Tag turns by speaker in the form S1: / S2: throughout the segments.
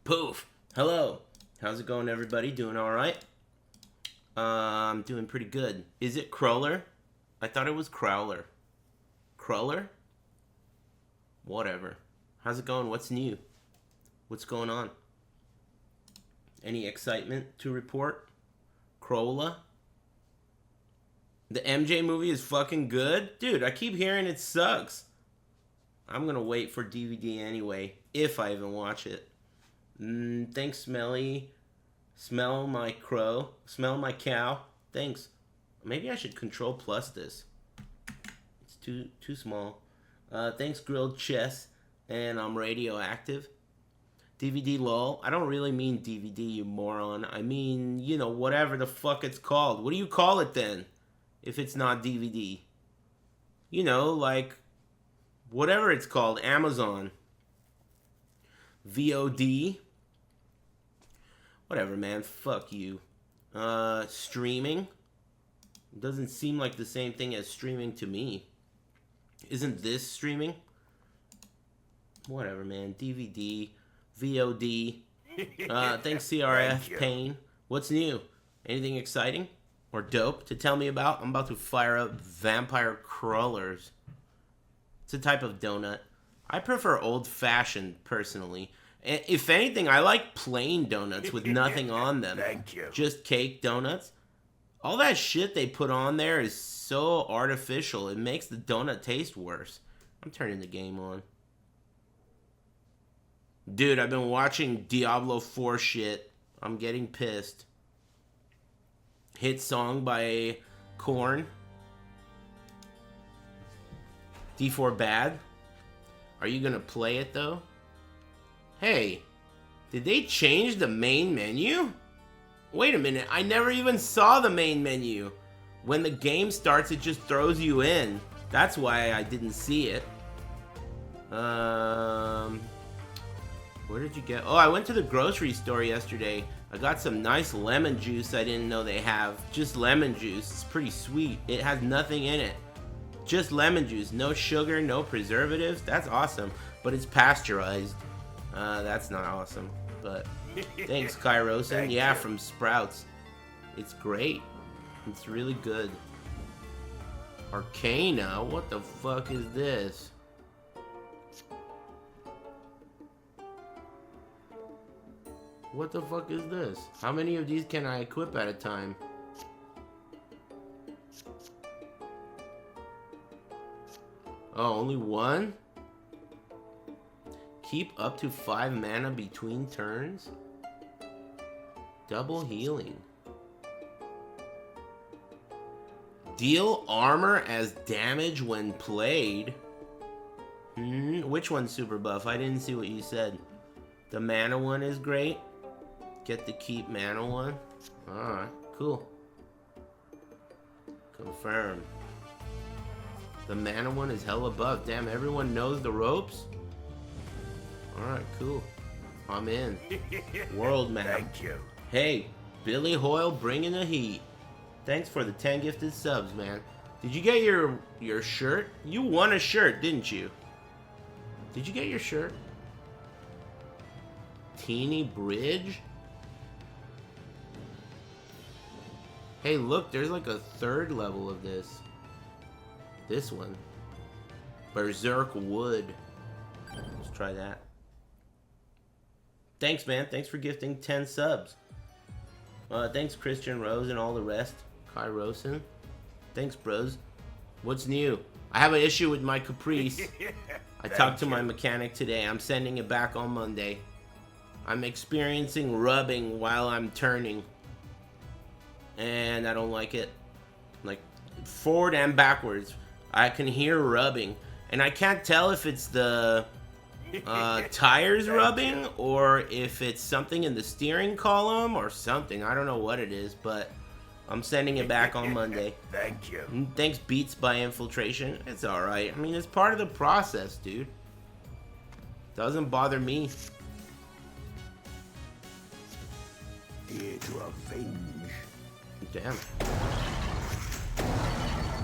S1: Poof. Hello. How's it going, everybody? Doing all right? I'm doing pretty good. Is it Crawler? I thought it was Crowler. Crawler? Whatever. How's it going? What's new? What's going on? Any excitement to report? Crawler? The MJ movie is fucking good? Dude, I keep hearing it sucks. I'm gonna wait for DVD anyway, if I even watch it. Thanks, Smelly. Smell my crow. Smell my cow. Thanks. Maybe I should Control Plus this. It's too small. Thanks, Grilled Chess. And I'm radioactive. DVD lol. I don't really mean DVD, you moron. I mean, you know, whatever the fuck it's called. What do you call it then? If it's not DVD. You know, like, whatever it's called. Amazon. VOD. Whatever, man. Fuck you. Streaming. Doesn't seem like the same thing as streaming to me. Isn't this streaming? Whatever, man. DVD. VOD. Thanks, CRF. Pain. What's new? Anything exciting or dope to tell me about? I'm about to fire up vampire crawlers. It's a type of donut. I prefer old-fashioned, personally. If anything, I like plain donuts with nothing on them.
S2: Thank you.
S1: Just cake donuts. All that shit they put on there is so artificial. It makes the donut taste worse. I'm turning the game on. Dude, I've been watching Diablo 4 shit. I'm getting pissed. Hit song by Korn. D4 bad. Are you gonna play it though? Hey, did they change the main menu? Wait a minute, I never even saw the main menu. When the game starts, it just throws you in. That's why I didn't see it. Where did you get? Oh, I went to the grocery store yesterday. I got some nice lemon juice I didn't know they have. Just lemon juice. It's pretty sweet. It has nothing in it. Just lemon juice. No sugar, no preservatives. That's awesome. But it's pasteurized. That's not awesome. But thanks, Kairosen. Yeah, from Sprouts. It's great. It's really good. Arcana? What the fuck is this? What the fuck is this? How many of these can I equip at a time? Oh, only one? Keep up to 5 mana between turns? Double healing. Deal armor as damage when played. Which one's super buff? I didn't see what you said. The mana one is great. Get the keep mana one. Alright, cool. Confirm. The mana one is hella buff. Damn, everyone knows the ropes? Alright, cool. I'm in. World map.
S2: Thank you.
S1: Hey, Billy Hoyle bringing the heat. Thanks for the 10 gifted subs, man. Did you get your shirt? You won a shirt, didn't you? Did you get your shirt? Teeny Bridge? Hey, look, there's like a 3rd level of this. This one. Berserk Wood. Let's try that. Thanks, man. Thanks for gifting 10 subs. Thanks, Christian Rose and all the rest. Kai Rosen. Thanks, bros. What's new? I have an issue with my Caprice. I talked to my mechanic today. I'm sending it back on Monday. I'm experiencing rubbing while I'm turning. And I don't like it. Like, forward and backwards. I can hear rubbing. And I can't tell if it's the tires rubbing or if it's something in the steering column or something. I don't know what it is, but I'm sending it back on Monday.
S2: Thank you.
S1: Thanks, Beats by Infiltration. It's alright. I mean, it's part of the process, dude. Doesn't bother me.
S2: Here to avenge.
S1: Damn.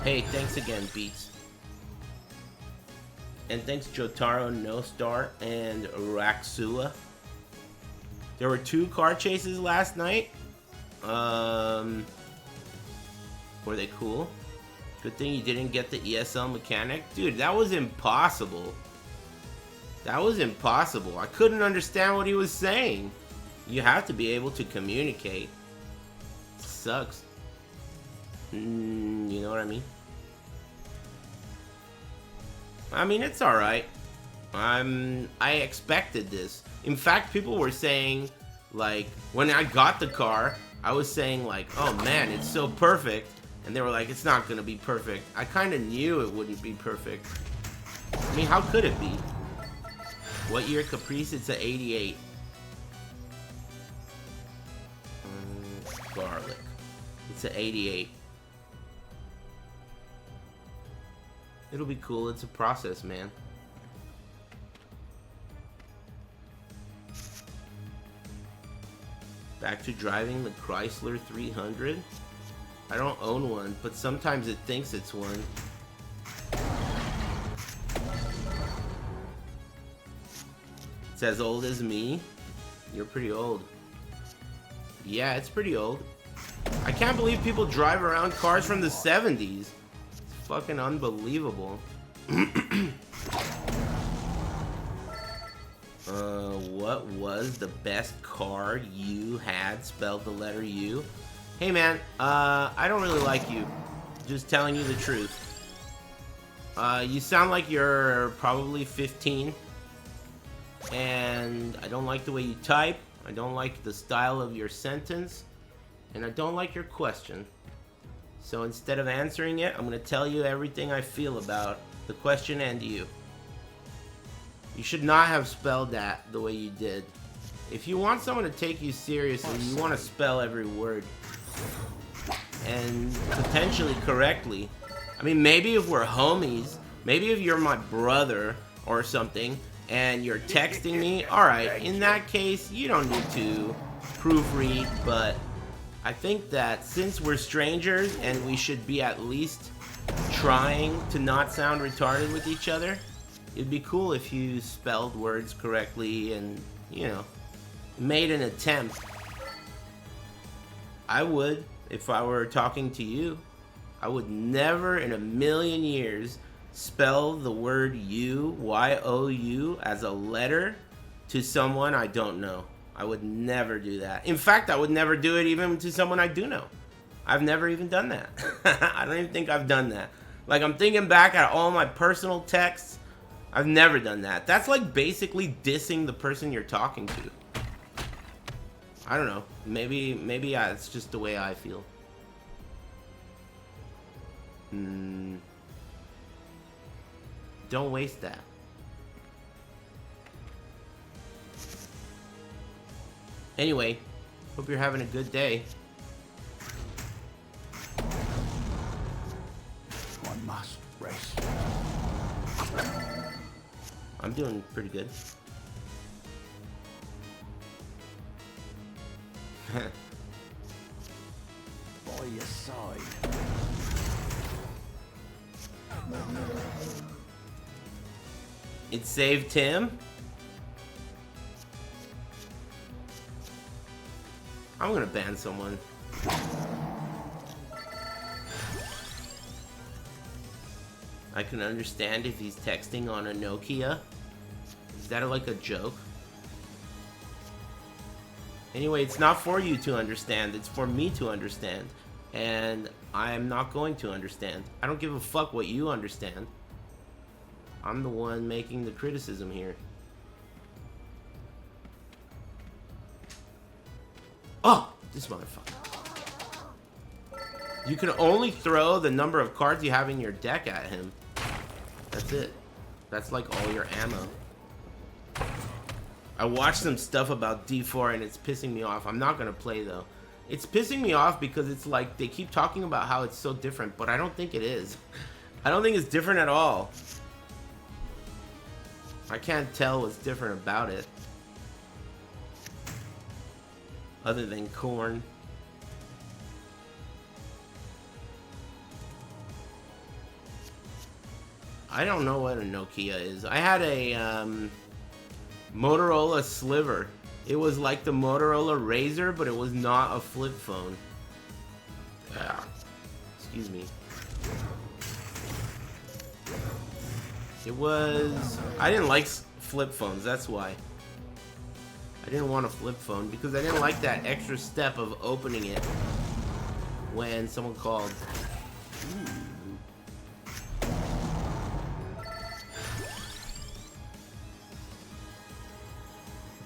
S1: Hey, thanks again, Beats. And thanks Jotaro, No Star, and Raxua. There were 2 car chases last night. Were they cool? Good thing you didn't get the ESL mechanic. Dude, that was impossible. That was impossible. I couldn't understand what he was saying. You have to be able to communicate. Sucks. You know what I mean? I mean, it's alright. I expected this. In fact, people were saying, like, when I got the car, I was saying, like, oh man, it's so perfect. And they were like, it's not gonna be perfect. I kind of knew it wouldn't be perfect. I mean, how could it be? What year Caprice? It's a 88. Garlic. It's a 88. It'll be cool. It's a process, man. Back to driving the Chrysler 300. I don't own one, but sometimes it thinks it's one. It's as old as me. You're pretty old. Yeah, it's pretty old. I can't believe people drive around cars from the 70s. It's fucking unbelievable. What was the best car you had? Spelled the letter U. Hey man, I don't really like you. Just telling you the truth. You sound like you're probably 15. And I don't like the way you type. I don't like the style of your sentence. And I don't like your question. So instead of answering it, I'm going to tell you everything I feel about the question and you. You should not have spelled that the way you did. If you want someone to take you seriously, you want to spell every word. And potentially correctly. I mean, maybe if we're homies, maybe if you're my brother or something, and you're texting me, alright, in that case, you don't need to proofread, but I think that since we're strangers and we should be at least trying to not sound retarded with each other, it'd be cool if you spelled words correctly and, you know, made an attempt. I would, if I were talking to you. I would never in a million years spell the word you, Y-O-U, as a letter to someone I don't know. I would never do that. In fact, I would never do it even to someone I do know. I've never even done that. I don't even think I've done that. Like, I'm thinking back at all my personal texts. I've never done that. That's like basically dissing the person you're talking to. I don't know. Maybe it's just the way I feel. Don't waste that. Anyway, hope you're having a good day.
S2: One must rest.
S1: I'm doing pretty good.
S2: By your side.
S1: It saved him. I'm gonna ban someone. I can understand if he's texting on a Nokia. Is that like a joke? Anyway, it's not for you to understand, it's for me to understand. And I'm not going to understand. I don't give a fuck what you understand. I'm the one making the criticism here. Oh, this motherfucker. You can only throw the number of cards you have in your deck at him. That's it. That's like all your ammo. I watched some stuff about D4 and it's pissing me off. I'm not gonna play though. It's pissing me off because it's like they keep talking about how it's so different, but I don't think it is. I don't think it's different at all. I can't tell what's different about it. Other than corn. I don't know what a Nokia is. I had a Motorola Sliver. It was like the Motorola Razr, but it was not a flip phone. Excuse me. It was... I didn't like flip phones, that's why. I didn't want a flip phone because I didn't like that extra step of opening it when someone called.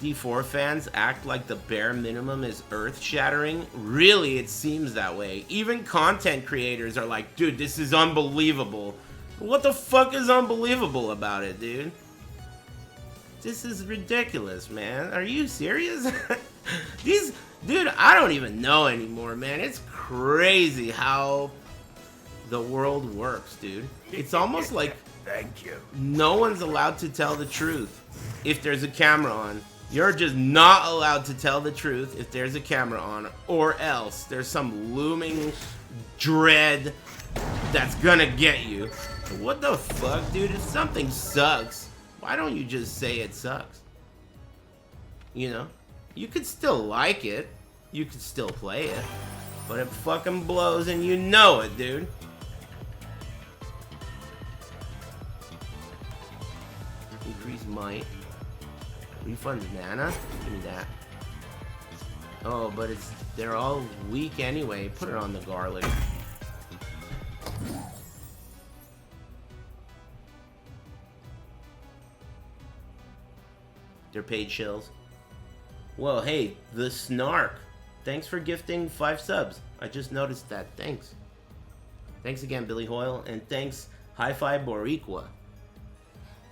S1: D4 fans act like the bare minimum is earth-shattering. Really, it seems that way. Even content creators are like, dude, this is unbelievable. What the fuck is unbelievable about it, dude? This is ridiculous, man. Are you serious? Dude, I don't even know anymore, man. It's crazy how the world works, dude. It's almost like
S2: Thank you.
S1: no one's allowed to tell the truth if there's a camera on. You're just not allowed to tell the truth if there's a camera on, or else there's some looming dread that's gonna get you. What the fuck, dude? If something sucks, why don't you just say it sucks? You know? You could still like it. You could still play it. But it fucking blows and you know it, dude. Increase might. Refund mana? Give me that. Oh, but they're all weak anyway. Put it on the garlic. They're paid shills. Whoa, hey, the Snark. Thanks for gifting 5 subs. I just noticed that. Thanks. Thanks again, Billy Hoyle. And thanks, Hi-Fi Boriqua.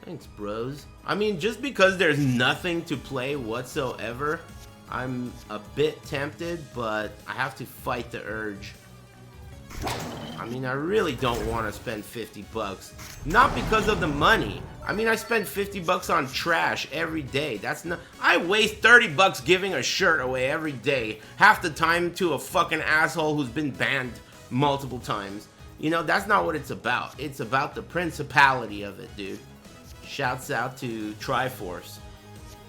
S1: Thanks, bros. I mean, just because there's nothing to play whatsoever, I'm a bit tempted, but I have to fight the urge. I mean, I really don't want to spend 50 bucks. Not because of the money. I mean, I spend 50 bucks on trash every day. That's not... I waste 30 bucks giving a shirt away every day. Half the time to a fucking asshole who's been banned multiple times. You know, that's not what it's about. It's about the principality of it, dude. Shouts out to Triforce.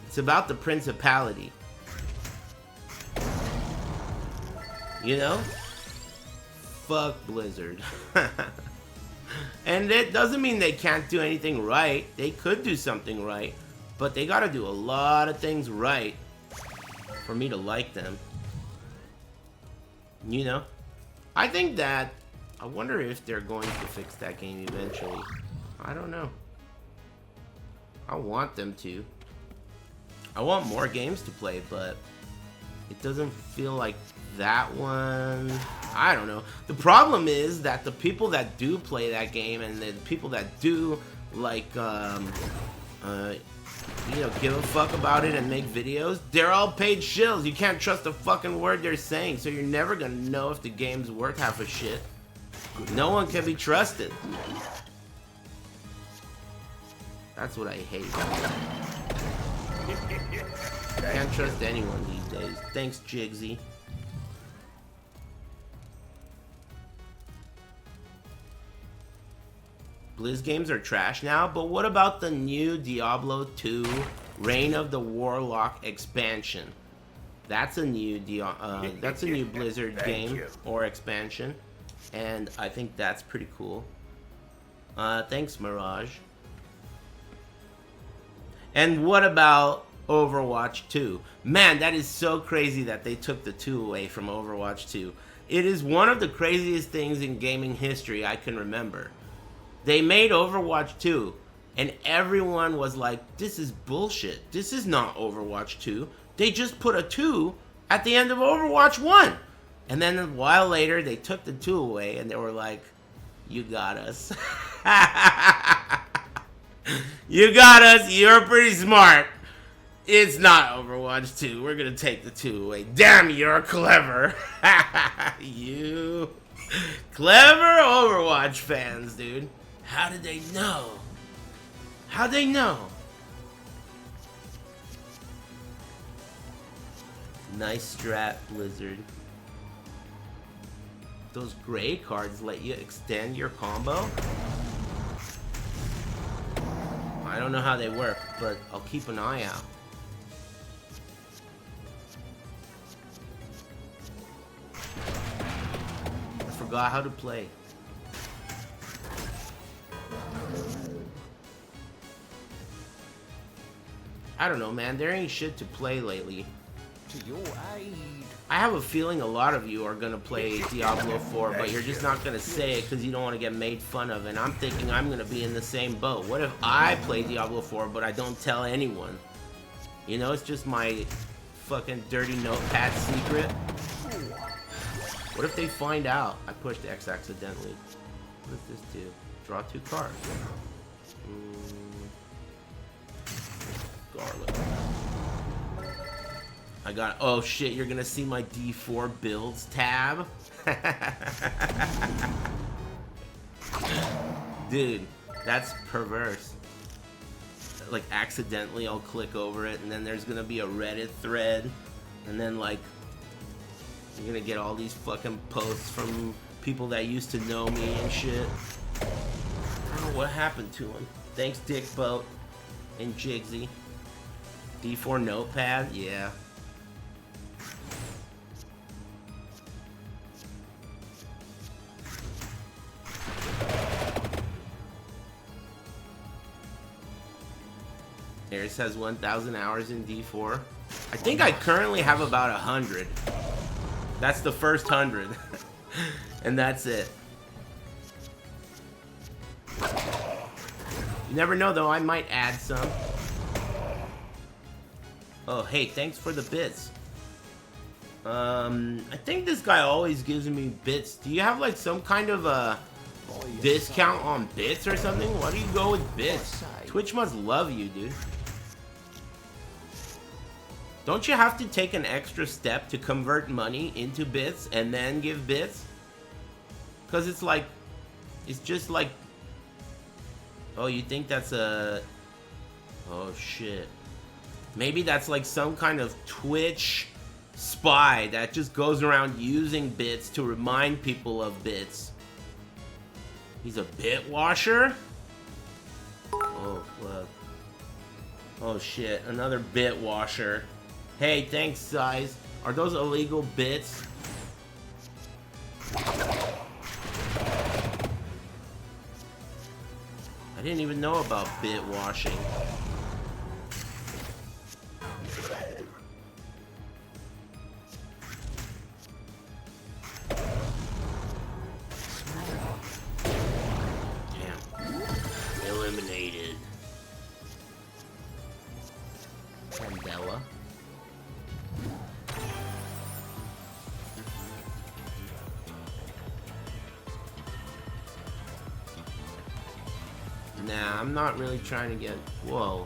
S1: It's about the principality. You know? Fuck Blizzard. And it doesn't mean they can't do anything right. They could do something right. But they gotta do a lot of things right for me to like them. You know? I think that... I wonder if they're going to fix that game eventually. I don't know. I want them to. I want more games to play, but it doesn't feel like that one. I don't know. The problem is that the people that do play that game and the people that do like you know, give a fuck about it and make videos, they're all paid shills. You can't trust a fucking word they're saying, so you're never gonna know if the game's worth half a shit. No one can be trusted. That's what I hate. Can't trust anyone these days. Thanks, Jigsy. Blizz games are trash now, but what about the new Diablo 2 Reign of the Warlock expansion? That's a new Blizzard game or expansion, and I think that's pretty cool. Thanks, Mirage. And what about Overwatch 2? Man, that is so crazy that they took the 2 away from Overwatch 2. It is one of the craziest things in gaming history I can remember. They made Overwatch 2, and everyone was like, this is bullshit. This is not Overwatch 2. They just put a 2 at the end of Overwatch 1. And then a while later, they took the 2 away, and they were like, you got us. You got us. You're pretty smart. It's not Overwatch 2. We're going to take the 2 away. Damn, you're clever. You clever Overwatch fans, dude. How did they know? How'd they know? Nice strat, Blizzard. Those gray cards let you extend your combo? don't know how they work, but I'll keep an eye out. I forgot how to play. I don't know, man. There ain't shit to play lately.
S2: To your aid.
S1: I have a feeling a lot of you are gonna play Diablo 4, but you're just not gonna say it because you don't want to get made fun of. And I'm thinking I'm gonna be in the same boat. What if I play Diablo 4, but I don't tell anyone? You know, it's just my fucking dirty notepad secret. What if they find out I pushed X accidentally? What does this do? Draw 2 cards. Garlic. I got, oh shit, you're gonna see my D4 builds tab. Dude, that's perverse. Like, accidentally I'll click over it, and then there's gonna be a Reddit thread, and then like, you're gonna get all these fucking posts from people that used to know me and shit. I don't know what happened to him. Thanks, Dickboat and Jigsy. D4 notepad, yeah. Harris has 1,000 hours in D4. I think I currently have about 100. That's the first 100. And that's it. You never know though, I might add some. Oh, hey, thanks for the bits. I think this guy always gives me bits. Do you have like some kind of a discount on bits or something? Why do you go with bits? Twitch must love you, dude. Don't you have to take an extra step to convert money into bits and then give bits? Because it's like, it's just like, oh, you think that's a, oh shit. Maybe that's like some kind of Twitch spy that just goes around using bits to remind people of bits. He's a bit washer? Oh, fuck. Oh shit, another bit washer. Hey, thanks, Size. Are those illegal bits? I didn't even know about bit washing. Damn. Eliminated. Candela. Nah, I'm not really trying to get... Whoa.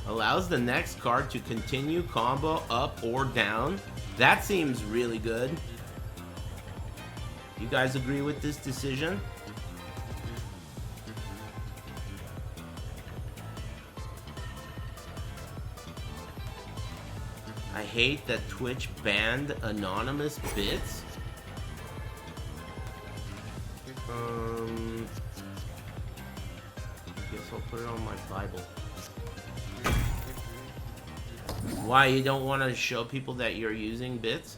S1: Allows the next card to continue combo up or down. That seems really good. You guys agree with this decision? I hate that Twitch banned anonymous bits. Guess I'll put it on my Bible. Why, you don't want to show people that you're using bits?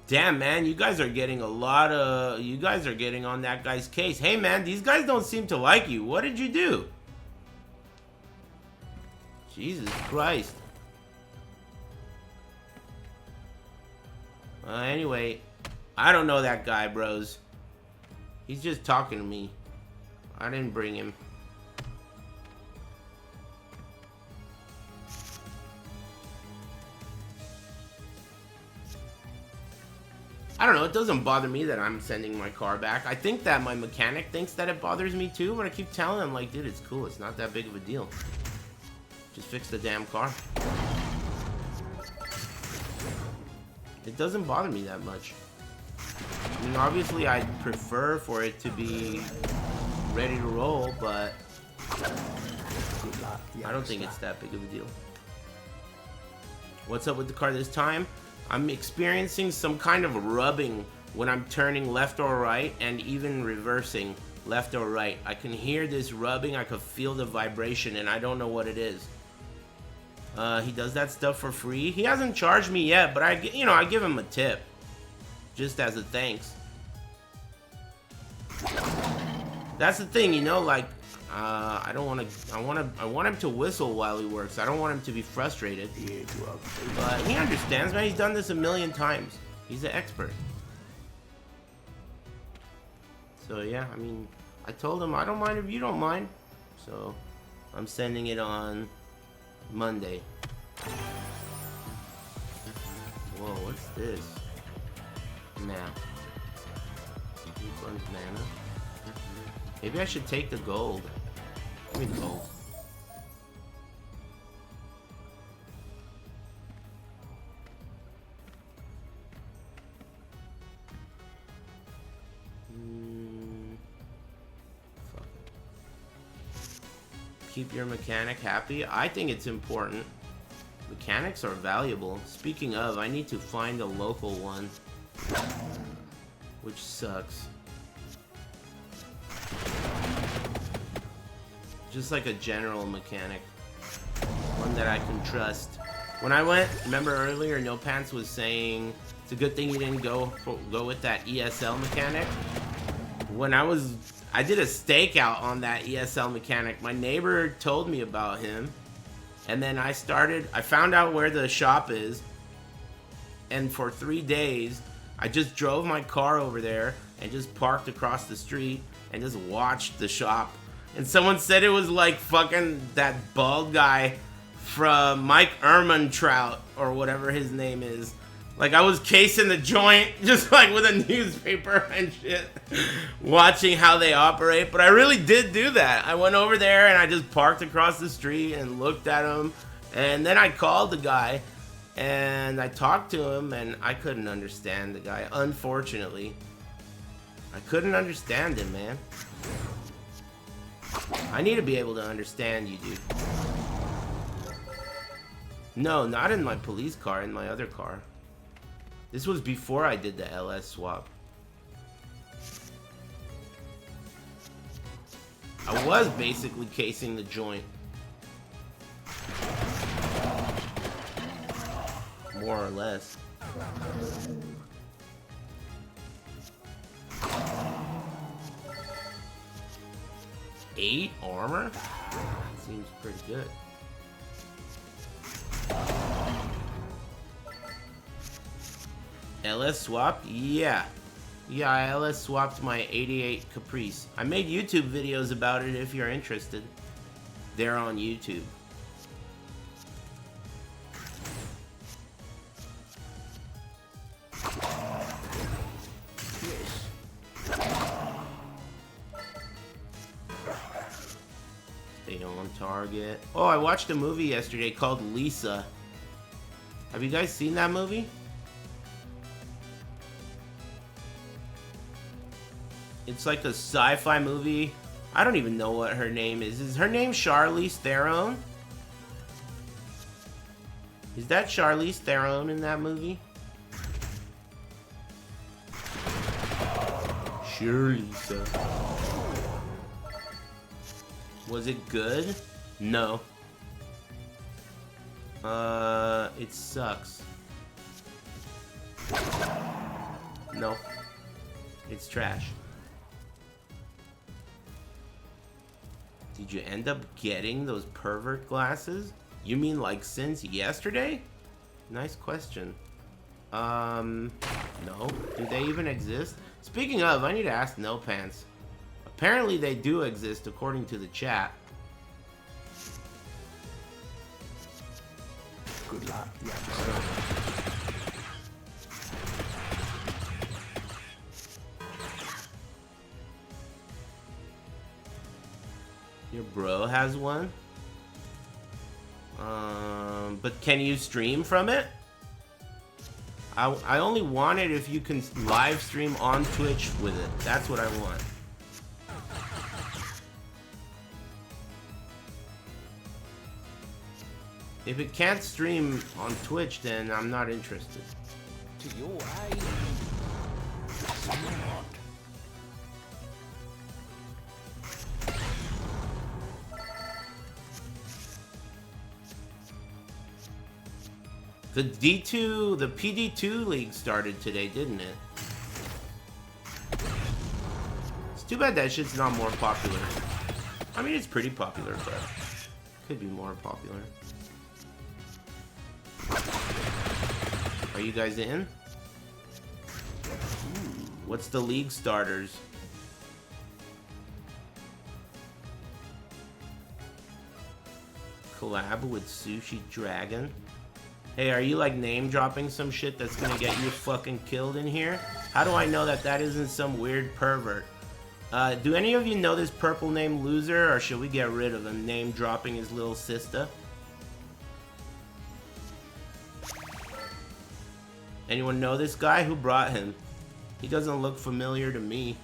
S1: Damn, man, you guys are getting a lot of... You guys are getting on that guy's case. Hey, man, these guys don't seem to like you. What did you do? Jesus Christ. Anyway, I don't know that guy, bros. He's just talking to me. I didn't bring him. I don't know, it doesn't bother me that I'm sending my car back. I think that my mechanic thinks that it bothers me too, but I keep telling him, like, dude, it's cool. It's not that big of a deal. Just fix the damn car. It doesn't bother me that much. I mean, obviously, I'd prefer for it to be ready to roll, but I don't think it's that big of a deal. What's up with the car this time? I'm experiencing some kind of rubbing when I'm turning left or right and even reversing left or right. I can hear this rubbing, I can feel the vibration, and I don't know what it is. He does that stuff for free. He hasn't charged me yet, but I give him a tip. Just as a thanks. That's the thing, like, I want him to whistle while he works. I don't want him to be frustrated. But he understands, man. He's done this a million times. He's an expert. So yeah, I mean, I told him I don't mind if you don't mind. So I'm sending it on Monday. Whoa, what's this? Map. Which one's mana? Maybe I should take the gold. Give me the gold. Fuck it. Keep your mechanic happy. I think it's important. Mechanics are valuable. Speaking of, I need to find a local one. Which sucks. Just like a general mechanic. One that I can trust. When I went, remember earlier, No Pants was saying it's a good thing you didn't go with that ESL mechanic. When I did a stakeout on that ESL mechanic. My neighbor told me about him. And then I found out where the shop is. And for 3 days, I just drove my car over there and just parked across the street and just watched the shop. And someone said it was like fucking that bald guy from Mike Ehrmantraut or whatever his name is. Like I was casing the joint just like with a newspaper and shit, watching how they operate. But I really did do that. I went over there and I just parked across the street and looked at him. And then I called the guy and I talked to him and I couldn't understand the guy, unfortunately. I couldn't understand him, man. I need to be able to understand you, dude. No, not in my police car, in my other car. This was before I did the LS swap. I was basically casing the joint. More or less. Eight armor? Seems pretty good. LS swap? Yeah. Yeah, I LS swapped my 88 Caprice. I made YouTube videos about it if you're interested. They're on YouTube. Stay on target. Oh, I watched a movie yesterday called Lisa. Have you guys seen that movie? It's like a sci-fi movie. I don't even know what her name is. Is her name Charlize Theron? Is that Charlize Theron in that movie? Sure, Lisa. Was it good? No. It sucks. No. It's trash. Did you end up getting those pervert glasses? You mean like since yesterday? Nice question. No. Do they even exist? Speaking of, I need to ask No Pants. Apparently they do exist according to the chat.
S2: Good luck, young
S1: Your bro has one? But can you stream from it? I only want it if you can live stream on Twitch with it. That's what I want. If it can't stream on Twitch, then I'm not interested.
S2: To your aid. Smart.
S1: The D2, the PD2 league started today, didn't it? It's too bad that shit's not more popular. I mean, it's pretty popular, but could be more popular. Are you guys in? What's the league starters? Collab with Sushi Dragon? Hey, are you like name dropping some shit that's gonna get you fucking killed in here? How do I know that that isn't some weird pervert? Do any of you know this purple name loser, or should we get rid of him name dropping his little sister? Anyone know this guy? Who brought him? He doesn't look familiar to me.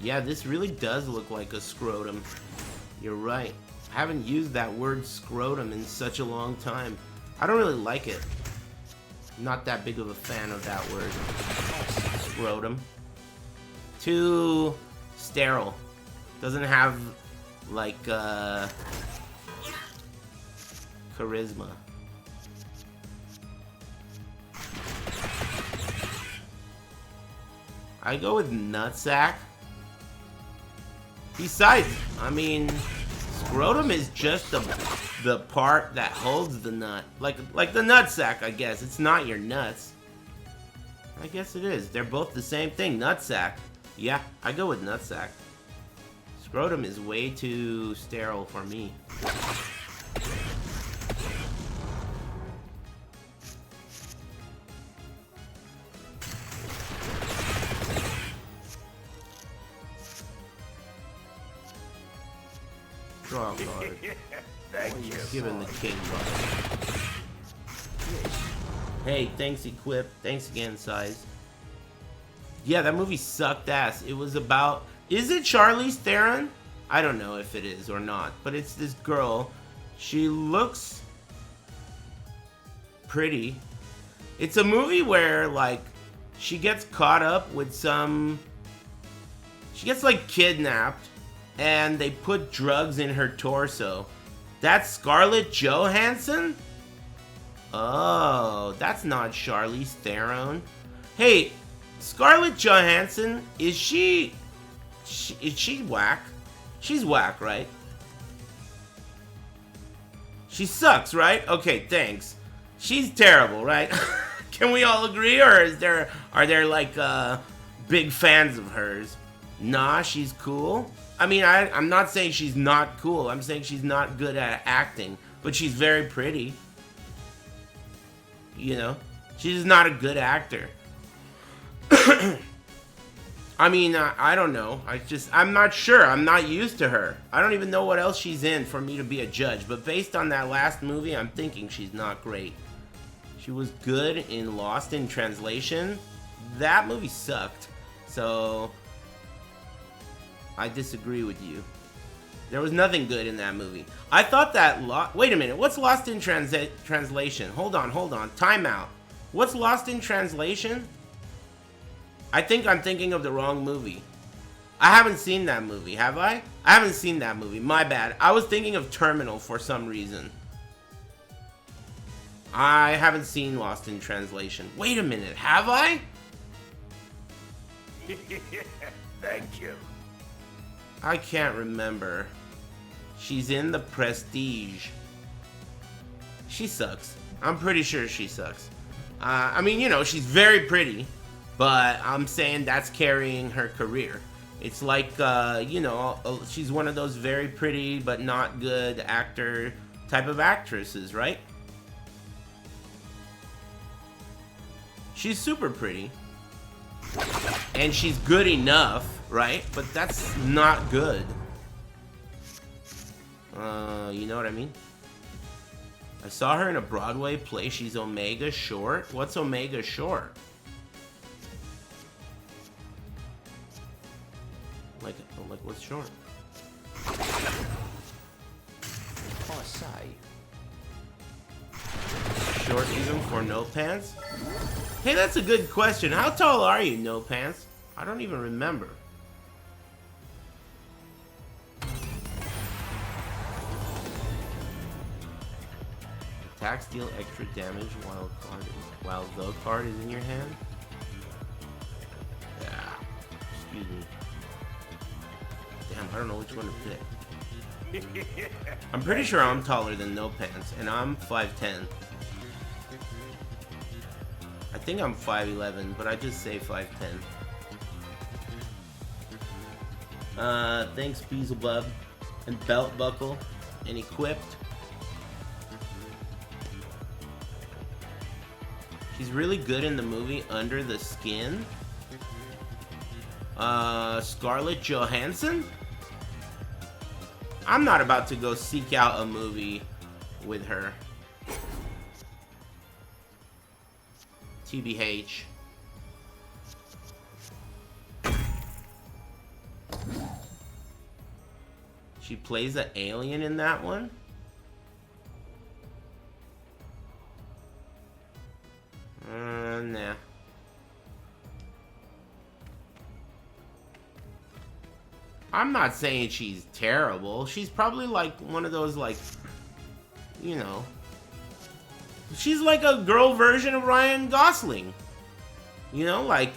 S1: Yeah, this really does look like a scrotum. You're right. I haven't used that word scrotum in such a long time. I don't really like it. I'm not that big of a fan of that word. Scrotum. Too sterile. Doesn't have, like, charisma. I go with nutsack. Besides, I mean, scrotum is just the part that holds the nut. Like the nutsack, I guess. It's not your nuts. I guess it is. They're both the same thing. Nutsack. Yeah, I go with nutsack. Scrotum is way too sterile for me. Draw a card.
S2: Thank you.
S1: Given the king card. Hey, thanks Equip. Thanks again, Size. Yeah, that movie sucked ass. It was about... Is it Charlize Theron? I don't know if it is or not, but it's this girl. She looks pretty. It's a movie where, like, she gets caught up with some... She gets, like, kidnapped, and they put drugs in her torso. That's Scarlett Johansson? Oh, that's not Charlize Theron. Hey, Scarlett Johansson, is she whack? She's whack, right? She sucks, right? Okay, thanks. She's terrible, right? Can we all agree, or are there like big fans of hers? Nah, she's cool. I mean, I'm not saying she's not cool. I'm saying she's not good at acting, but she's very pretty. You know, she's not a good actor. I mean, I don't know. I'm not sure. I'm not used to her. I don't even know what else she's in for me to be a judge. But based on that last movie, I'm thinking she's not great. She was good in Lost in Translation. That movie sucked. So, I disagree with you. There was nothing good in that movie. I thought that... Wait a minute. What's Lost in Translation? Hold on. Time out. What's Lost in Translation? I think I'm thinking of the wrong movie. I haven't seen that movie, have I? I haven't seen that movie. My bad. I was thinking of Terminal for some reason. I haven't seen Lost in Translation. Wait a minute. Have I?
S2: Thank you.
S1: I can't remember. She's in The Prestige. She sucks. I'm pretty sure she sucks. I mean, you know, she's very pretty, but I'm saying that's carrying her career. It's like, you know, she's one of those very pretty but not good actor type of actresses, right? She's super pretty. And she's good enough, right? But that's not good. You know what I mean? I saw her in a Broadway play. She's Omega Short. What's Omega Short? Like what's short?
S2: I say.
S1: Short even for no pants? Hey, that's a good question. How tall are you, no pants? I don't even remember. Attacks deal extra damage while the card is in your hand. Yeah. Excuse me. Damn, I don't know which one to pick. I'm pretty sure I'm taller than no pants, and I'm 5'10". I think I'm 5'11", but I just say 5'10". Thanks, Beelzebub. And belt buckle. And equipped. She's really good in the movie Under the Skin. Scarlett Johansson? I'm not about to go seek out a movie with her. TBH. She plays an alien in that one? Nah. I'm not saying she's terrible. She's probably like one of those, like, you know. She's like a girl version of Ryan Gosling. You know, like,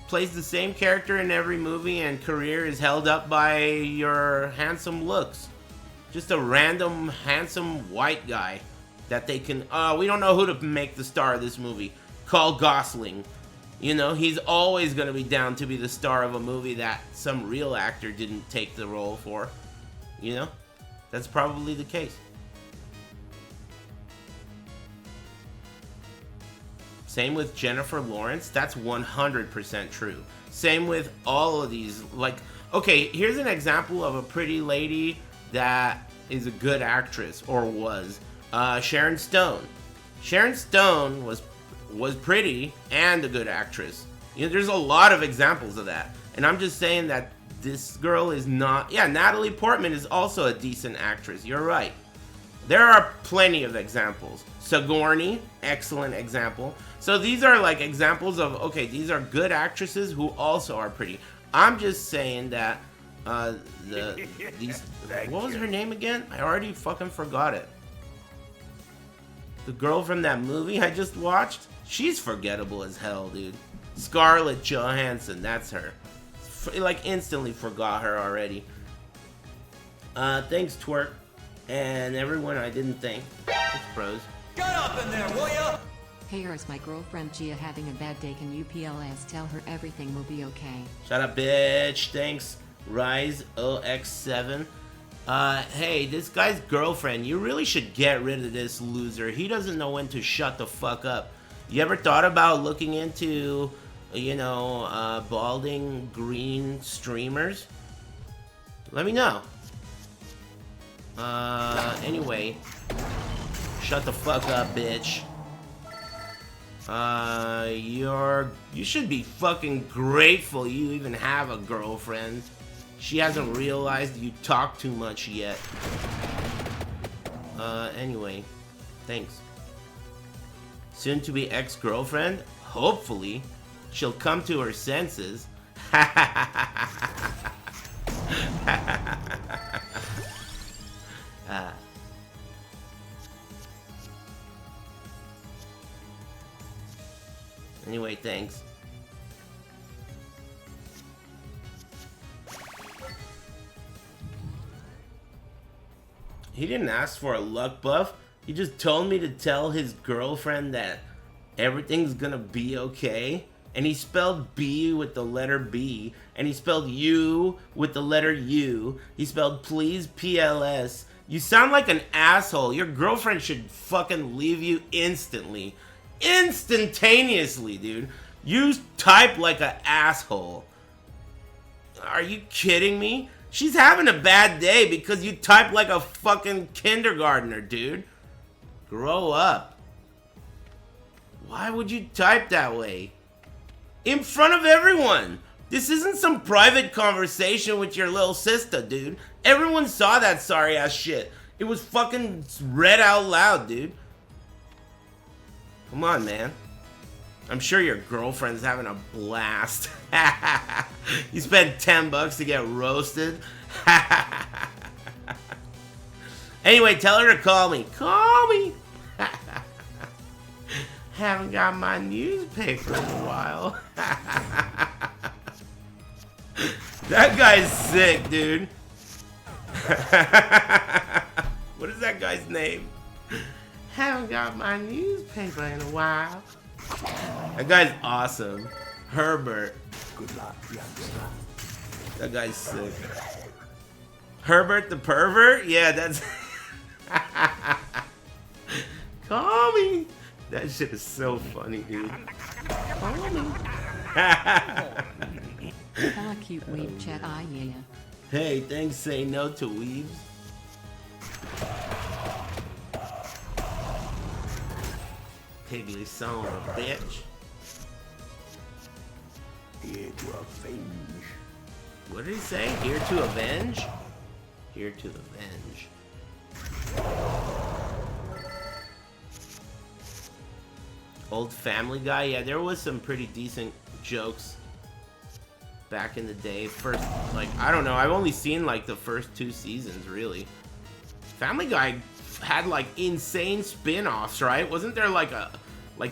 S1: plays the same character in every movie and career is held up by your handsome looks. Just a random handsome white guy that they can, we don't know who to make the star of this movie. Call Gosling. You know, he's always going to be down to be the star of a movie that some real actor didn't take the role for. You know? That's probably the case. Same with Jennifer Lawrence. That's 100% true. Same with all of these. Like, okay, here's an example of a pretty lady that is a good actress, or was. Sharon Stone. Sharon Stone was pretty and a good actress. You know, there's a lot of examples of that. And I'm just saying that this girl is not... Yeah, Natalie Portman is also a decent actress. You're right. There are plenty of examples. Sigourney, excellent example. So these are like examples of, okay, these are good actresses who also are pretty. I'm just saying that what was her name again? I already fucking forgot it. The girl from that movie I just watched, she's forgettable as hell, dude. Scarlett Johansson, that's her. Like, instantly forgot her already. Thanks, Twerk. And everyone I didn't thank. It's pros.
S2: Get up in there, will ya?
S3: Hey, is my girlfriend Gia having a bad day? Can you PLS tell her everything will be okay?
S1: Shut up, bitch. Thanks, Rise OX7. Hey, this guy's girlfriend, you really should get rid of this loser. He doesn't know when to shut the fuck up. You ever thought about looking into, you know, balding green streamers? Let me know. Anyway. Shut the fuck up, bitch. You should be fucking grateful you even have a girlfriend. She hasn't realized you talk too much yet. Anyway. Thanks. Soon to be ex-girlfriend? Hopefully. She'll come to her senses. Anyway, thanks. He didn't ask for a luck buff. He just told me to tell his girlfriend that everything's gonna be okay. And he spelled B with the letter B. And he spelled U with the letter U. He spelled please PLS. You sound like an asshole. Your girlfriend should fucking leave you instantly. Instantaneously, dude. You type like an asshole. Are you kidding me? She's having a bad day because you type like a fucking kindergartner, dude. Grow up. Why would you type that way? In front of everyone. This isn't some private conversation with your little sister, dude. Everyone saw that sorry ass shit. It was fucking read out loud, dude. Come on, man. I'm sure your girlfriend's having a blast. You spent $10 to get roasted. Anyway, tell her to call me. Call me. Haven't got my newspaper in a while. That guy's sick, dude. What is that guy's name? Haven't got my newspaper in a while. That guy's awesome. Herbert.
S2: Good luck, youngster.
S1: That guy's sick. Herbert the pervert? Yeah, that's... Call me. That shit is so funny, dude. Call me.
S3: Hella cute weeb chat, yeah.
S1: Hey, thanks, say no to weebs. Piggly son of a bitch.
S2: Here to avenge.
S1: What did he say? Here to avenge? Here to avenge. Old Family Guy? Yeah, there was some pretty decent jokes back in the day. First, like, I don't know, I've only seen like the first 2 seasons, really. Family Guy had like insane spin-offs, right? Wasn't there like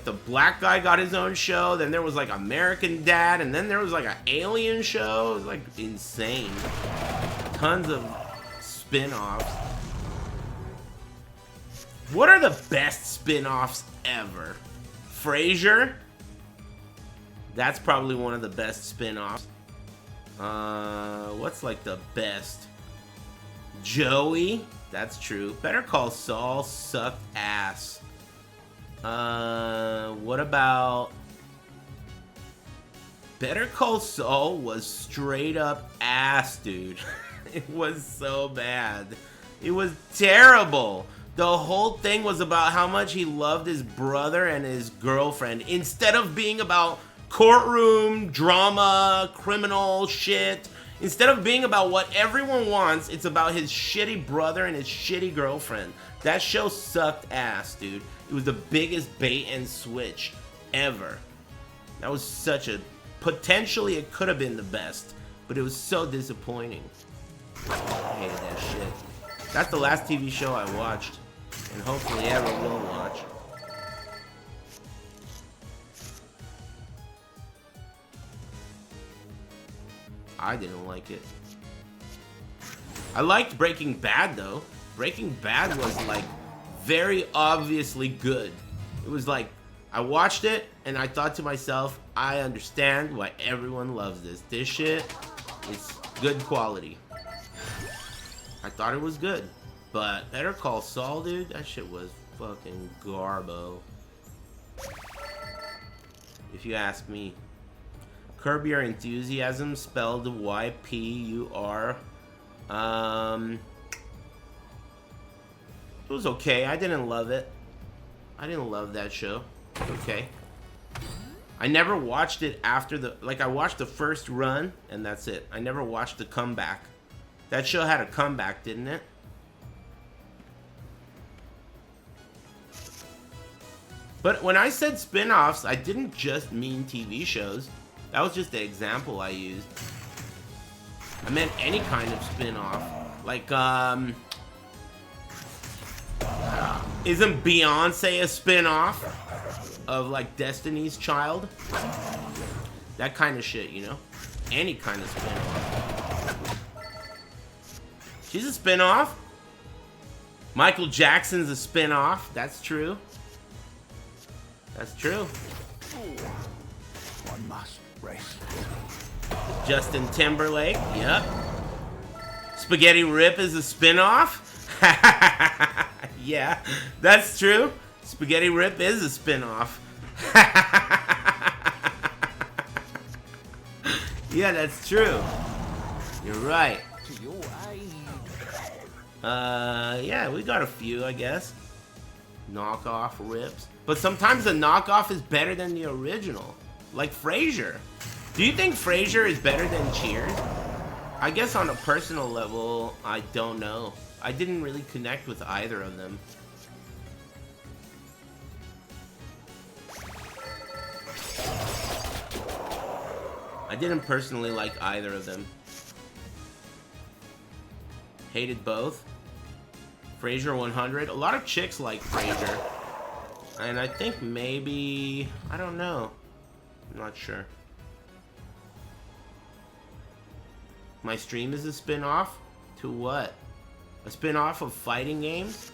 S1: the black guy got his own show, then there was like American Dad, and then there was like an alien show? It was like insane. Tons of spin-offs. What are the best spin-offs ever? Frasier? That's probably one of the best spin-offs. What's like the best? Joey? That's true. Better Call Saul sucked ass. What about... Better Call Saul was straight up ass, dude. It was so bad. It was terrible. The whole thing was about how much he loved his brother and his girlfriend, instead of being about courtroom, drama, criminal shit. Instead of being about what everyone wants, it's about his shitty brother and his shitty girlfriend. That show sucked ass, dude. It was the biggest bait and switch ever. That was such a... Potentially, it could have been the best, but it was so disappointing. I hated that shit. That's the last TV show I watched, and hopefully ever will watch. I didn't like it. I liked Breaking Bad, though. Breaking Bad was, like, very obviously good. It was like, I watched it, and I thought to myself, I understand why everyone loves this. This shit is good quality. I thought it was good. But Better Call Saul, dude, that shit was fucking garbo. If you ask me. Curb Your Enthusiasm, spelled Y-P-U-R. It was okay. I didn't love it. I didn't love that show. Okay. I never watched it after the... Like, I watched the first run, and that's it. I never watched the comeback. That show had a comeback, didn't it? But when I said spin-offs, I didn't just mean TV shows. That was just the example I used. I meant any kind of spin-off. Like, isn't Beyonce a spin-off of, like, Destiny's Child? That kind of shit, you know? Any kind of spin-off. She's a spin-off. Michael Jackson's a spin-off. That's true. That's true.
S2: One must rest.
S1: Justin Timberlake, yep. Spaghetti Rip is a spin-off? Yeah, that's true. Spaghetti Rip is a spin-off. Yeah, that's true. You're right.
S2: To your aid.
S1: Yeah, we got a few, I guess. Knockoff rips. But sometimes the knockoff is better than the original. Like Frasier. Do you think Frasier is better than Cheers? I guess on a personal level, I don't know. I didn't really connect with either of them. I didn't personally like either of them. Hated both. Frasier 100. A lot of chicks like Frasier. And I think maybe... I don't know. I'm not sure. My stream is a spin-off? To what? A spin-off of fighting games?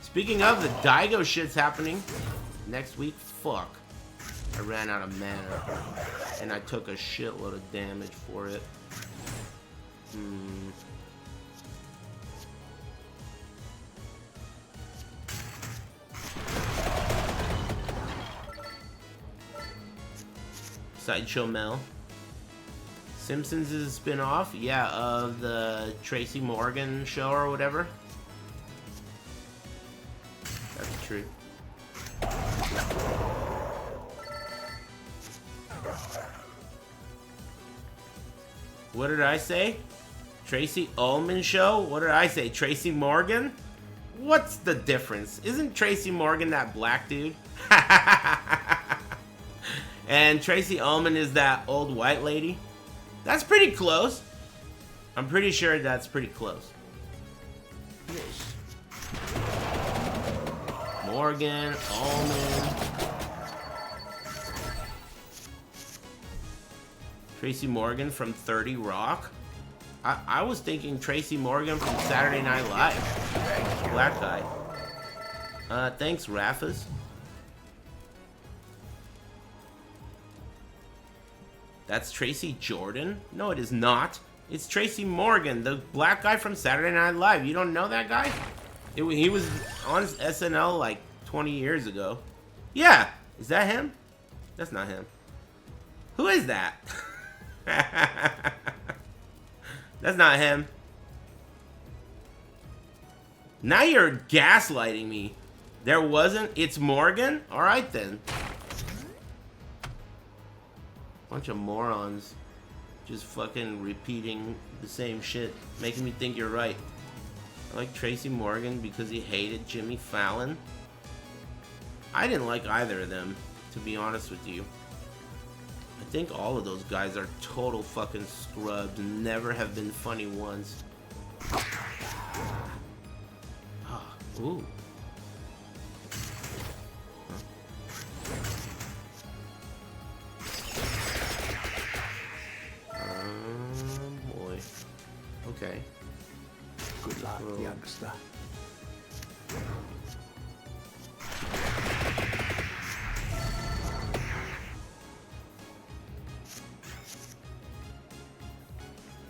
S1: Speaking of, the Daigo shit's happening next week. Fuck. I ran out of mana. And I took a shitload of damage for it. Sideshow Mel. Simpsons is a spin-off, yeah, of the Tracy Morgan show or whatever. That's true. What did I say? Tracy Ullman show? What did I say? Tracy Morgan? What's the difference? Isn't Tracy Morgan that black dude? And Tracy Ullman is that old white lady? That's pretty close. I'm pretty sure that's pretty close.
S2: Yes.
S1: Morgan, Ullman. Tracy Morgan from 30 Rock? I was thinking Tracy Morgan from Saturday Night Live. Black guy. Thanks, Raffas. That's Tracy Jordan? No, it is not. It's Tracy Morgan, the black guy from Saturday Night Live. You don't know that guy? He was on SNL like 20 years ago. Yeah. Is that him? That's not him. Who is that? That's not him. Now you're gaslighting me. There wasn't? It's Morgan? Alright then. Bunch of morons. Just fucking repeating the same shit. Making me think you're right. I like Tracy Morgan because he hated Jimmy Fallon. I didn't like either of them, to be honest with you. I think all of those guys are total fucking scrubs. Never have been funny once. Oh, ooh. Boy. Okay.
S2: Good luck, youngster.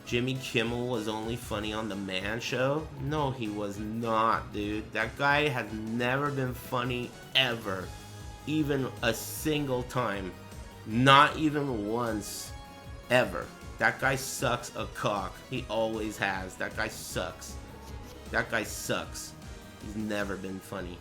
S1: Jimmy Kimmel was only funny on The Man Show? No, he was not, dude. That guy has never been funny ever. Even a single time. Not even once. Ever. That guy sucks a cock. He always has. That guy sucks. That guy sucks. He's never been funny.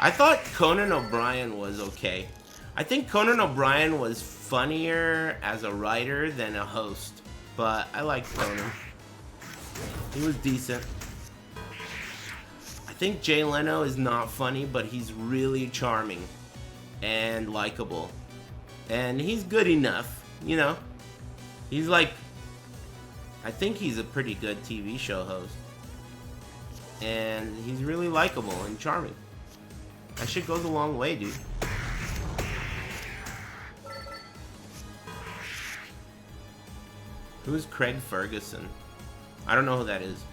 S1: I thought Conan O'Brien was okay. I think Conan O'Brien was funnier as a writer than a host. But I liked Conan. He was decent. I think Jay Leno is not funny, but he's really charming and likable. And he's good enough, you know. He's like, I think he's a pretty good TV show host. And he's really likable and charming. That shit goes a long way, dude. Who's Craig Ferguson? I don't know who that is.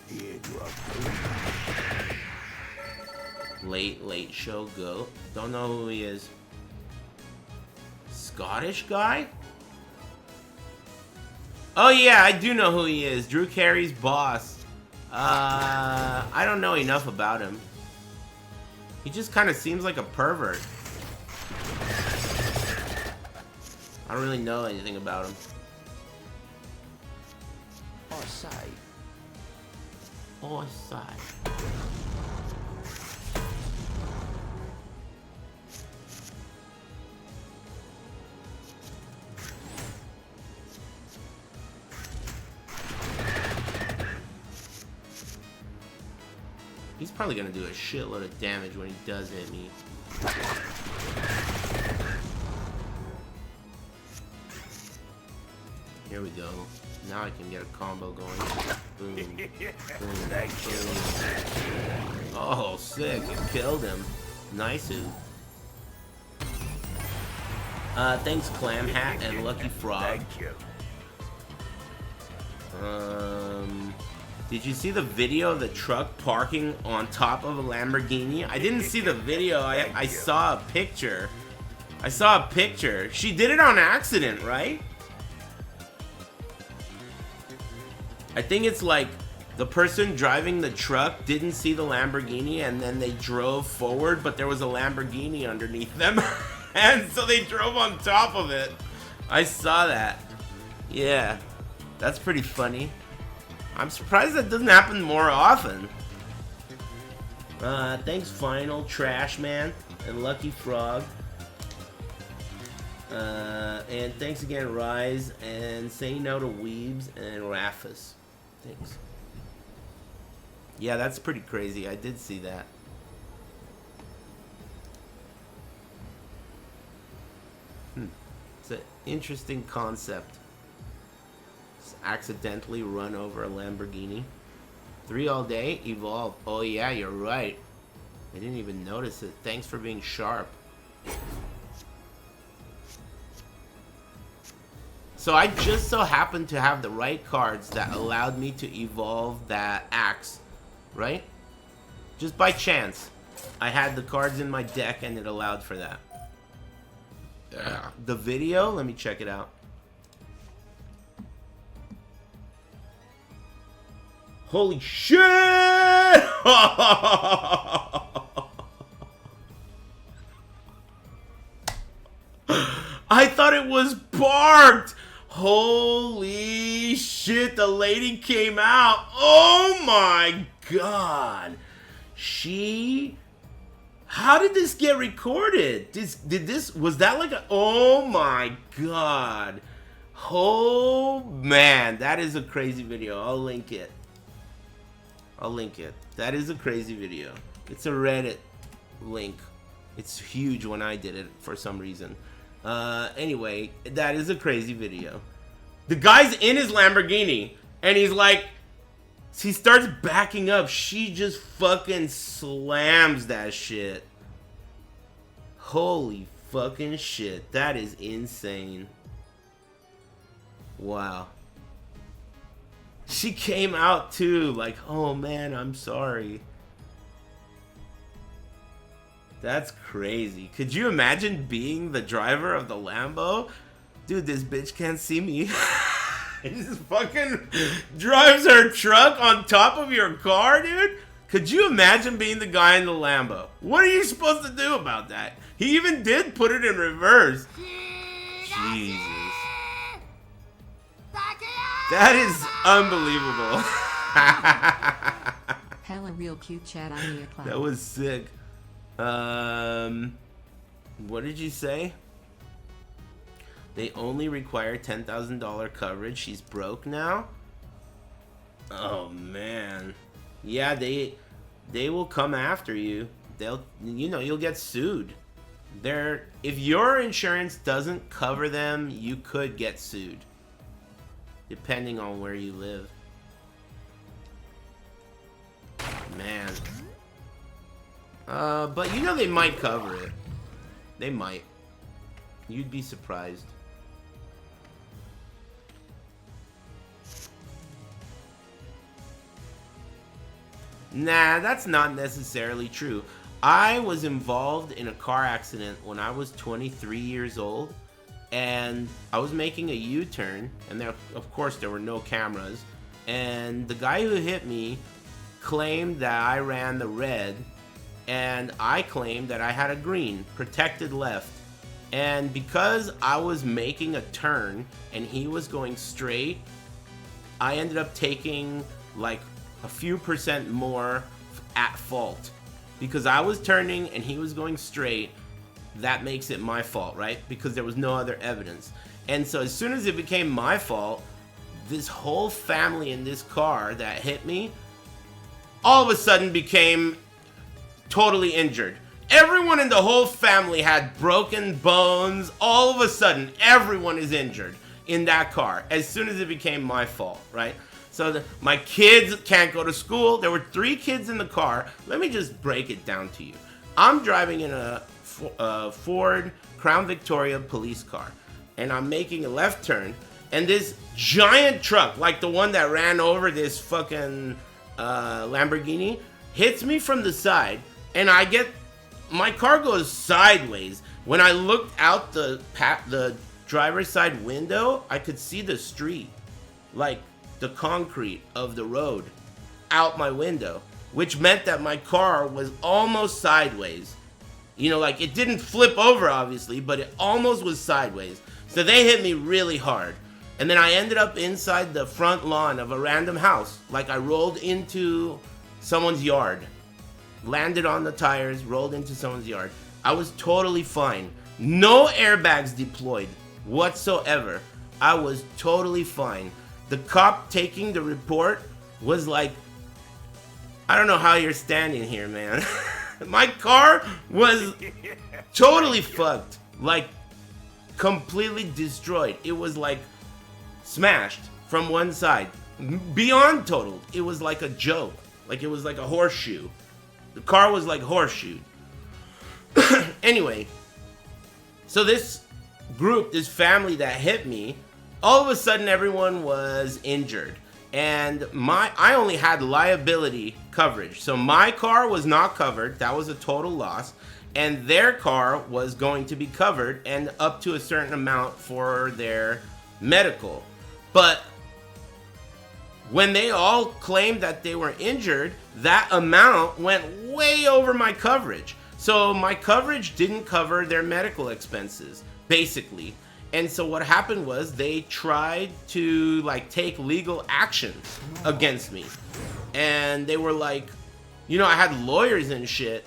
S2: Here to a fame.
S1: Late Show Goat. Don't know who he is. Scottish guy? Oh yeah, I do know who he is. Drew Carey's boss. I don't know enough about him. He just kind of seems like a pervert. I don't really know anything about him.
S2: I say,
S1: Oh, I sigh. He's probably gonna do a shitload of damage when he does hit me. Here we go. Now I can get a combo going. Boom. Boom.
S2: thank you.
S1: Oh, sick. You killed him. Nice. Thanks, Clam Hat and Lucky Frog.
S2: Thank you.
S1: Did you see the video of the truck parking on top of a Lamborghini? I didn't see the video. I saw a picture. I saw a picture. She did it on accident, right? I think it's like the person driving the truck didn't see the Lamborghini and then they drove forward, but there was a Lamborghini underneath them. And so they drove on top of it. I saw that. Yeah, that's pretty funny. I'm surprised that doesn't happen more often. Thanks, Final, Trash Man, and Lucky Frog. And thanks again, Rise, and Say No to Weebs, and Rafus. Thanks. Yeah, that's pretty crazy. I did see that. It's an interesting concept. Just accidentally run over a Lamborghini. 3 all day, evolve. Oh yeah, you're right. I didn't even notice it. Thanks for being sharp. So I just so happened to have the right cards that allowed me to evolve that axe, right? Just by chance. I had the cards in my deck and it allowed for that. The video, let me check it out. Holy shit! I thought it was parked! Holy shit, the lady came out. Oh my god. How did this get recorded? Was that like a, oh my god. Oh man, that is a crazy video. I'll link it. That is a crazy video. It's a Reddit link. It's huge when I did it for some reason. Anyway, that is a crazy video. The guy's in his Lamborghini, and he's like, he starts backing up. She just fucking slams that shit. Holy fucking shit. That is insane. Wow. She came out too, like, oh man, I'm sorry. That's crazy. Could you imagine being the driver of the Lambo? Dude, this bitch can't see me. She just fucking drives her truck on top of your car, dude? Could you imagine being the guy in the Lambo? What are you supposed to do about that? He even did put it in reverse. Jesus. That is unbelievable.
S3: Hella real cute chat, I need a clap.
S1: That was sick. What did you say? They only require $10,000 coverage. She's broke now? Oh man. Yeah, they will come after you. You'll get sued. If your insurance doesn't cover them, you could get sued. Depending on where you live. Man. But they might cover it. They might. You'd be surprised. Nah, that's not necessarily true. I was involved in a car accident when I was 23 years old, and I was making a U-turn, and of course there were no cameras, and the guy who hit me claimed that I ran the red, and I claimed that I had a green, protected left. And because I was making a turn and he was going straight, I ended up taking like a few percent more at fault. Because I was turning and he was going straight, that makes it my fault, right? Because there was no other evidence. And so as soon as it became my fault, this whole family in this car that hit me all of a sudden became totally injured. Everyone in the whole family had broken bones. All of a sudden, everyone is injured in that car as soon as it became my fault, right? So my kids can't go to school. There were 3 kids in the car. Let me just break it down to you. I'm driving in a Ford Crown Victoria police car, and I'm making a left turn, and this giant truck, like the one that ran over this fucking Lamborghini, hits me from the side, and my car goes sideways. When I looked out the driver's side window, I could see the street, like the concrete of the road, out my window, which meant that my car was almost sideways. You know, like it didn't flip over, obviously, but it almost was sideways. So they hit me really hard. And then I ended up inside the front lawn of a random house. Like I rolled into someone's yard. Landed on the tires, rolled into someone's yard. I was totally fine. No airbags deployed whatsoever. I was totally fine. The cop taking the report was like, I don't know how you're standing here, man. My car was totally fucked. Like, completely destroyed. It was like smashed from one side. Beyond totaled. It was like a joke. Like it was like a horseshoe. The car was like horseshoe. Anyway, so this group, this family that hit me, all of a sudden everyone was injured. And I only had liability coverage. So my car was not covered. That was a total loss. And their car was going to be covered and up to a certain amount for their medical. But when they all claimed that they were injured, that amount went way over my coverage. So my coverage didn't cover their medical expenses, basically. And so what happened was they tried to like take legal action against me. And they were like, you know, I had lawyers and shit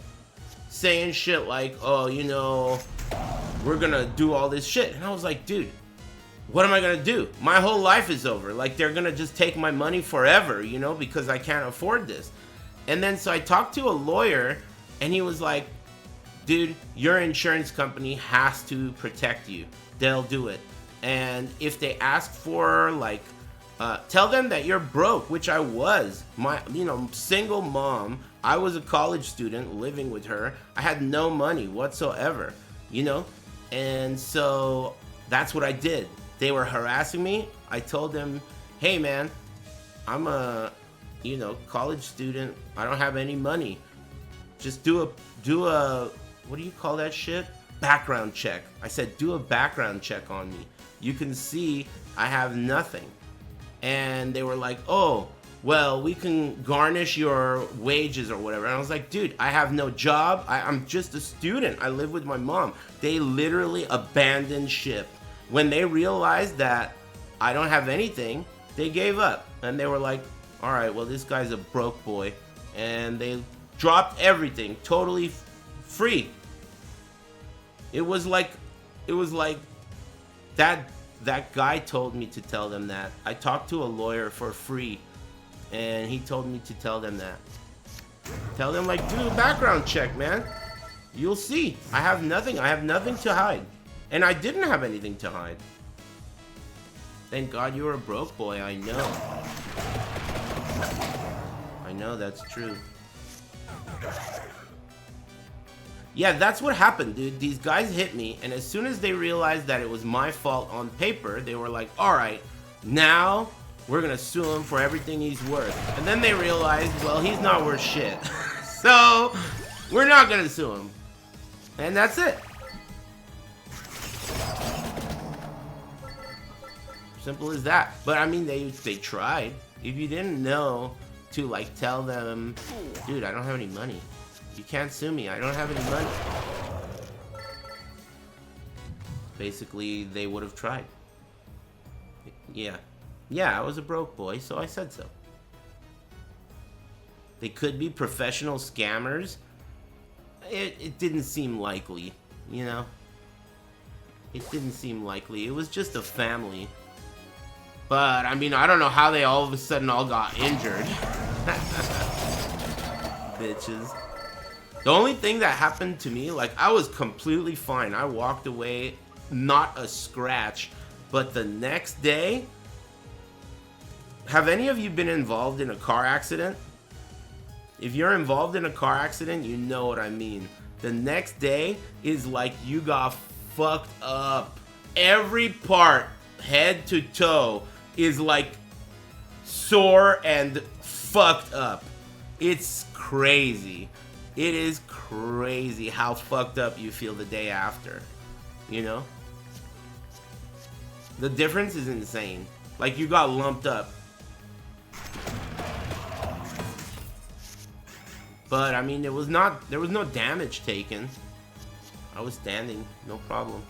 S1: saying shit like, oh, you know, we're gonna do all this shit. And I was like, dude, what am I gonna do? My whole life is over. Like, they're gonna just take my money forever, you know, because I can't afford this. And then so I talked to a lawyer, and he was like, dude, your insurance company has to protect you. They'll do it. And if they ask for, like, tell them that you're broke, which I was. My, you know, single mom. I was a college student living with her. I had no money whatsoever, you know? And so that's what I did. They were harassing me. I told them, hey man, I'm a, you know, college student. I don't have any money. Just do a, what do you call that shit? Background check. I said, do a background check on me. You can see I have nothing. And they were like, oh, well, we can garnish your wages or whatever. And I was like, dude, I have no job. I'm just a student. I live with my mom. They literally abandoned ship. When they realized that I don't have anything, they gave up. And they were like, all right, well, this guy's a broke boy. And they dropped everything totally free. It was like that guy told me to tell them that. I talked to a lawyer for free, and he told me to tell them that. Tell them, like, do a background check, man. You'll see. I have nothing. I have nothing to hide. And I didn't have anything to hide. Thank God you were a broke boy. I know. I know, that's true. Yeah, that's what happened, dude. These guys hit me, and as soon as they realized that it was my fault on paper, they were like, alright, now we're gonna sue him for everything he's worth. And then they realized, well, he's not worth shit. So, we're not gonna sue him. And that's it. Simple as that. But I mean, they tried. If you didn't know to, like, tell them, dude, I don't have any money. You can't sue me. I don't have any money. basically they would have tried. Yeah. Yeah, I was a broke boy, so I said so. They could be professional scammers. It didn't seem likely, you know? It didn't seem likely. It was just a family. But, I mean, I don't know how they all of a sudden all got injured. Bitches. The only thing that happened to me, like, I was completely fine. I walked away, not a scratch. But the next day, have any of you been involved in a car accident? If you're involved in a car accident, you know what I mean. The next day is like you got fucked up. Every part, head to toe, is like sore and fucked up. It's crazy. It is crazy how fucked up you feel the day after. You know? The difference is insane. Like you got lumped up. But I mean, there was no damage taken. I was standing, no problem.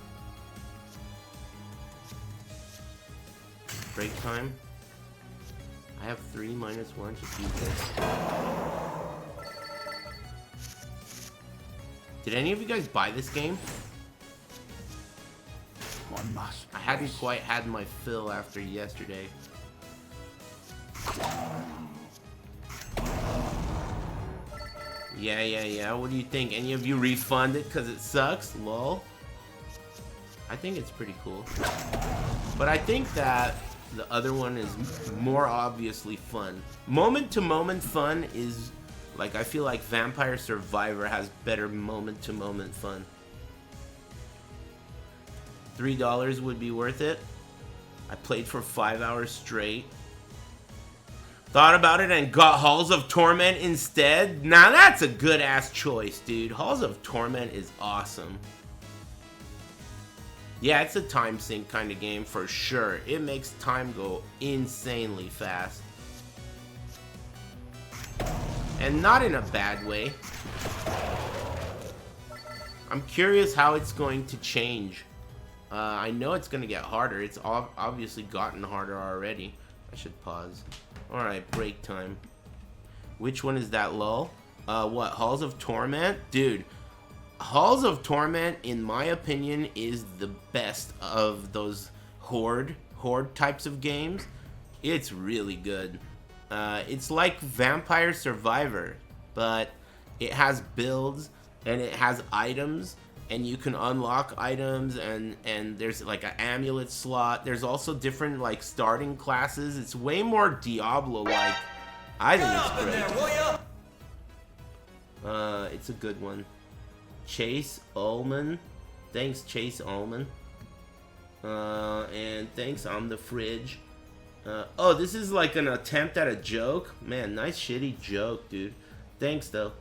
S1: Break time. I have 3 minus 1 to do this. Did any of you guys buy this game?
S2: One must.
S1: I hadn't quite had my fill after yesterday. Yeah. What do you think? Any of you refund it because it sucks? Lol. I think it's pretty cool. But I think that the other one is more obviously fun. Moment-to-moment fun is... Like, I feel like Vampire Survivor has better moment-to-moment fun. $3 would be worth it. I played for 5 hours straight. Thought about it and got Halls of Torment instead. Now that's a good ass choice, dude. Halls of Torment is awesome. Yeah, it's a time sink kind of game for sure. It makes time go insanely fast. And not in a bad way. I'm curious how it's going to change. I know it's going to get harder. It's obviously gotten harder already. I should pause. Alright, break time. Which one is that, lol? What, Halls of Torment? Dude, Halls of Torment, in my opinion, is the best of those horde types of games. It's really good. It's like Vampire Survivor, but it has builds, and it has items, and you can unlock items, and there's like an amulet slot. There's also different like starting classes. It's way more Diablo-like. I think it's great. It's a good one. Chase Ullman. Thanks, Chase Ullman. And thanks, I'm the Fridge. Oh, this is like an attempt at a joke? Man, nice shitty joke, dude. Thanks, though.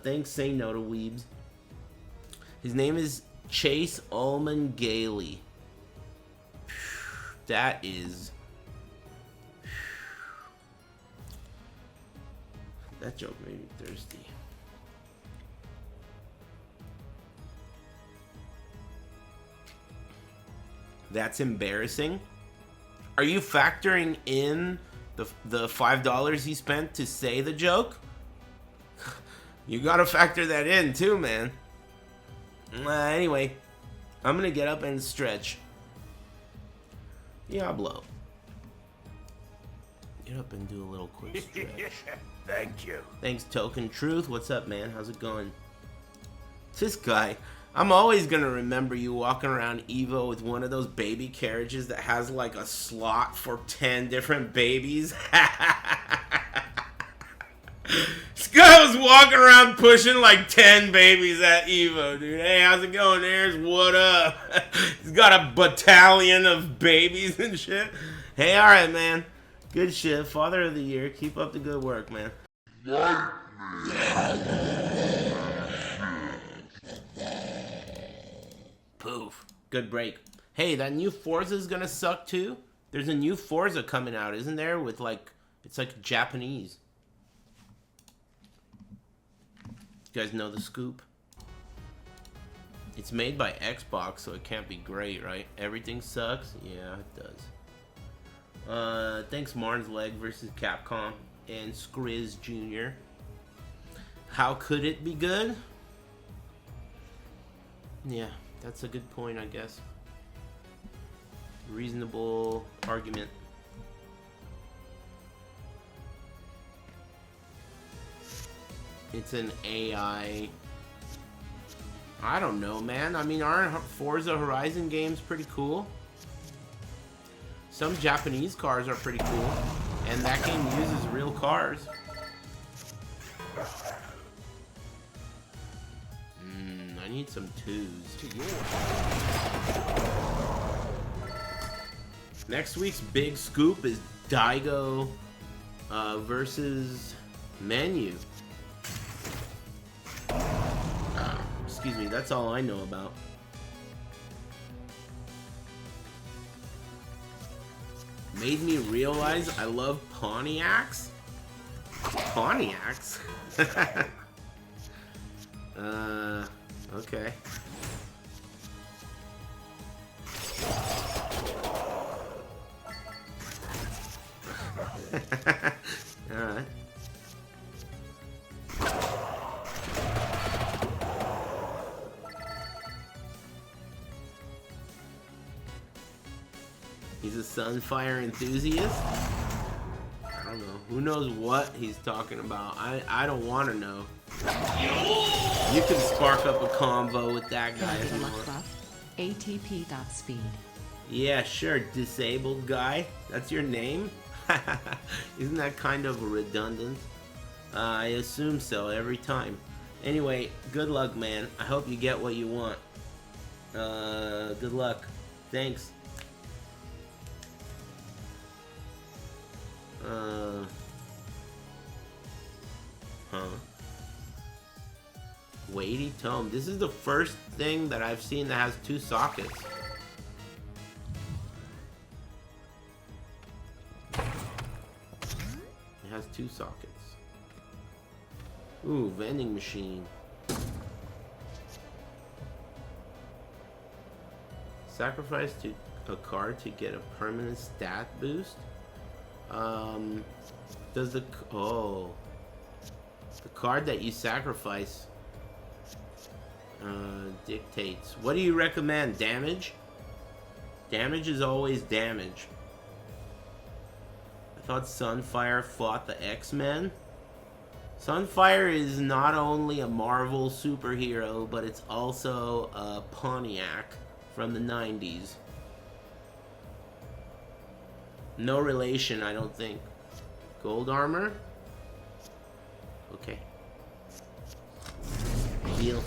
S1: Thanks, Say No to Weebs. His name is Chase Ullman Gailey. That is... That joke made me thirsty. That's embarrassing. Are you factoring in the $5 he spent to say the joke? You gotta factor that in too, man. Anyway, I'm gonna get up and stretch. Diablo. Get up and do a little quick stretch.
S2: Thank you.
S1: Thanks, Token Truth. What's up, man? How's it going? This guy. I'm always gonna remember you walking around Evo with one of those baby carriages that has like a slot for 10 different babies. This guy was walking around pushing like 10 babies at Evo, dude. Hey, how's it going? There's what up. He's got a battalion of babies and shit. Hey, alright, man. Good shit. Father of the Year. Keep up the good work, man. Poof. Good break. Hey, that new Forza's gonna suck too? There's a new Forza coming out, isn't there? With like, it's like Japanese. You guys know the scoop? It's made by Xbox, so it can't be great, right? Everything sucks? Yeah, it does. Thanks Marn's Leg versus Capcom and Skriz Jr. How could it be good? Yeah, that's a good point, I guess. Reasonable argument. It's an AI. I don't know, man. I mean, aren't Forza Horizon games pretty cool? Some Japanese cars are pretty cool. And that game uses real cars. I need some twos. Next week's big scoop is Daigo versus Menu. Excuse me, that's all I know about. Made me realize I love Pontiacs. Pontiacs? Okay. Alright. He's a Sunfire enthusiast? I don't know. Who knows what he's talking about? I don't want to know. You can spark up a convo with that guy if you want.
S3: ATP.speed.
S1: Yeah, sure. Disabled guy. That's your name? Isn't that kind of redundant? I assume so every time. Anyway, good luck, man. I hope you get what you want. Good luck. Thanks. Weighty tome. This is the first thing that I've seen that has 2 sockets. It has 2 sockets. Ooh, vending machine. Sacrifice to a card to get a permanent stat boost. Does the card that you sacrifice dictates. What do you recommend? Damage? Damage is always damage. I thought Sunfire fought the X-Men. Sunfire is not only a Marvel superhero, but it's also a Pontiac from the 90s. No relation, I don't think. Gold armor? Okay. Deal.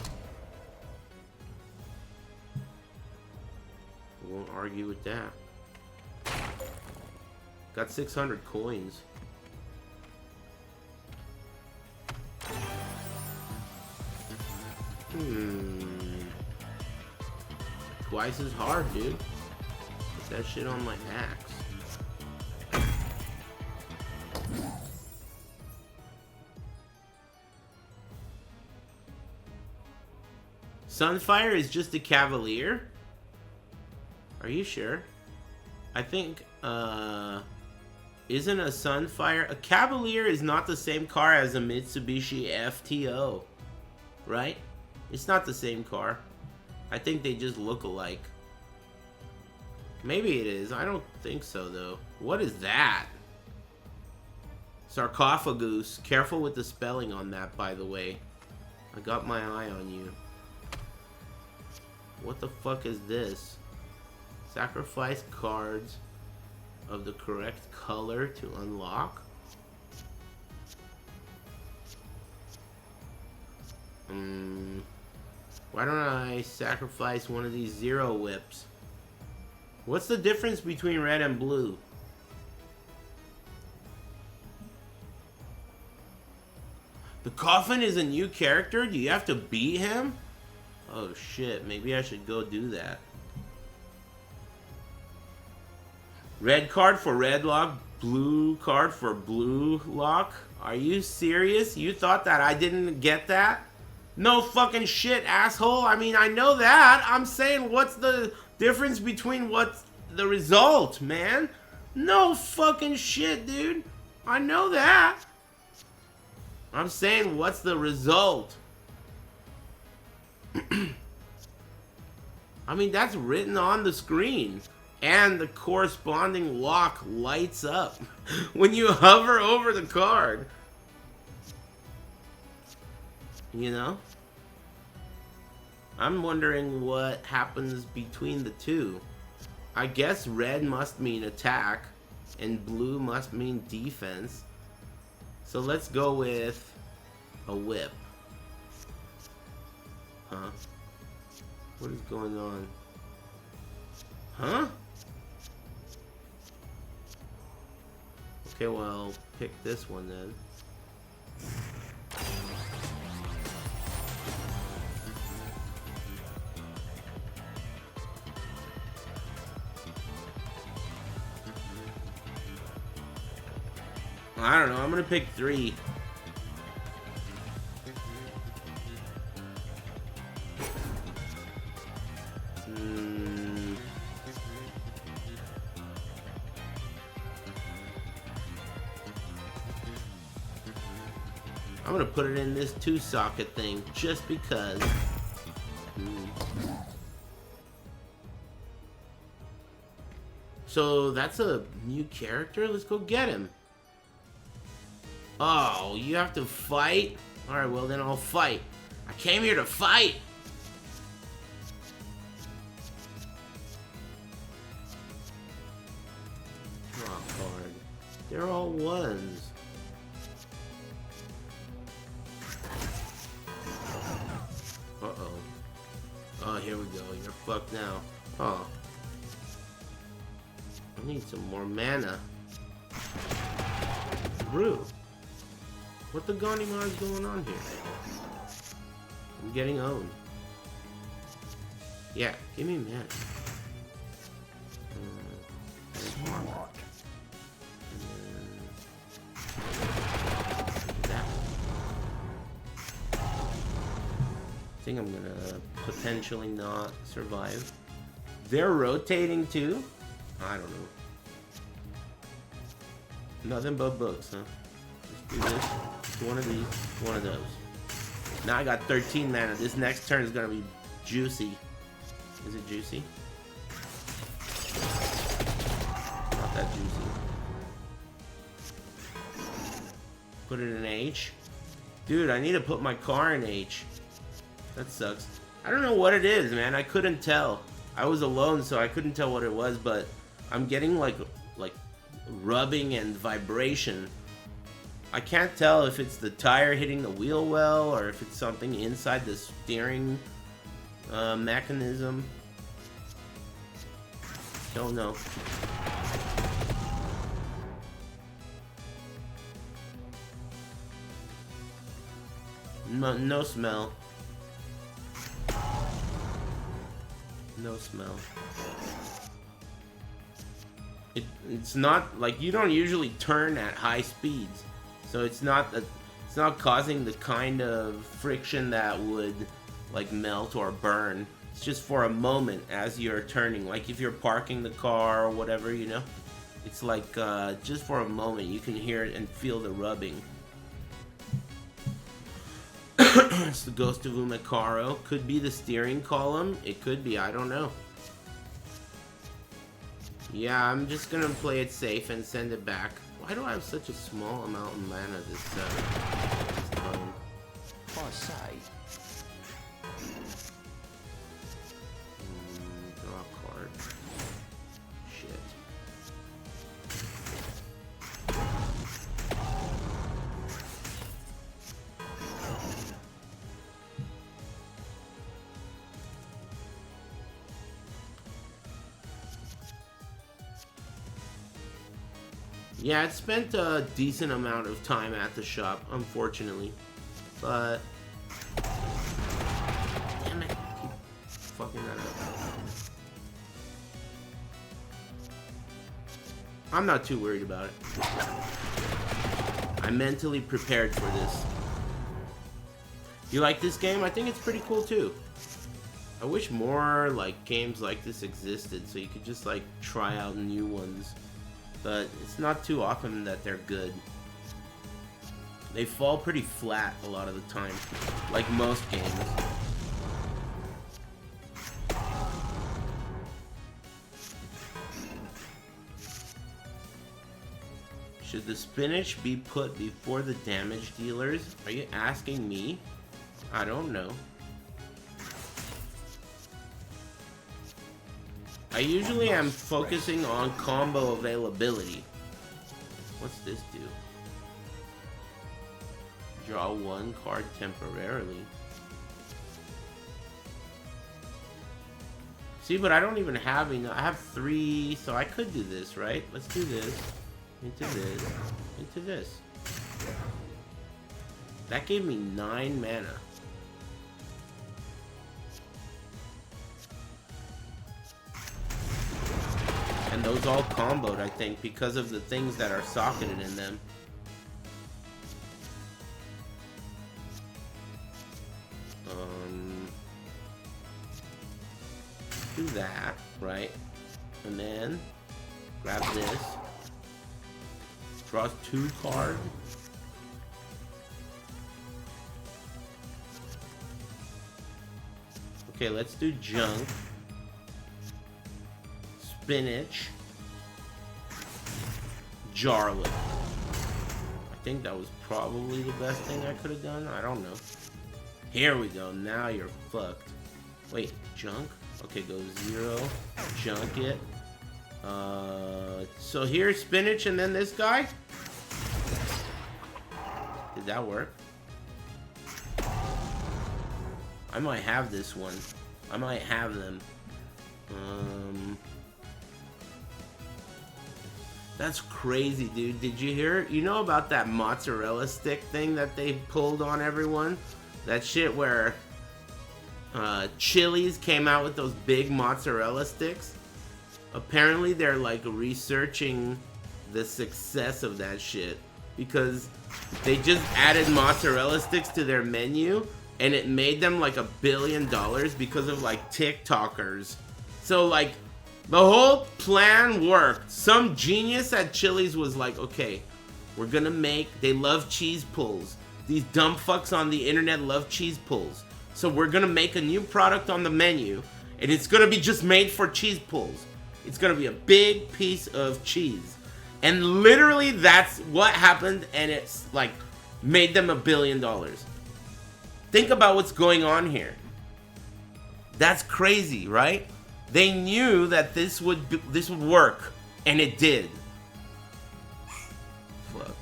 S1: Won't argue with that. Got 600 coins. Twice as hard, dude. Put that shit on my axe. Sunfire is just a Cavalier? Are you sure? I think, isn't a Sunfire... A Cavalier is not the same car as a Mitsubishi FTO, right? It's not the same car. I think they just look alike. Maybe it is. I don't think so, though. What is that? Sarcophagus. Careful with the spelling on that, by the way. I got my eye on you. What the fuck is this? Sacrifice cards of the correct color to unlock? Why don't I sacrifice one of these Zero Whips? What's the difference between red and blue? The Coffin is a new character? Do you have to beat him? Oh shit, maybe I should go do that. Red card for red lock, blue card for blue lock? Are you serious? You thought that I didn't get that? No fucking shit, asshole. I mean, I know that. I'm saying, what's the difference between what's the result, man? No fucking shit, dude. I know that. I'm saying, what's the result? I mean, that's written on the screen. And the corresponding lock lights up when you hover over the card. You know? I'm wondering what happens between the two. I guess red must mean attack, and blue must mean defense. So let's go with a whip. Huh? What is going on? Huh? Okay, well, pick this one then. I don't know, I'm gonna pick 3. I'm gonna put it in this 2-socket thing just because. So that's a new character? Let's go get him. Oh, you have to fight? Alright, well then I'll fight. I came here to fight! Draw a card. They're all ones. Uh-oh. Oh, here we go. You're fucked now. Oh. I need some more mana. Brew. What the Gondimar is going on here? I'm getting owned. Yeah, give me mana.
S2: Smart.
S1: That. I think I'm gonna potentially not survive. They're rotating too? I don't know. Nothing but books, huh? Let's do this. One of these, one of those. Now I got 13 mana. This next turn is gonna be juicy. Is it juicy? Not that juicy. Put it in H. Dude, I need to put my car in H. That sucks. I don't know what it is, man. I couldn't tell. I was alone, so I couldn't tell what it was, but I'm getting like rubbing and vibration. I can't tell if it's the tire hitting the wheel well or if it's something inside the steering mechanism. Don't know. No smell. No smell. It's not like you don't usually turn at high speeds, so it's not causing the kind of friction that would like melt or burn. It's just for a moment as you're turning, like if you're parking the car or whatever, you know. It's like just for a moment you can hear it and feel the rubbing. It's the Ghost of Umekaro. Could be the steering column. It could be. I don't know. Yeah, I'm just gonna play it safe and send it back. Why do I have such a small amount of mana this time?
S2: I say.
S1: Draw a card. Shit. Yeah, it spent a decent amount of time at the shop, unfortunately. But... damn it, I keep fucking that up. I'm not too worried about it. I'm mentally prepared for this. You like this game? I think it's pretty cool too. I wish more like games like this existed so you could just like try out new ones. But it's not too often that they're good. They fall pretty flat a lot of the time, like most games. Should the spinach be put before the damage dealers? Are you asking me? I don't know. I usually am focusing on combo availability. What's this do? Draw one card temporarily. See, but I don't even have enough. I have 3, so I could do this, right? Let's do this. Into this. Into this. That gave me 9 mana. And those all comboed, I think, because of the things that are socketed in them. Do that, right? And then grab this. Draws 2 cards. Okay, let's do junk. Spinach. Jarlet. I think that was probably the best thing I could have done. I don't know. Here we go. Now you're fucked. Wait, junk? Okay, go 0. Junk it. So here's spinach and then this guy? Did that work? I might have this one. I might have them. That's crazy, dude. Did you hear? You know about that mozzarella stick thing that they pulled on everyone? That shit where Chili's came out with those big mozzarella sticks. Apparently they're like researching the success of that shit because they just added mozzarella sticks to their menu and it made them like $1 billion because of like TikTokers. So like the whole plan worked. Some genius at Chili's was like, okay, we're gonna make, they love cheese pulls. These dumb fucks on the internet love cheese pulls. So we're gonna make a new product on the menu and it's gonna be just made for cheese pulls. It's gonna be a big piece of cheese. And literally that's what happened and it's like made them $1 billion. Think about what's going on here. That's crazy, right? They knew that this would work and it did. Fuck.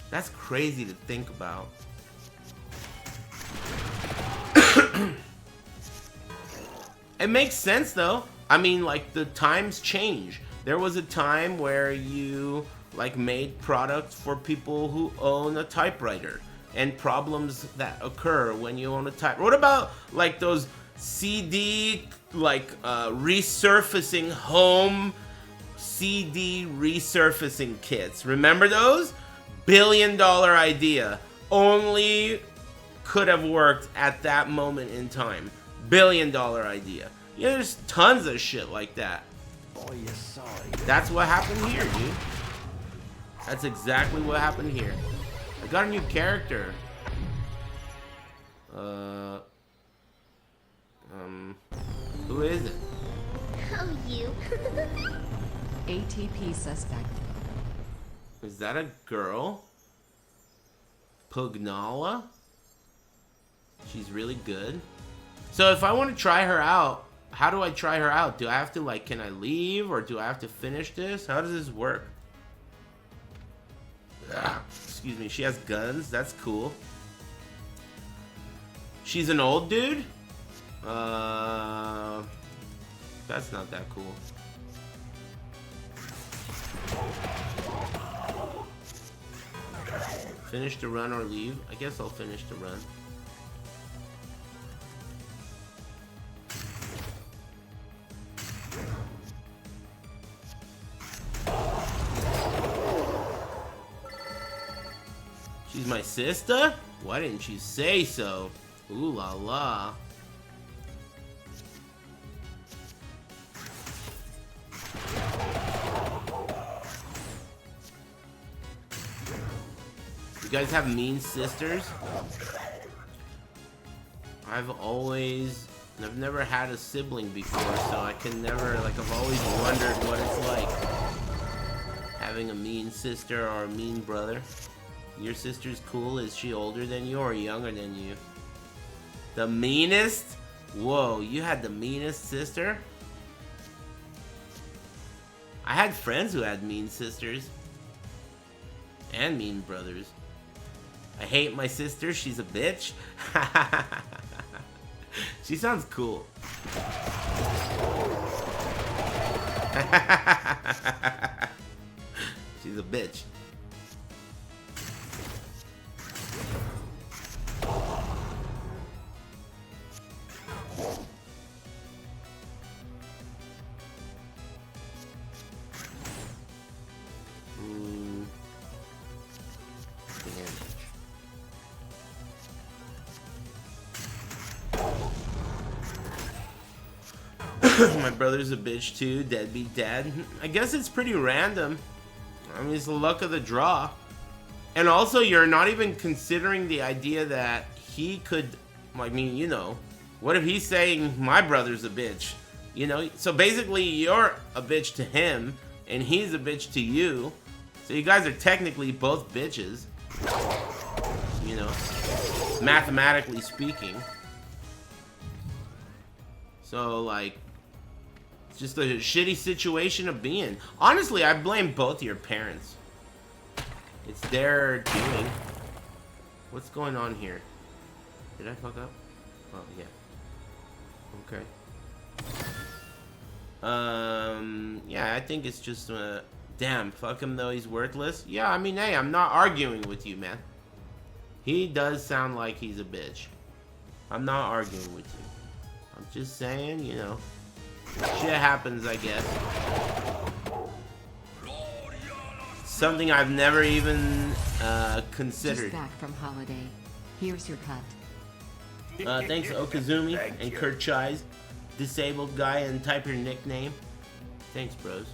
S1: That's crazy to think about. It makes sense though. I mean, like, the times change. There was a time where you, like, made products for people who own a typewriter and problems that occur when you own a typewriter. What about, like, those CD, like, resurfacing home CD resurfacing kits? Remember those? $1 billion idea. Only could have worked at that moment in time. $1 billion idea. Yeah, there's tons of shit like that.
S2: By your side.
S1: That's what happened here, dude. That's exactly what happened here. I got a new character. Who is it?
S4: Oh, you.
S3: ATP suspect.
S1: Is that a girl? Pugnala? She's really good. So if I want to try her out, how do I try her out? Do I have to, like, can I leave or do I have to finish this? How does this work? Excuse me, she has guns. That's cool. She's an old dude? That's not that cool. Finish the run or leave? I guess I'll finish the run. She's my sister? Why didn't you say so? Ooh la la. You guys have mean sisters? I've never had a sibling before, so I can never, like, I've always wondered what it's like having a mean sister or a mean brother. Your sister's cool. Is she older than you or younger than you? The meanest? Whoa, you had the meanest sister? I had friends who had mean sisters. And mean brothers. I hate my sister. She's a bitch. She sounds cool. She's a bitch. My brother's a bitch too, deadbeat dad. I guess it's pretty random. I mean, it's the luck of the draw. And also, you're not even considering the idea that he could, I mean, you know, what if he's saying my brother's a bitch? You know, so basically you're a bitch to him and he's a bitch to you. So you guys are technically both bitches. You know, mathematically speaking. So, like, it's just a shitty situation of being. Honestly, I blame both your parents. It's their doing. What's going on here? Did I fuck up? Oh, yeah. Okay. Yeah, I think it's just, damn, fuck him though, he's worthless. Yeah, I mean, hey, I'm not arguing with you, man. He does sound like he's a bitch. I'm not arguing with you. I'm just saying, you know, shit happens, I guess. Something I've never even considered.
S3: Just back from holiday. Here's your cut.
S1: Thanks Okazumi and Kurt Chai's disabled guy, and type your nickname. Thanks, bros.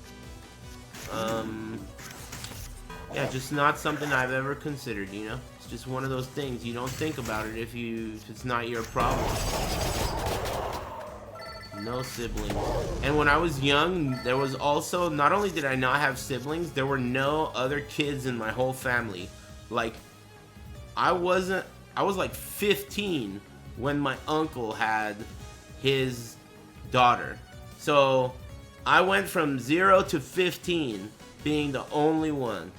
S1: Yeah, just not something I've ever considered, you know? It's just one of those things. You don't think about it if it's not your problem. No siblings. And when I was young, there was also, not only did I not have siblings, there were no other kids in my whole family. Like, I was like 15 when my uncle had his daughter. So I went from 0 to 15 being the only one,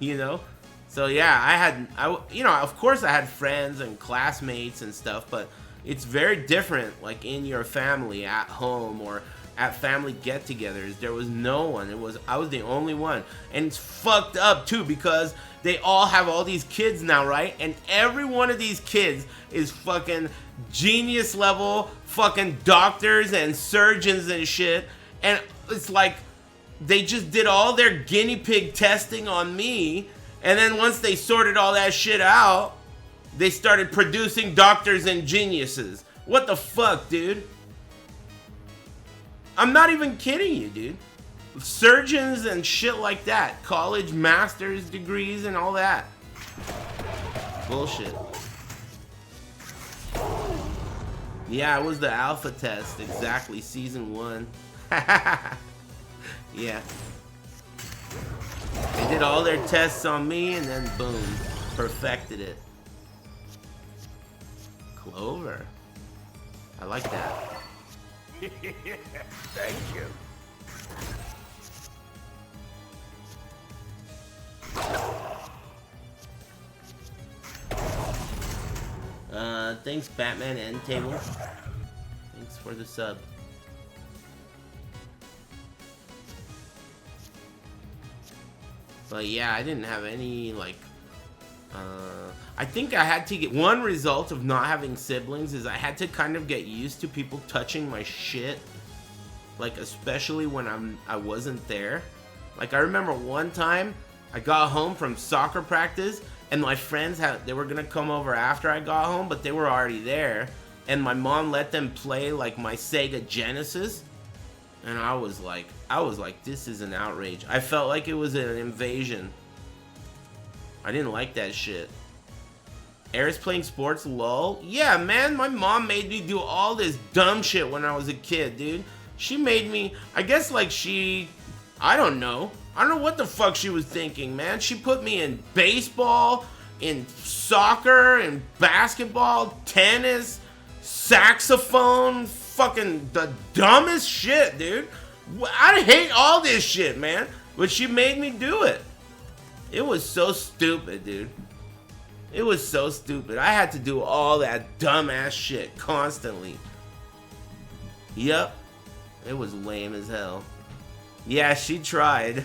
S1: you know? So yeah, you know, of course I had friends and classmates and stuff, but it's very different, like in your family, at home, or at family get-togethers. There was no one. I was the only one. And it's fucked up too, because they all have all these kids now, right? And every one of these kids is fucking genius level, fucking doctors and surgeons and shit. And it's like, they just did all their guinea pig testing on me, and then once they sorted all that shit out, they started producing doctors and geniuses. What the fuck, dude? I'm not even kidding you, dude. Surgeons and shit like that. College master's degrees and all that. Bullshit. Yeah, it was the alpha test. Exactly, season 1. Yeah. They did all their tests on me and then boom, perfected it. Clover. I like that.
S2: Thank you.
S1: Thanks Batman End Table. Thanks for the sub. But yeah, I didn't have any, like, I think I had to get, one result of not having siblings is I had to kind of get used to people touching my shit. Like, especially when I wasn't there. Like, I remember one time I got home from soccer practice And my friends they were gonna come over after I got home, but they were already there. And my mom let them play like my Sega Genesis. And I was like, this is an outrage. I felt like it was an invasion. I didn't like that shit. Air's playing sports, lol. Yeah, man, my mom made me do all this dumb shit when I was a kid, dude. She made me, I guess like I don't know. I don't know what the fuck she was thinking, man. She put me in baseball, in soccer, in basketball, tennis, saxophone, fucking the dumbest shit, dude. I hate all this shit, man. But she made me do it. It was so stupid, dude. It was so stupid. I had to do all that dumbass shit constantly. Yep. It was lame as hell. Yeah, she tried.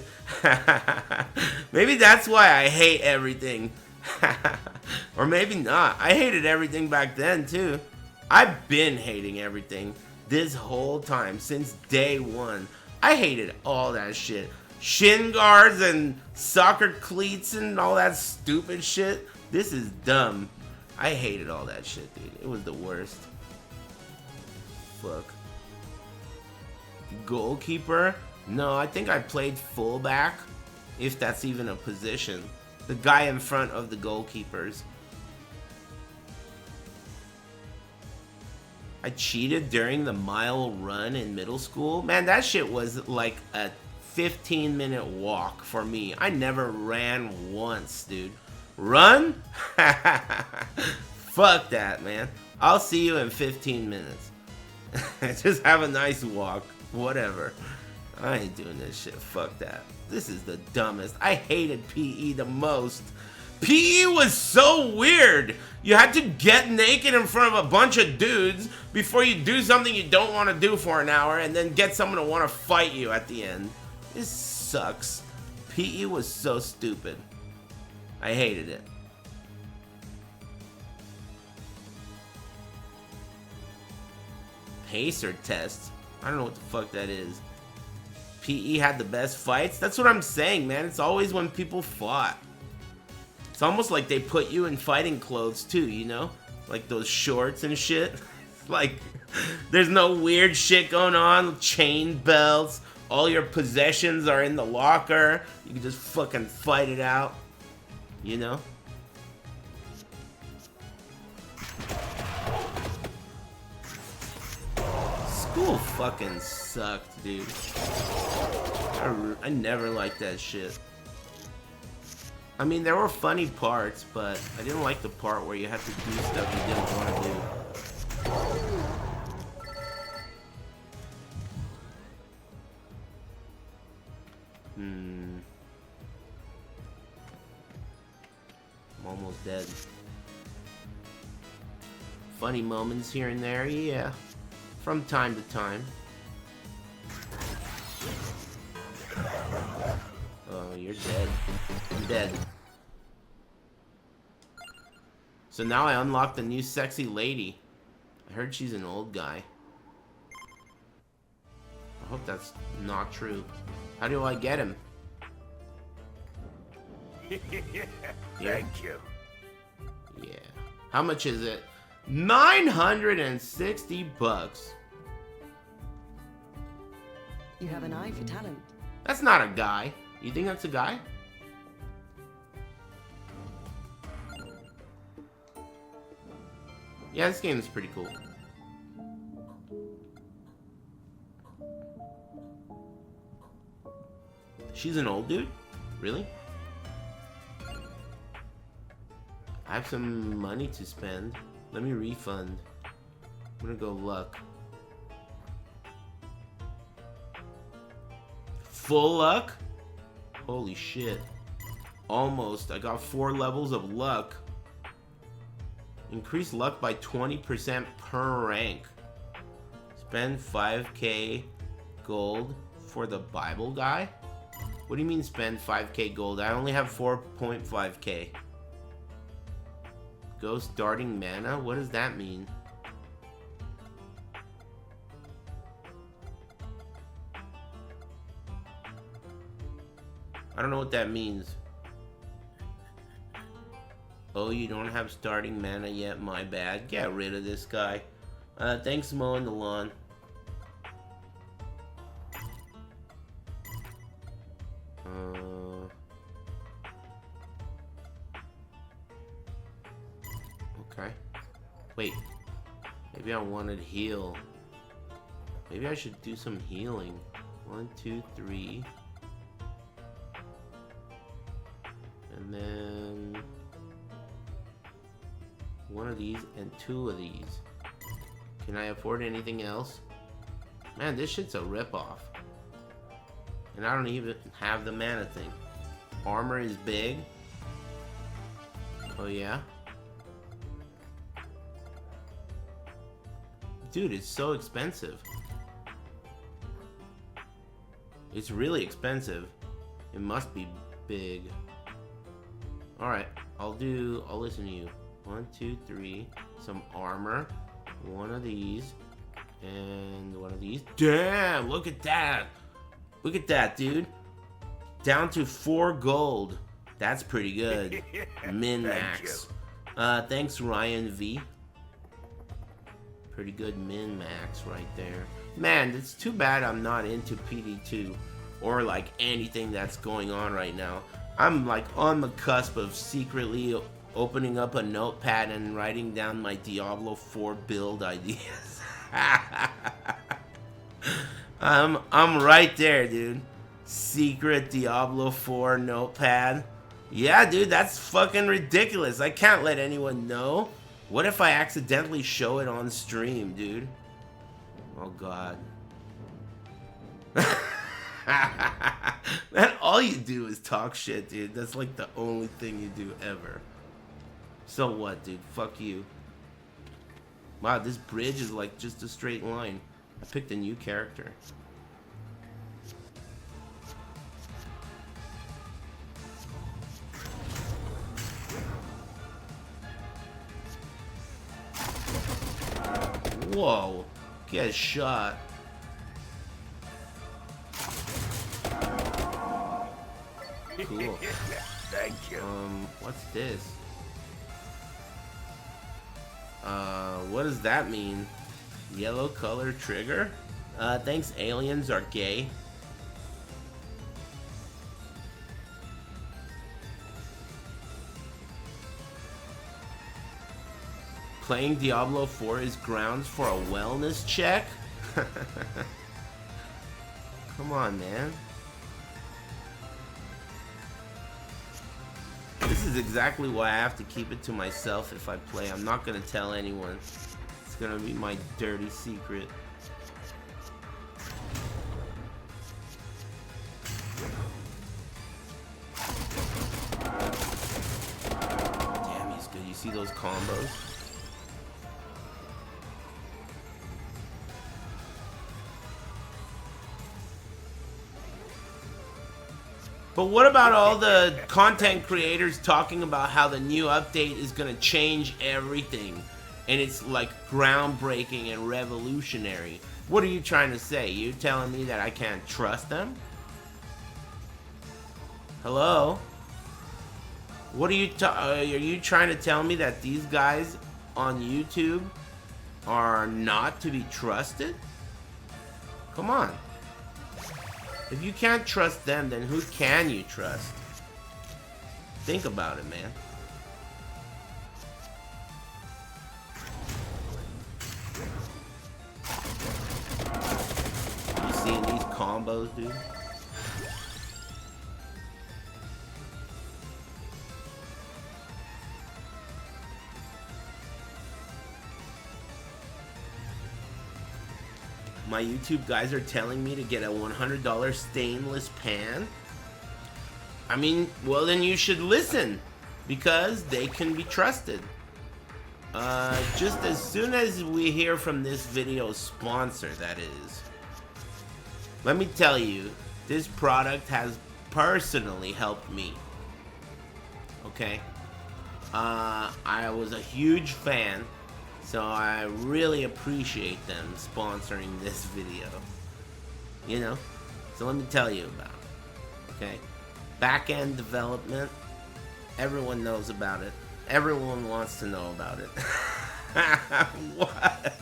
S1: Maybe that's why I hate everything. Or maybe not. I hated everything back then, too. I've been hating everything this whole time, since day one. I hated all that shit. Shin guards and soccer cleats and all that stupid shit. This is dumb. I hated all that shit, dude. It was the worst. Fuck. Goalkeeper? No, I think I played fullback, if that's even a position. The guy in front of the goalkeepers. I cheated during the mile run in middle school. Man, that shit was like a 15-minute walk for me. I never ran once, dude. Run? Fuck that, man. I'll see you in 15 minutes. Just have a nice walk. Whatever. I ain't doing this shit. Fuck that. This is the dumbest. I hated PE the most. PE was so weird. You had to get naked in front of a bunch of dudes before you do something you don't want to do for an hour and then get someone to want to fight you at the end. This sucks. PE was so stupid. I hated it. Pacer test? I don't know what the fuck that is. PE had the best fights? That's what I'm saying, man. It's always when people fought. It's almost like they put you in fighting clothes too, you know? Like those shorts and shit. Like, there's no weird shit going on. Chain belts. All your possessions are in the locker. You can just fucking fight it out. You know? School fucking sucked, dude. I never liked that shit. I mean, there were funny parts, but I didn't like the part where you had to do stuff you didn't want to do. I'm almost dead. Funny moments here and there, yeah. From time to time. Oh, you're dead. I'm dead. So now I unlocked a new sexy lady. I heard she's an old guy. I hope that's not true. How do I get him?
S2: Thank you.
S1: Yeah. How much is it? 960 bucks.
S5: You have an eye for talent.
S1: That's not a guy. You think that's a guy? Yeah, this game is pretty cool. She's an old dude? Really? I have some money to spend. Let me refund. I'm gonna go luck. Full luck? Holy shit. Almost. I got 4 levels of luck. Increase luck by 20% per rank. Spend 5k gold for the Bible guy? What do you mean spend 5k gold? I only have 4.5k. Ghost darting mana? What does that mean? I don't know what that means. Oh, you don't have starting mana yet? My bad. Get rid of this guy. Thanks mowing the lawn. Okay. Wait. Maybe I wanted heal. Maybe I should do some healing. 1, 2, 3. And then 1 of these and 2 of these. Can I afford anything else? Man, this shit's a ripoff. And I don't even have the mana thing. Armor is big. Oh yeah? Dude, it's so expensive. It's really expensive. It must be big. Alright, I'll listen to you. 1, 2, 3. Some armor. 1 of these. And 1 of these. Damn, look at that. Look at that, dude. Down to 4 gold. That's pretty good. Min-max. Thanks, Ryan V. Pretty good min-max right there. Man, it's too bad I'm not into PD2 or like anything that's going on right now. I'm like on the cusp of secretly opening up a notepad and writing down my Diablo 4 build ideas. I'm right there, dude. Secret Diablo 4 notepad. Yeah, dude, that's fucking ridiculous. I can't let anyone know. What if I accidentally show it on stream, dude? Oh, God. Man, all you do is talk shit, dude. That's like the only thing you do ever. So what, dude? Fuck you. Wow, this bridge is like just a straight line. I picked a new character. Whoa, get shot. Cool.
S2: Thank you.
S1: What's this? What does that mean? Yellow color trigger? Thanks, aliens are gay. Playing Diablo 4 is grounds for a wellness check? Come on, man. This is exactly why I have to keep it to myself if I play. I'm not gonna tell anyone. It's gonna be my dirty secret. Damn, he's good. You see those combos? But what about all the content creators talking about how the new update is gonna change everything and it's like groundbreaking and revolutionary? What are you trying to say? You telling me that I can't trust them? Hello? What are you trying to tell me that these guys on YouTube are not to be trusted? Come on. If you can't trust them, then who can you trust? Think about it, man. You seeing these combos, dude? My YouTube guys are telling me to get a $100 stainless pan. I mean, well then you should listen, because they can be trusted. Just as soon as we hear from this video's sponsor, that is. Let me tell you, this product has personally helped me. Okay? I was a huge fan. So I really appreciate them sponsoring this video. You know? So let me tell you about it. Okay? Back-end development. Everyone knows about it. Everyone wants to know about it. What?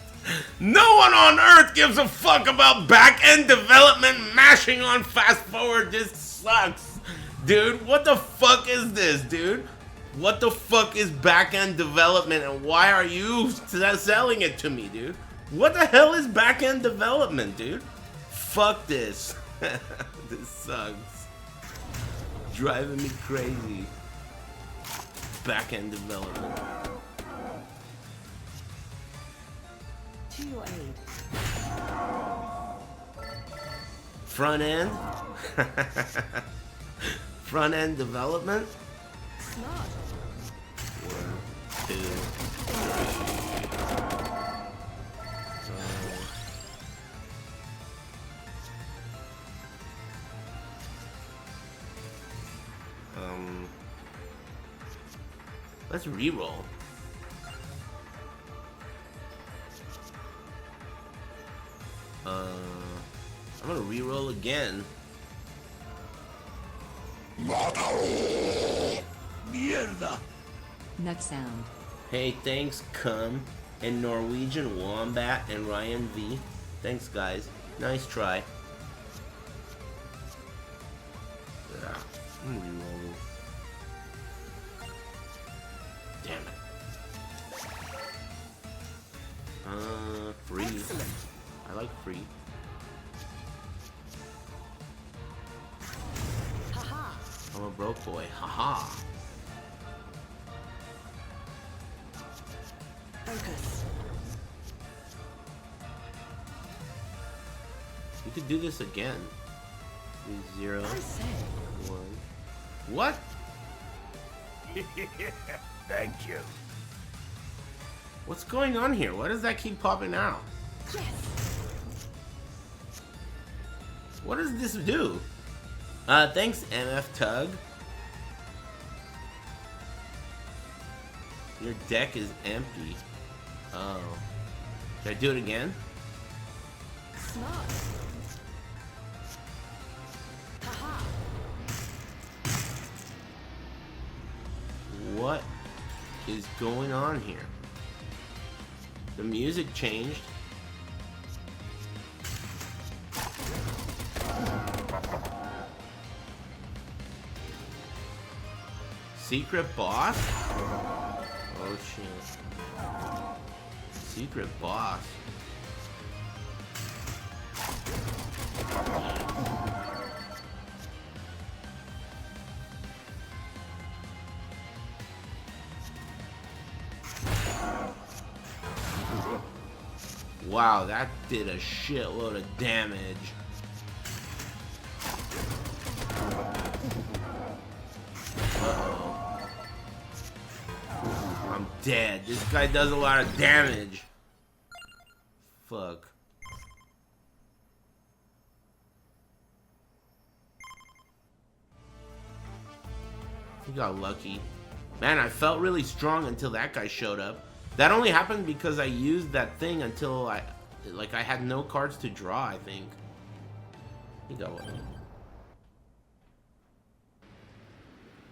S1: No one on earth gives a fuck about back-end development mashing on fast-forward. This sucks. Dude, what the fuck is this, dude? What the fuck is back-end development and why are you selling it to me, dude? What the hell is back-end development, dude? Fuck this. This sucks. Driving me crazy. Back-end development.
S5: To your aid.
S1: Front end? Front end development?
S5: Smart.
S1: 1, 2, 3. Let's reroll. I'm gonna reroll again.
S2: Mierda.
S3: Nut sound.
S1: Hey, thanks, Cum, and Norwegian Wombat, and Ryan V. Thanks, guys. Nice try. Yeah, I'm rerolling. Damn it. Free.
S5: Excellent.
S1: I like free.
S5: Haha.
S1: I'm a broke boy. Haha.
S5: Focus.
S1: We could do this again. 0,
S5: I say.
S1: 1. What?
S2: Thank you.
S1: What's going on here? Why does that keep popping out?
S5: Yes.
S1: What does this do? Thanks, MF Tug. Your deck is empty. Oh. Should I do it again?
S5: Smart. Haha.
S1: What is going on here? The music changed. Secret boss? Oh shit. Secret boss. Wow, that did a shitload of damage. Uh-oh. I'm dead. This guy does a lot of damage. Fuck. He got lucky. Man, I felt really strong until that guy showed up. That only happened because I used that thing until I had no cards to draw, I think. He got lucky.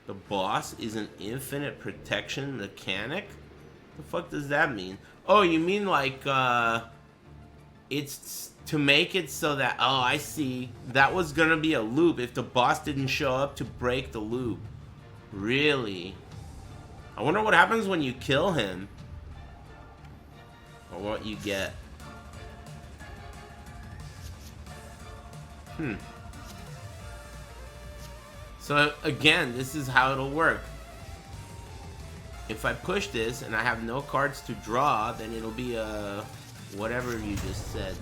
S1: The boss is an infinite protection mechanic? The fuck does that mean? Oh, you mean like, it's to make it so that, oh, I see. That was gonna be a loop if the boss didn't show up to break the loop. Really? I wonder what happens when you kill him. Or what you get. So again, this is how it'll work. If I push this and I have no cards to draw, then it'll be a whatever you just said.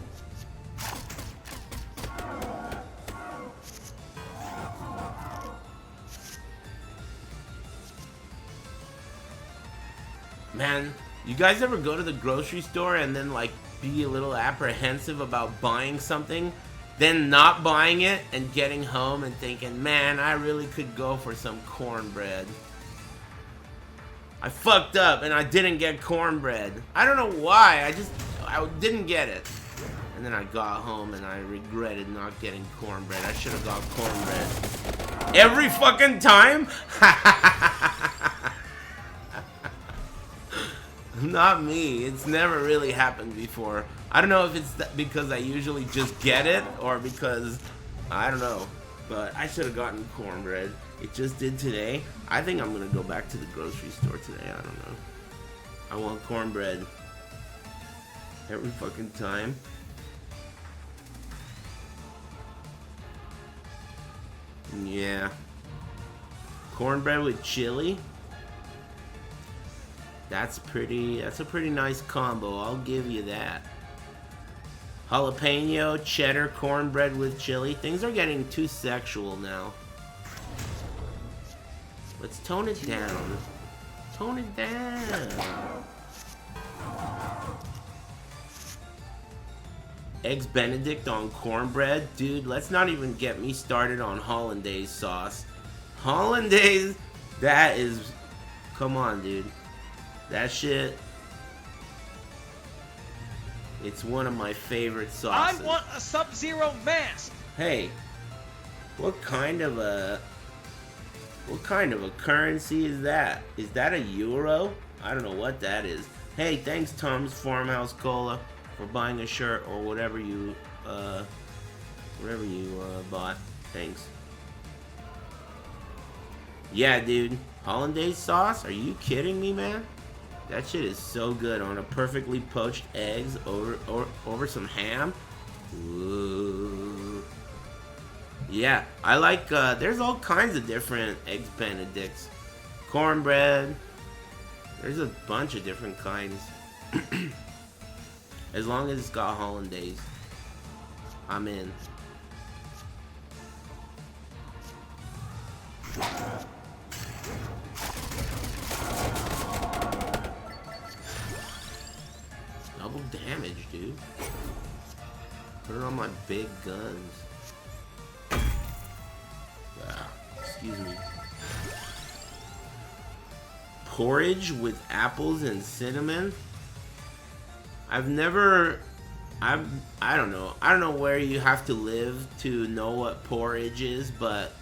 S1: Man, you guys ever go to the grocery store and then like be a little apprehensive about buying something, then not buying it and getting home and thinking, man, I really could go for some cornbread. I fucked up and I didn't get cornbread. I don't know why, I didn't get it. And then I got home and I regretted not getting cornbread. I should have got cornbread. Every fucking time? Not me. It's never really happened before. I don't know if it's because I usually just get it or because I don't know. But I should have gotten cornbread. It just did today. I think I'm gonna go back to the grocery store today. I don't know. I want cornbread every fucking time. Yeah. Cornbread with chili. That's a pretty nice combo. I'll give you that. Jalapeno, cheddar, cornbread with chili. Things are getting too sexual now. Let's tone it down. Tone it down. Eggs Benedict on cornbread. Dude, let's not even get me started on hollandaise sauce. Hollandaise, that is... Come on, dude. That shit... It's one of my favorite sauces.
S6: I want a Sub-Zero mask!
S1: Hey, what kind of a currency is that? Is that a euro? I don't know what that is. Hey, thanks Tom's Farmhouse Cola for buying a shirt or whatever you bought. Thanks. Yeah, dude. Hollandaise sauce? Are you kidding me, man? That shit is so good on a perfectly poached eggs over some ham. Ooh. Yeah, I like, there's all kinds of different Eggs Benedicts. Cornbread. There's a bunch of different kinds. As long as it's got hollandaise, I'm in. Double damage, dude. Put it on my big guns. Excuse me. Porridge with apples and cinnamon. I don't know where you have to live to know what porridge is, but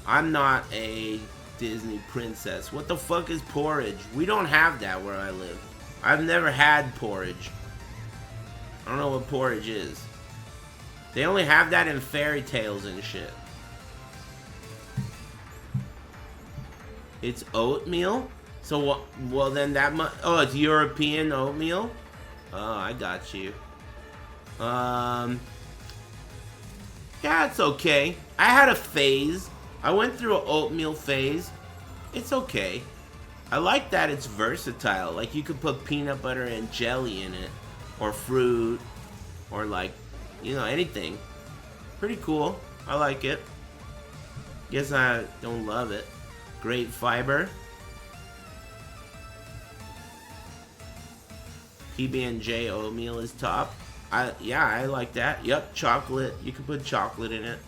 S1: I'm not a Disney princess. What the fuck is porridge? We don't have that where I live. I've never had porridge. I don't know what porridge is. They only have that in fairy tales and shit. It's oatmeal? So, well then that must... Oh, it's European oatmeal? Oh, I got you. Yeah, it's okay. I had a phase. I went through an oatmeal phase. It's okay. I like that it's versatile. Like, you could put peanut butter and jelly in it. Or fruit. Or, like, you know, anything. Pretty cool. I like it. Guess I don't love it. Great fiber. PB&J oatmeal is top. Yeah, I like that. Yep, chocolate. You can put chocolate in it.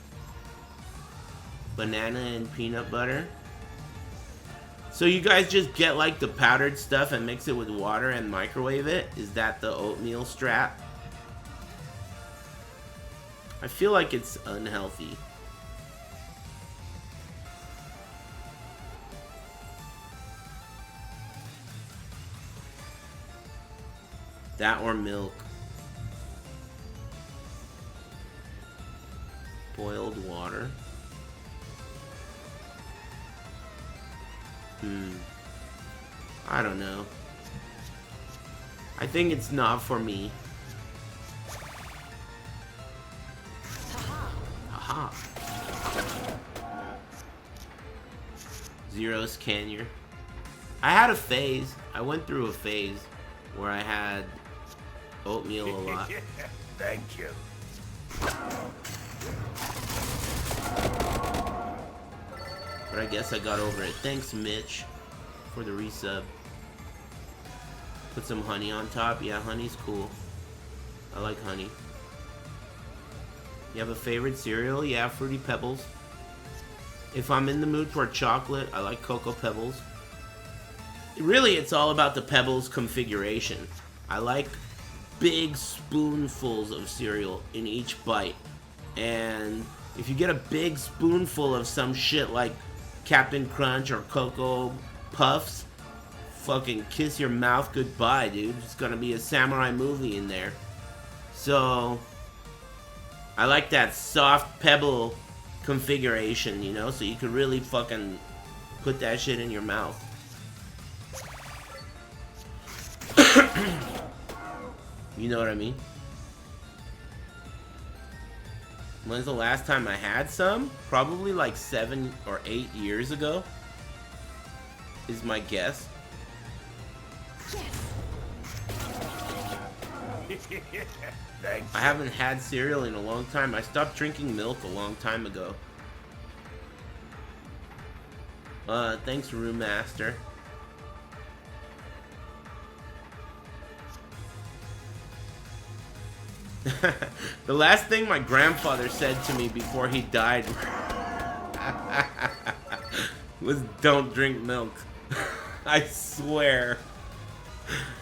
S1: Banana and peanut butter. So you guys just get like the powdered stuff and mix it with water and microwave it? Is that the oatmeal strat? I feel like it's unhealthy. That or milk. Boiled water. I don't know. I think it's not for me. Haha. Zero Scanner. I had a phase. I went through a phase where I had oatmeal a lot.
S2: Thank you.
S1: But I guess I got over it. Thanks, Mitch, for the resub. Put some honey on top. Yeah, honey's cool. I like honey. You have a favorite cereal? Yeah, Fruity Pebbles. If I'm in the mood for chocolate, I like Cocoa Pebbles. Really, it's all about the Pebbles configuration. I like big spoonfuls of cereal in each bite. And if you get a big spoonful of some shit like Captain Crunch or Cocoa Puffs, fucking kiss your mouth goodbye, dude. It's gonna be a samurai movie in there. So, I like that soft pebble configuration, you know, so you could really fucking put that shit in your mouth. You know what I mean? When's the last time I had some? Probably like 7 or 8 years ago, is my guess. I haven't had cereal in a long time. I stopped drinking milk a long time ago. Thanks, Room Master. The last thing my grandfather said to me before he died was, "Don't drink milk." I swear.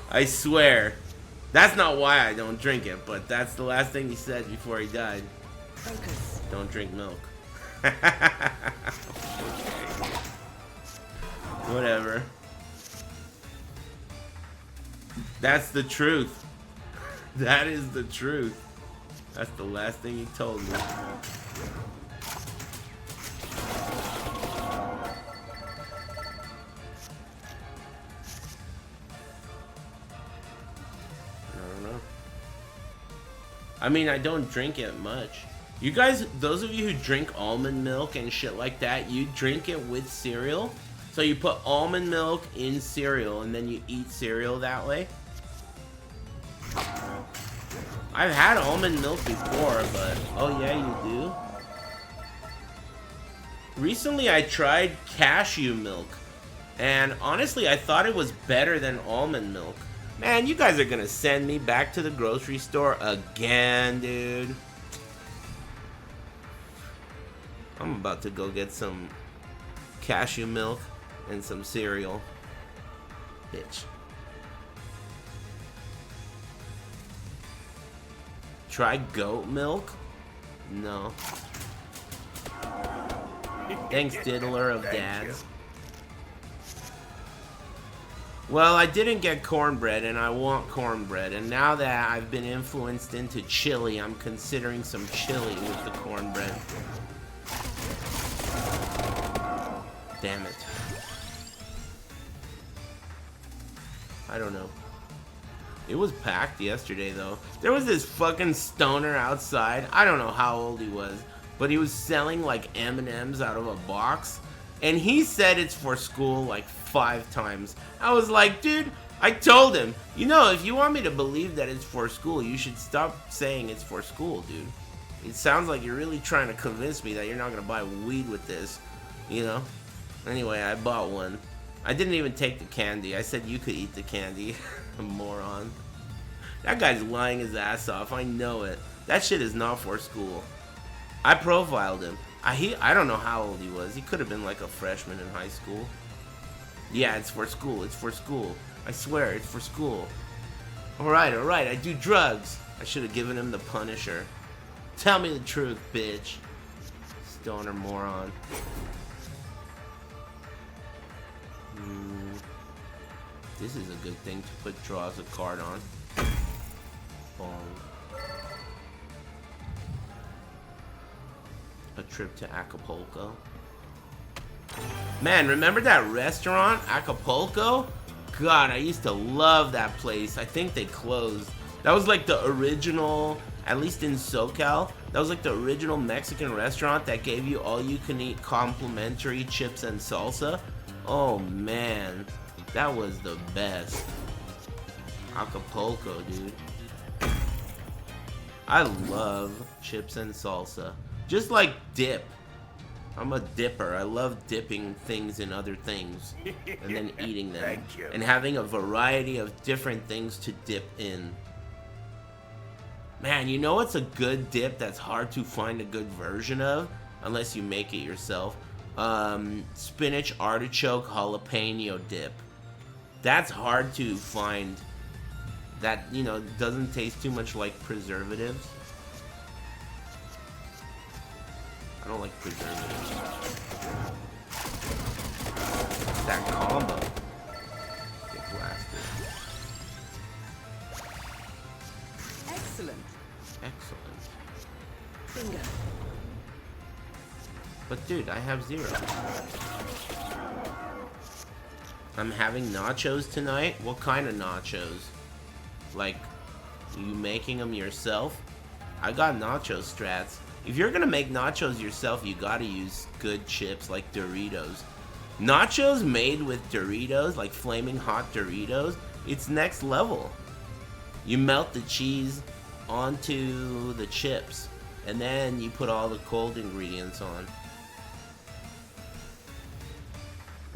S1: I swear. That's not why I don't drink it, but that's the last thing he said before he died.
S5: Focus.
S1: Don't drink milk. Whatever. That's the truth. That is the truth. That's the last thing he told me. I mean, I don't drink it much. You guys, those of you who drink almond milk and shit like that, you drink it with cereal? So you put almond milk in cereal and then you eat cereal that way? I've had almond milk before, but... Oh yeah, you do? Recently I tried cashew milk. And honestly, I thought it was better than almond milk. Man, you guys are gonna send me back to the grocery store again, dude. I'm about to go get some cashew milk and some cereal. Bitch. Try goat milk? No. Thanks, Diddler of Dads. Well, I didn't get cornbread, and I want cornbread. And now that I've been influenced into chili, I'm considering some chili with the cornbread. Damn it. I don't know. It was packed yesterday, though. There was this fucking stoner outside. I don't know how old he was, but he was selling, like, M&Ms out of a box. And he said it's for school like 5 times. I was like, dude, I told him, you know, if you want me to believe that it's for school, you should stop saying it's for school, dude. It sounds like you're really trying to convince me that you're not gonna buy weed with this, you know? Anyway, I bought one. I didn't even take the candy. I said you could eat the candy. A moron. That guy's lying his ass off. I know it. That shit is not for school. I profiled him. I don't know how old he was. He could have been like a freshman in high school. Yeah, it's for school. It's for school. I swear, it's for school. Alright, I do drugs. I should have given him the Punisher. Tell me the truth, bitch. Stoner moron. This is a good thing to put draws a card on. Bong. A trip to Acapulco. Man, remember that restaurant, Acapulco? God, I used to love that place. I think they closed. That was like the original, at least in SoCal, that was like the original Mexican restaurant that gave you all-you-can-eat complimentary chips and salsa. Oh man, that was the best. Acapulco, dude. I love chips and salsa. Just like dip. I'm a dipper. I love dipping things in other things and then eating them.
S2: Thank you.
S1: And having a variety of different things to dip in. Man, you know what's a good dip that's hard to find a good version of? Unless you make it yourself. Spinach artichoke jalapeno dip. That's hard to find. That, you know, doesn't taste too much like preservatives. I don't like preservatives. That combo. Get But dude, I have 0. I'm having nachos tonight. What kind of nachos? Like, you making them yourself? I got nacho strats. If you're gonna make nachos yourself, you gotta use good chips like Doritos. Nachos made with Doritos, like flaming hot Doritos, it's next level. You melt the cheese onto the chips, and then you put all the cold ingredients on.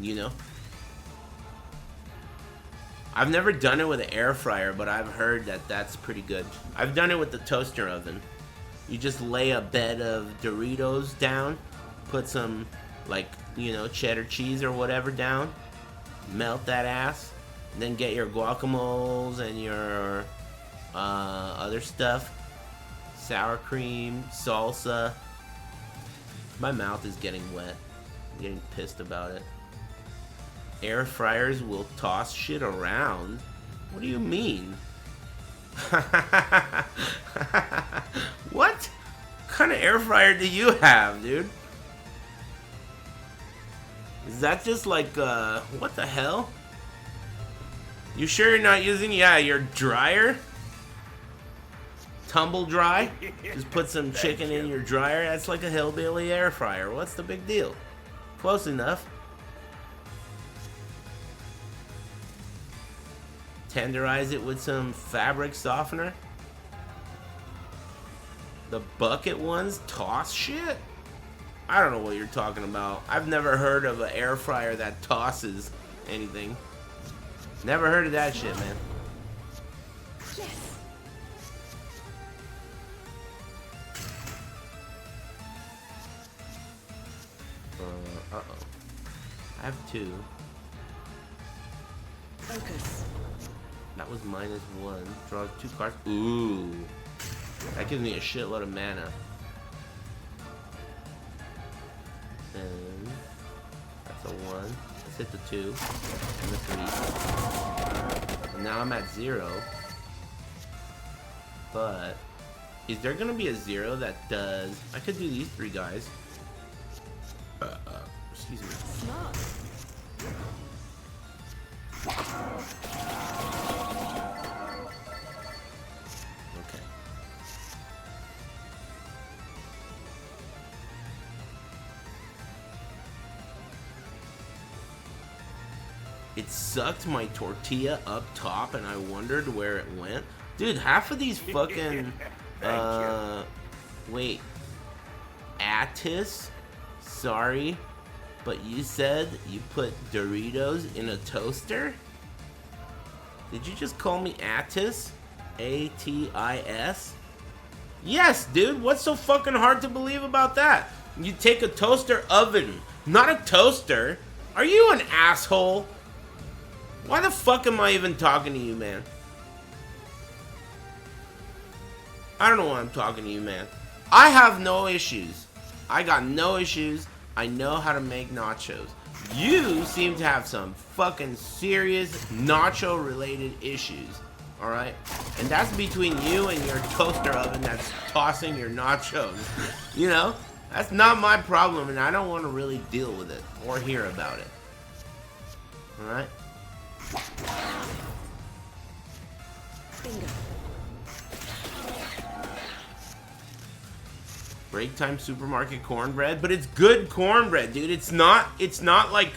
S1: You know? I've never done it with an air fryer, but I've heard that that's pretty good. I've done it with the toaster oven. You just lay a bed of Doritos down, put some, like, you know, cheddar cheese or whatever down, melt that ass, and then get your guacamoles and your other stuff, sour cream, salsa. My mouth is getting wet. I'm getting pissed about it. Air fryers will toss shit around? What do you mean? What kind of air fryer do you have, dude? Is that just like, what the hell? You sure you're not using, your dryer? Tumble dry? Just put some chicken in your dryer? That's like a hillbilly air fryer. What's the big deal? Close enough. Tenderize it with some fabric softener. The bucket ones toss shit? I don't know what you're talking about. I've never heard of an air fryer that tosses anything. Never heard of that shit, man.
S5: Yes.
S1: Uh-oh. I have 2.
S5: Focus.
S1: That was -1. Draws 2 cards. Ooh. That gives me a shitload of mana. And that's a 1. Let's hit the 2. And the 3. And now I'm at 0. But is there gonna be a 0 that does... I could do these 3 guys. Excuse me.
S5: Smart.
S1: Okay. It sucked my tortilla up top and I wondered where it went. Dude, half of these fucking wait. Attis? Sorry, but you said you put Doritos in a toaster? Did you just call me Attis? A-T-I-S? Yes, dude. What's so fucking hard to believe about that? You take a toaster oven, not a toaster. Are you an asshole? Why the fuck am I even talking to you, man? I don't know why I'm talking to you, man. I have no issues. I got no issues. I know how to make nachos. You seem to have some fucking serious nacho-related issues. Alright? And that's between you and your toaster oven that's tossing your nachos. You know? That's not my problem, and I don't want to really deal with it or hear about it. Alright?
S5: Bingo.
S1: Break time supermarket cornbread, but it's good cornbread, dude. It's not like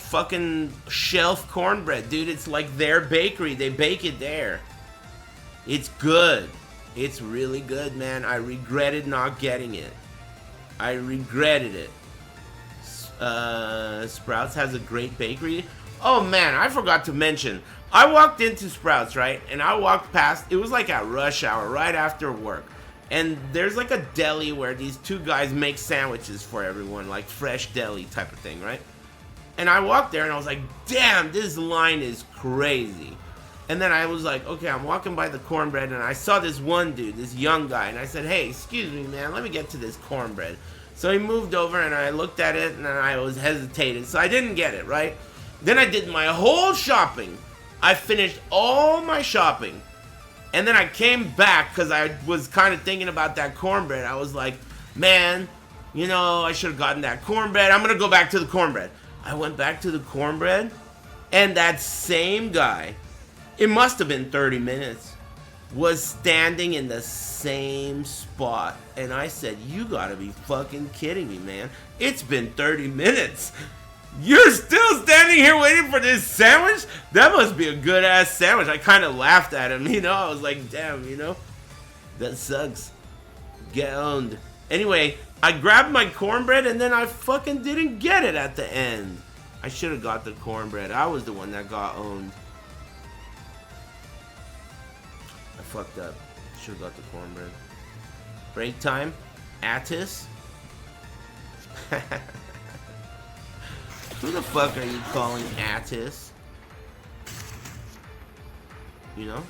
S1: fucking shelf cornbread, dude. It's like their bakery. They bake it there. It's good. It's really good, man. I regretted not getting it. I regretted it. Sprouts has a great bakery. Oh man, I forgot to mention. I walked into Sprouts, right? And I walked past, it was like at rush hour, right after work. And there's like a deli where these 2 guys make sandwiches for everyone, like fresh deli type of thing, right? And I walked there and I was like, damn, this line is crazy. And then I was like, okay, I'm walking by the cornbread and I saw this one dude, this young guy, and I said, hey, excuse me, man, let me get to this cornbread. So he moved over and I looked at it and I was hesitating, so I didn't get it, right? Then I did my whole shopping. I finished all my shopping. And then I came back because I was kind of thinking about that cornbread. I was like, man, you know, I should have gotten that cornbread. I'm going to go back to the cornbread. I went back to the cornbread, and that same guy, it must have been 30 minutes, was standing in the same spot. And I said, you gotta be fucking kidding me, man. It's been 30 minutes. You're still standing here waiting for this sandwich? That must be a good ass sandwich. I kind of laughed at him, you know. I was like, damn, you know, that sucks. Get owned. Anyway, I grabbed my cornbread and then I fucking didn't get it at the end. I should have got the cornbread. I was the one that got owned. I fucked up. Should have got the cornbread. Break time. Attis. Who the fuck are you calling Attis? You know?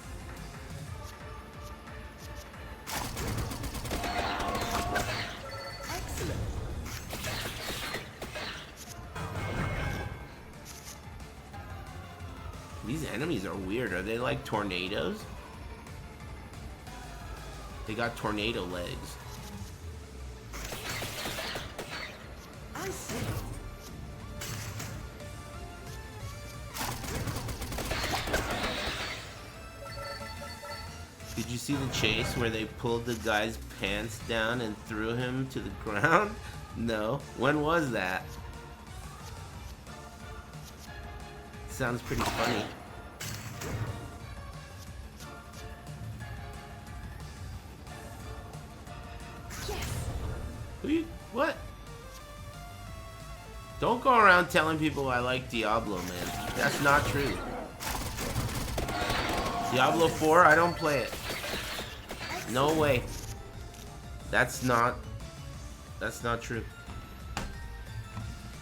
S5: Excellent.
S1: These enemies are weird. Are they like tornadoes? They got tornado legs.
S5: I see.
S1: Did you see the chase where they pulled the guy's pants down and threw him to the ground? No. When was that? Sounds pretty funny. What? Don't go around telling people I like Diablo, man. That's not true. Diablo 4, I don't play it. No way. That's not true.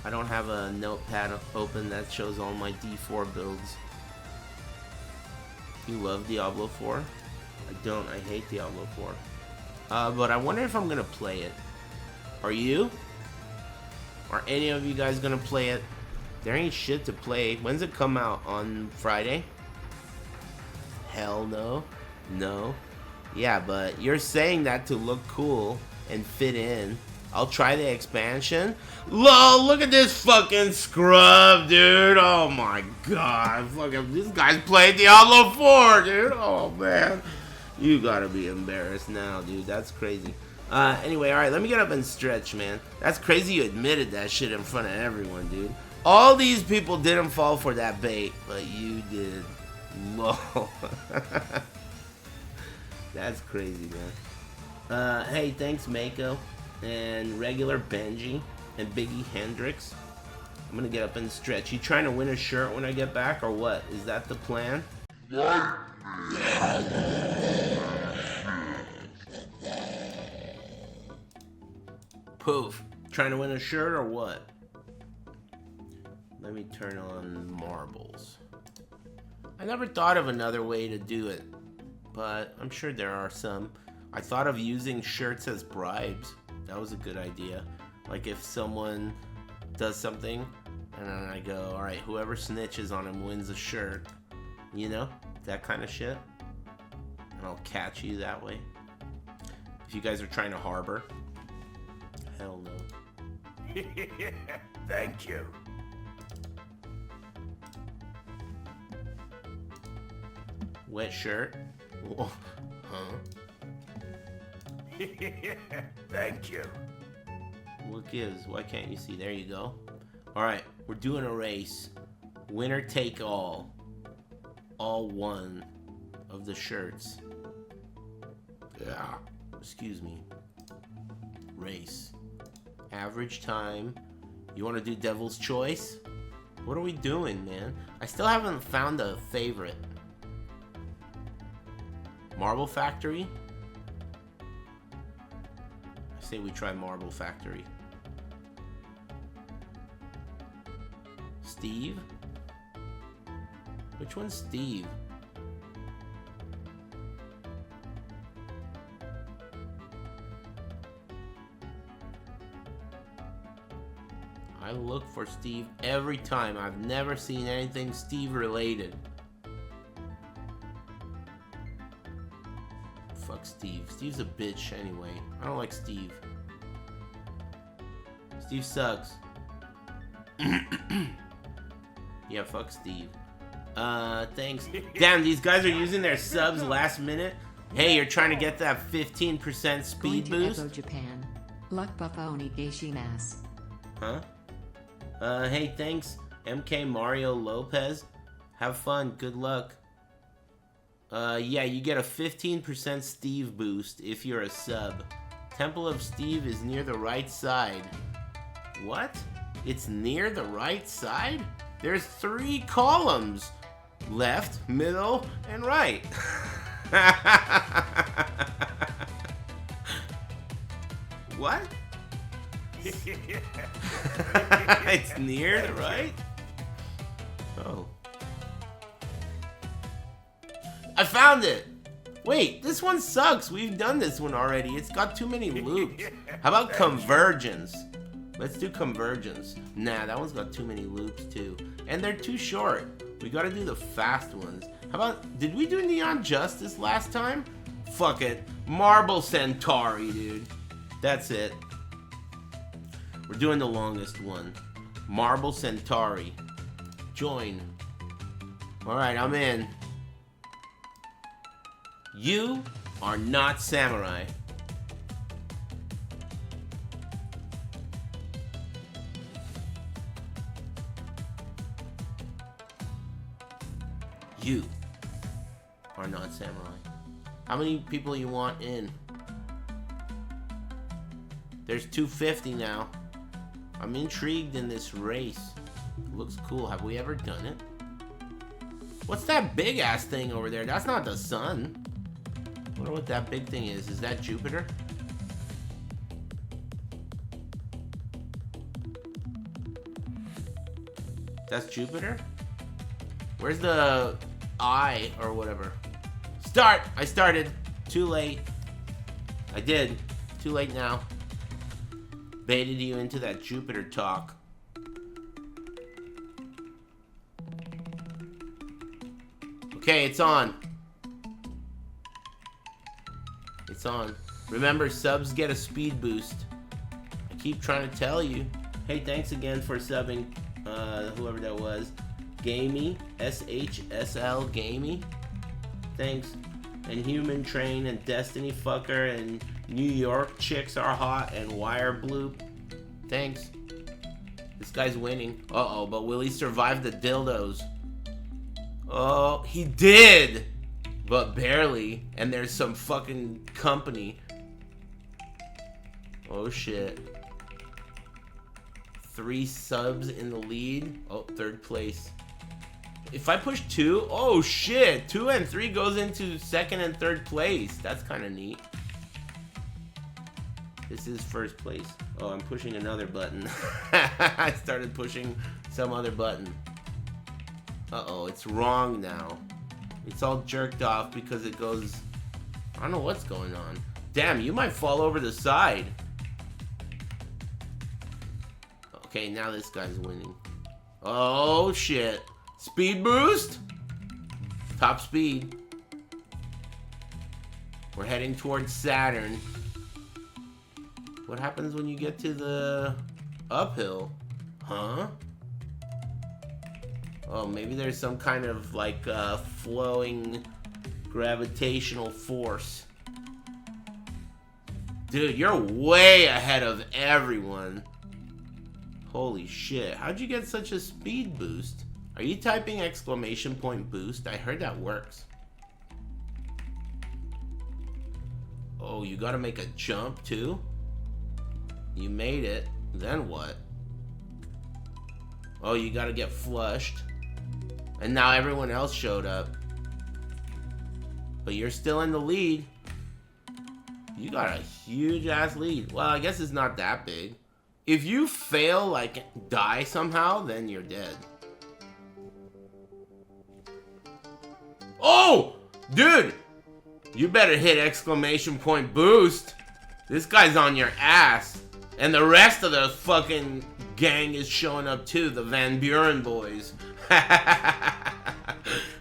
S1: I don't have a notepad open that shows all my D4 builds. You love Diablo 4? I don't. I hate Diablo 4. But I wonder if I'm gonna play it. Are you? Are any of you guys gonna play it? There ain't shit to play. When's it come out? On Friday? Hell no. No. Yeah, but you're saying that to look cool and fit in. I'll try the expansion. LOL, look at this fucking scrub, dude. Oh my god. Fucking, this guy's playing Diablo 4, dude. Oh man. You gotta be embarrassed now, dude. That's crazy. Anyway, alright, let me get up and stretch, man. That's crazy you admitted that shit in front of everyone, dude. All these people didn't fall for that bait, but you did. Lol. That's crazy, man. Hey, thanks, Mako. And regular Benji. And Biggie Hendrix. I'm gonna get up and stretch. You trying to win a shirt when I get back, or what? Is that the plan? Poof. Trying to win a shirt or what? Let me turn on marbles. I never thought of another way to do it, but I'm sure there are some. I thought of using shirts as bribes. That was a good idea. Like if someone does something and then I go, alright, whoever snitches on him wins a shirt. You know? That kind of shit. And I'll catch you that way. If you guys are trying to harbor. Hell no.
S2: Thank you.
S1: Wet shirt? Huh?
S2: Thank you.
S1: What gives? Why can't you see? There you go. Alright, we're doing a race. Winner take all. All one of the shirts. Yeah. Excuse me. Race. Average time. You want to do Devil's Choice? What are we doing, man? I still haven't found a favorite. Marble Factory? I say we try Marble Factory. Steve? Which one's Steve? I look for Steve every time. I've never seen anything Steve related. Fuck Steve. Steve's a bitch anyway. I don't like Steve. Steve sucks. Yeah, fuck Steve. Thanks. Damn, these guys are using their subs last minute. Hey, you're trying to get that 15% speed
S3: Going to
S1: boost?
S3: Evo Japan. Luck buffoni geishimasu.
S1: Huh? Hey, thanks, MK Mario Lopez. Have fun. Good luck. Yeah, you get a 15% Steve boost if you're a sub. Temple of Steve is near the right side. What? It's near the right side? There's 3 columns. Left, middle, and right. What? It's near the right? Oh. I found it! Wait, this one sucks. We've done this one already. It's got too many loops. How about convergence? Let's do convergence. Nah, that one's got too many loops too. And they're too short. We gotta do the fast ones. How about, did we do Neon Justice last time? Fuck it. Marble Centauri, dude. That's it. We're doing the longest one. Marble Centauri. Join. Alright, I'm in. You are not samurai. You are not samurai. How many people you want in? There's 250 now. I'm intrigued in this race. It looks cool. Have we ever done it? What's that big ass thing over there? That's not the sun. I wonder what that big thing is. Is that Jupiter? That's Jupiter? Where's the eye or whatever? Start! I started. Too late. I did. Too late now. Baited you into that Jupiter talk. Okay, it's on. It's on. Remember, subs get a speed boost. I keep trying to tell you. Hey, thanks again for subbing, whoever that was. Gamey, SHSL Gamey. Thanks. And Human Train and Destiny Fucker and New York Chicks Are Hot and Wire Bloop. Thanks. This guy's winning. Uh-oh, but will he survive the dildos? Oh, he did! But barely. And there's some fucking company. Oh, shit. 3 subs in the lead. Oh, 3rd place. If I push 2, oh shit, 2 and 3 goes into 2nd and 3rd place. That's kind of neat. This is 1st place. Oh, I'm pushing another button. I started pushing some other button. Uh-oh, it's wrong now. It's all jerked off because it goes... I don't know what's going on. Damn, you might fall over the side. Okay, now this guy's winning. Oh, shit. Speed boost? Top speed. We're heading towards Saturn. What happens when you get to the uphill? Huh? Oh, maybe there's some kind of like flowing gravitational force. Dude, you're way ahead of everyone. Holy shit. How'd you get such a speed boost? Are you typing exclamation point boost? I heard that works. Oh, you gotta make a jump too? You made it. Then what? Oh, you gotta get flushed. And now everyone else showed up. But you're still in the lead. You got a huge ass lead. Well, I guess it's not that big. If you fail, like, die somehow, then you're dead. Oh! Dude! You better hit exclamation point boost. This guy's on your ass. And the rest of the fucking gang is showing up too. The Van Buren boys.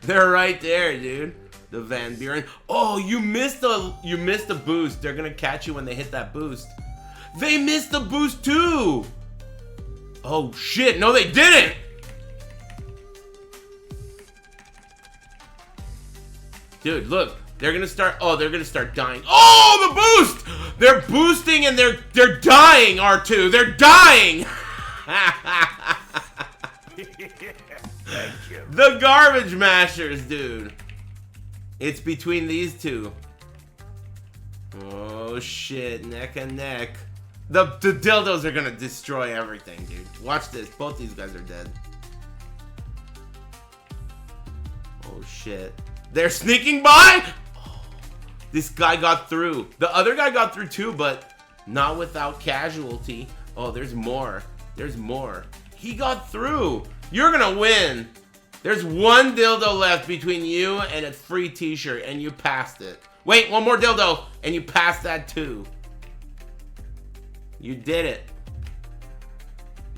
S1: They're right there, dude. The Van Buren. Oh, you missed the boost. They're gonna catch you when they hit that boost. They missed the boost too. Oh shit, no they didn't! Dude, look. They're gonna start dying. Oh, the boost! They're boosting and they're dying, R2. They're dying!
S2: Thank you.
S1: The garbage mashers, dude. It's between these two. Oh shit, neck and neck. The dildos are gonna destroy everything, dude. Watch this. Both these guys are dead. Oh shit. They're sneaking by? Oh, this guy got through. The other guy got through too, but not without casualty. Oh, there's more. There's more. He got through. You're gonna win. There's one dildo left between you and a free t-shirt, and you passed it. Wait, one more dildo, and you passed that too. You did it.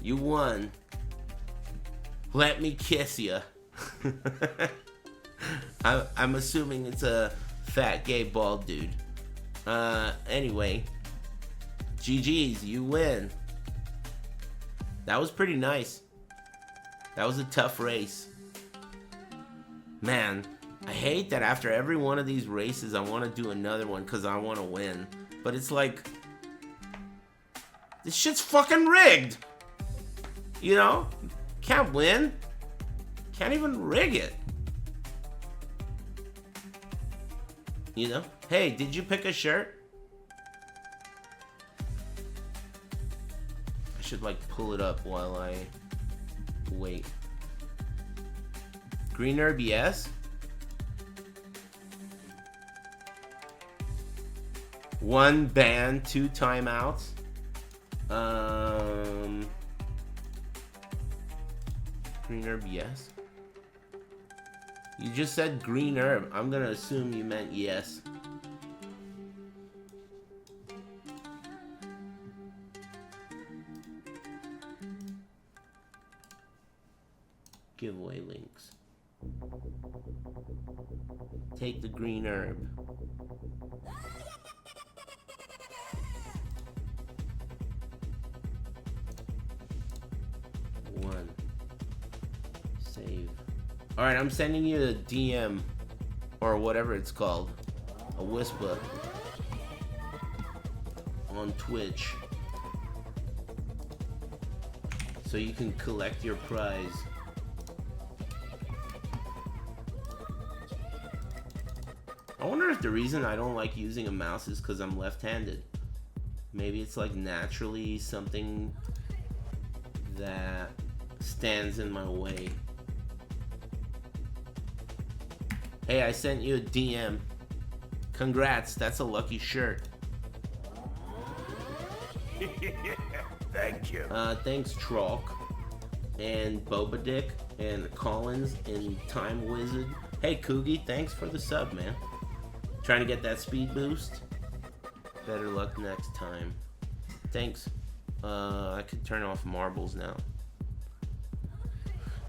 S1: You won. Let me kiss ya. I'm assuming it's a fat gay bald dude. Anyway. GG's, you win. That was pretty nice. That was a tough race. Man, I hate that after every one of these races I want to do another one because I want to win. But it's like, this shit's fucking rigged. You know? Can't win. Can't even rig it. You know? Hey, did you pick a shirt? I should like pull it up while I wait. Green herb, yes. One ban, 2 timeouts. Green herb, yes. You just said green herb. I'm gonna assume you meant yes. Giveaway links. Take the green herb. One. Save. Alright, I'm sending you a DM. Or whatever it's called. A whisper. On Twitch. So you can collect your prize. I wonder if the reason I don't like using a mouse is because I'm left-handed. Maybe it's like naturally something that stands in my way. Hey, I sent you a DM. Congrats, that's a lucky shirt.
S2: Thank you.
S1: Thanks, Trolk. And Bobadick. And Collins. And Time Wizard. Hey, Coogie, thanks for the sub, man. Trying to get that speed boost? Better luck next time. Thanks. I could turn off marbles now.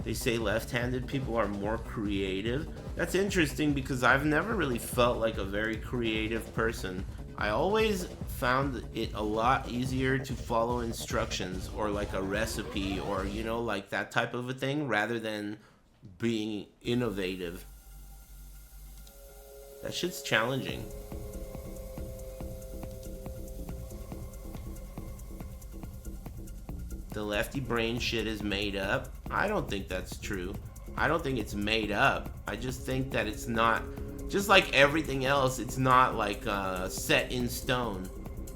S1: They say left-handed people are more creative. That's interesting because I've never really felt like a very creative person. I always found it a lot easier to follow instructions or like a recipe or, you know, like that type of a thing rather than being innovative. That shit's challenging. The lefty brain shit is made up. I don't think that's true. I don't think it's made up. I just think that it's not, just like everything else, it's not like set in stone.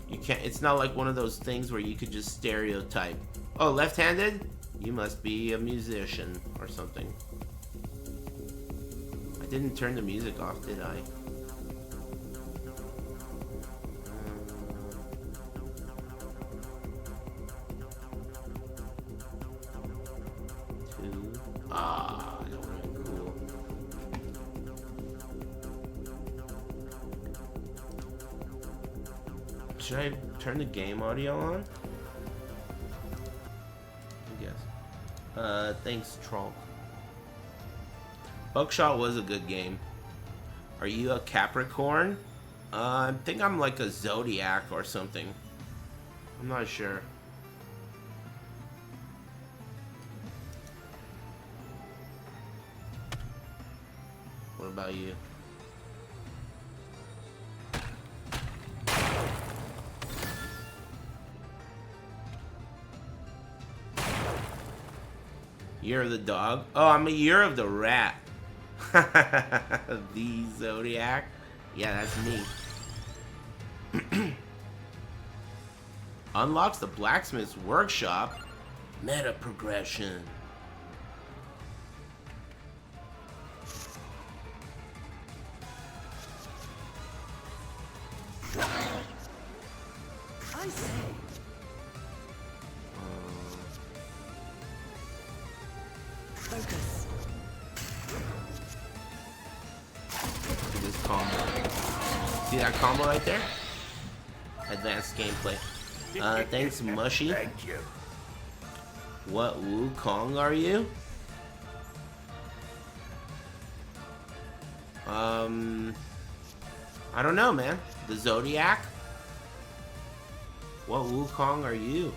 S1: You can't, it's not like one of those things where you could just stereotype. Oh, left-handed? You must be a musician or something. I didn't turn the music off, did I? Ah, that would have been cool. Should I turn the game audio on? I guess. Thanks, Troll. Buckshot was a good game. Are you a Capricorn? I think I'm like a Zodiac or something. I'm not sure. What about you? Year of the dog? Oh, I'm a year of the rat. The Zodiac? Yeah, that's me. Unlocks the blacksmith's workshop. Meta progression.
S5: I say. Focus.
S1: Look at this combo. See that combo right there? Advanced gameplay. Thanks, Mushy.
S2: Thank you.
S1: What Wukong are you? I don't know, man. The Zodiac? What Wukong are you?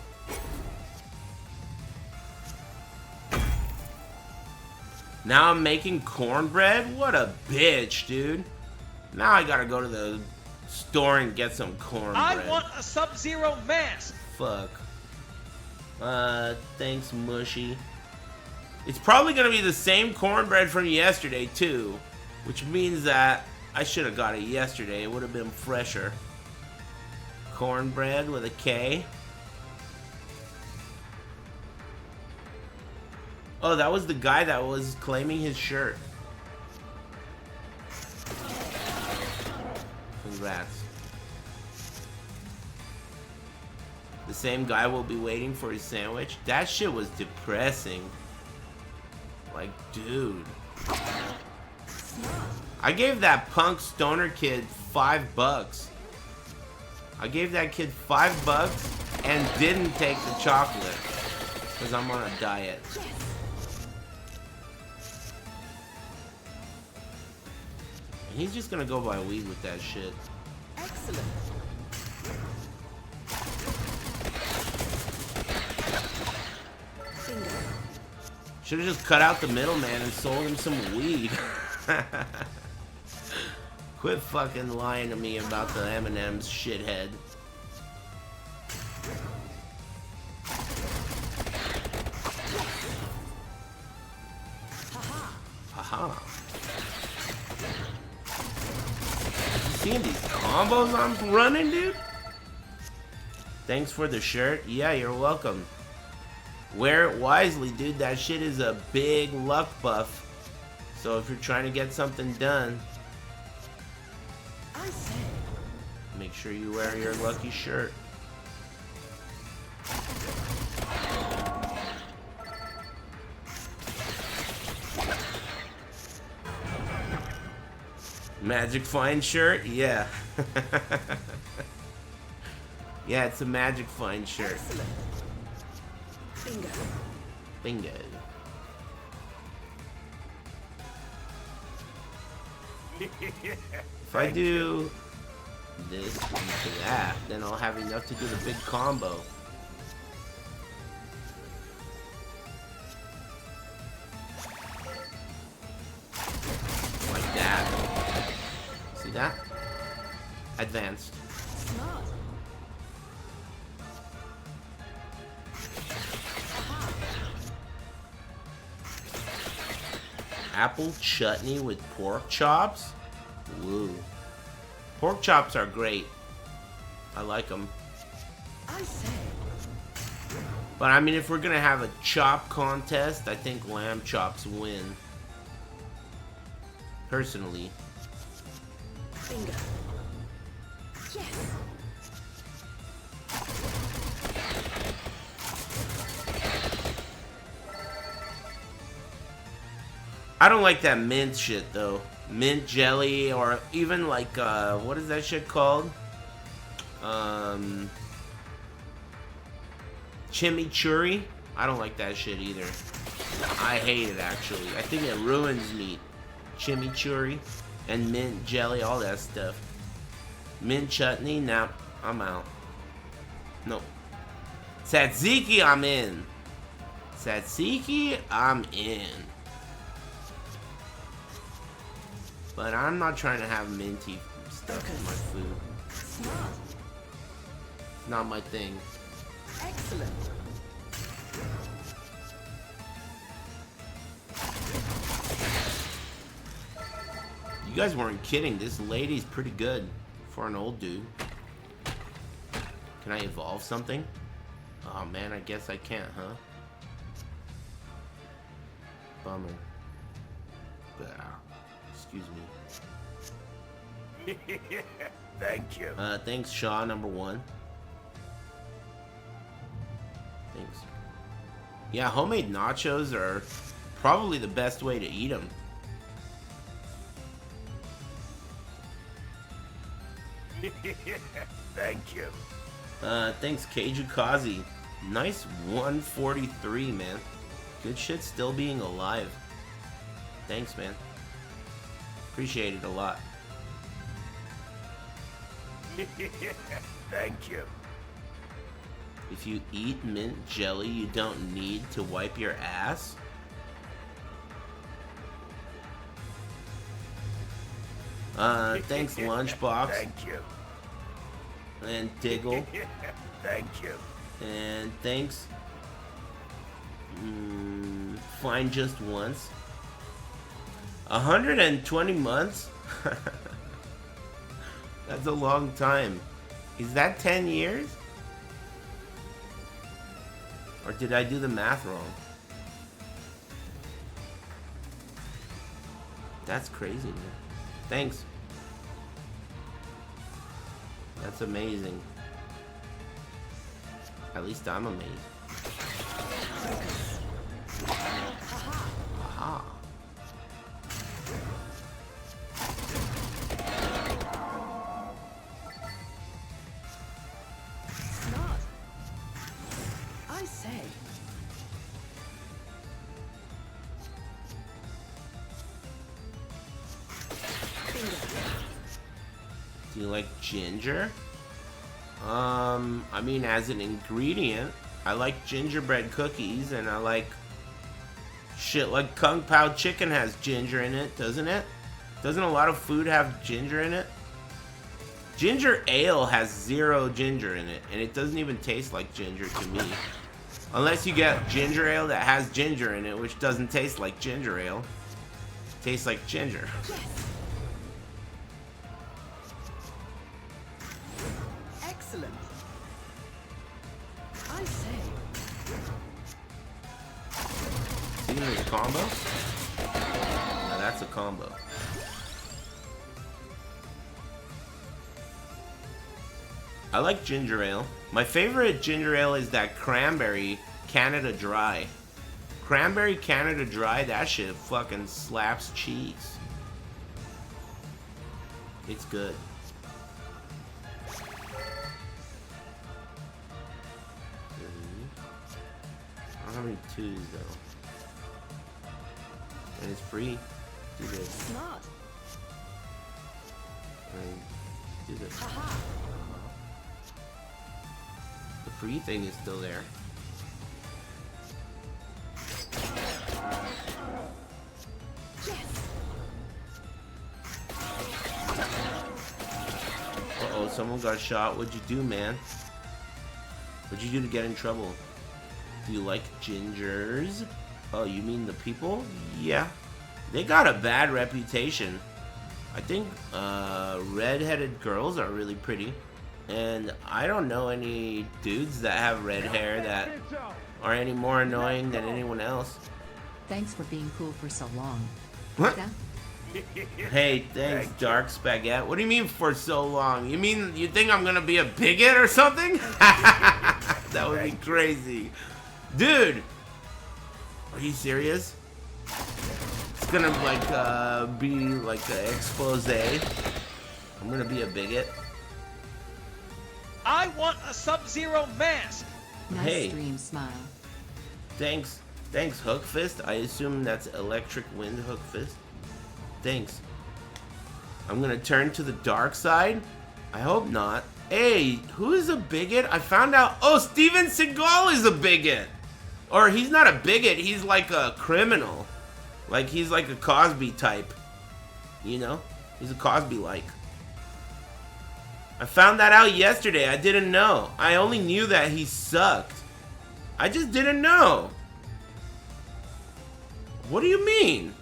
S1: Now I'm making cornbread? What a bitch, dude. Now I gotta go to the store and get some cornbread.
S6: I want a Sub-Zero mask.
S1: Fuck. Thanks, Mushy. It's probably gonna be the same cornbread from yesterday, too. Which means that I should have got it yesterday. It would have been fresher. Cornbread with a K. Oh, that was the guy that was claiming his shirt. Congrats. The same guy will be waiting for his sandwich. That shit was depressing. Like, dude. I gave that punk stoner kid $5. I gave that kid $5 and didn't take the chocolate. Because I'm on a diet. And he's just gonna go buy weed with that shit.
S5: Excellent.
S1: Should have just cut out the middleman and sold him some weed. Quit fucking lying to me about the M&M's, shithead. Haha. You seeing these combos I'm running, dude? Thanks for the shirt. Yeah, you're welcome. Wear it wisely, dude. That shit is a big luck buff. So if you're trying to get something done,
S5: I say.
S1: make sure you wear your lucky shirt. Magic Find shirt? Yeah. Yeah, it's a Magic Find shirt.
S5: Excellent. Bingo.
S1: Bingo. If I do this into that, then I'll have enough to do the big combo. Like that. See that? Advanced.
S5: Smart.
S1: Apple chutney with pork chops? Woo. Pork chops are great. I like them.
S5: I say.
S1: But I mean, if we're gonna have a chop contest, I think lamb chops win. Personally.
S5: Bingo. Yes.
S1: I don't like that mint shit though. Mint jelly, or even like what is that shit called? Chimichurri. I don't like that shit either. I hate it actually. I think it ruins meat. Chimichurri and mint jelly, all that stuff. Mint chutney, nah, I'm out. No. Tzatziki, I'm in. Tzatziki, I'm in. But I'm not trying to have minty stuff in my food.
S5: Smart.
S1: It's not my thing.
S5: Excellent.
S1: You guys weren't kidding. This lady's pretty good for an old dude. Can I evolve something? Oh man, I guess I can't, huh? Bummer. Excuse me.
S2: Thank you.
S1: Thanks, Shaw, number 1. Thanks. Yeah, homemade nachos are probably the best way to eat them.
S2: Thank you.
S1: Thanks, Keijukazi. Nice 143, man. Good shit still being alive. Thanks, man. Appreciate it a lot.
S2: Thank you.
S1: If you eat mint jelly, you don't need to wipe your ass? Thanks, Lunchbox.
S2: Thank you.
S1: And Diggle.
S2: Thank you.
S1: And thanks. Fine just once. 120 months? That's a long time. Is that 10 years? Or did I do the math wrong? That's crazy, man. Thanks. That's amazing. At least I'm amazed. Aha.
S5: Smart. I say.
S1: Do you like ginger? I mean, as an ingredient, I like gingerbread cookies, and I like shit like Kung Pao chicken has ginger in it, doesn't it? Doesn't a lot of food have ginger in it? Ginger ale has 0 ginger in it, and it doesn't even taste like ginger to me. Unless you get ginger ale that has ginger in it, which doesn't taste like ginger ale. It tastes like ginger.
S5: Excellent. I say.
S1: Isn't it a combo? Now that's a combo. I like ginger ale. My favorite ginger ale is that cranberry Canada Dry. Cranberry Canada Dry, that shit fucking slaps cheese. It's good. I don't have any 2s though. And it's free. Do this.
S5: Smart.
S1: And do this.
S5: Aha.
S1: The free thing is still there.
S5: Yes.
S1: Uh-oh, someone got shot. What'd you do, man? What'd you do to get in trouble? Do you like gingers? Oh, you mean the people? Yeah. They got a bad reputation. I think red-headed girls are really pretty. And I don't know any dudes that have red hair that are any more annoying than anyone else.
S3: Thanks for being cool for so long.
S1: What?
S3: That-
S1: Hey, thanks, Dark Spaghetti. What do you mean for so long? You mean you think I'm gonna be a bigot or something? That would be crazy. Dude! Are you serious? It's gonna like be like an expose. I'm gonna be a bigot.
S6: I want a Sub-Zero mask.
S3: Nice
S1: Hey.
S3: stream, smile.
S1: Thanks, Hook Fist. I assume that's Electric Wind Hook Fist. Thanks. I'm gonna turn to the dark side. I hope not. Hey, who is a bigot? I found out. Oh, Steven Seagal is a bigot. Or he's not a bigot. He's like a criminal. Like he's like a Cosby type. You know? He's a Cosby-like. I found that out yesterday. I didn't know. I only knew that he sucked. I just didn't know. What do you mean?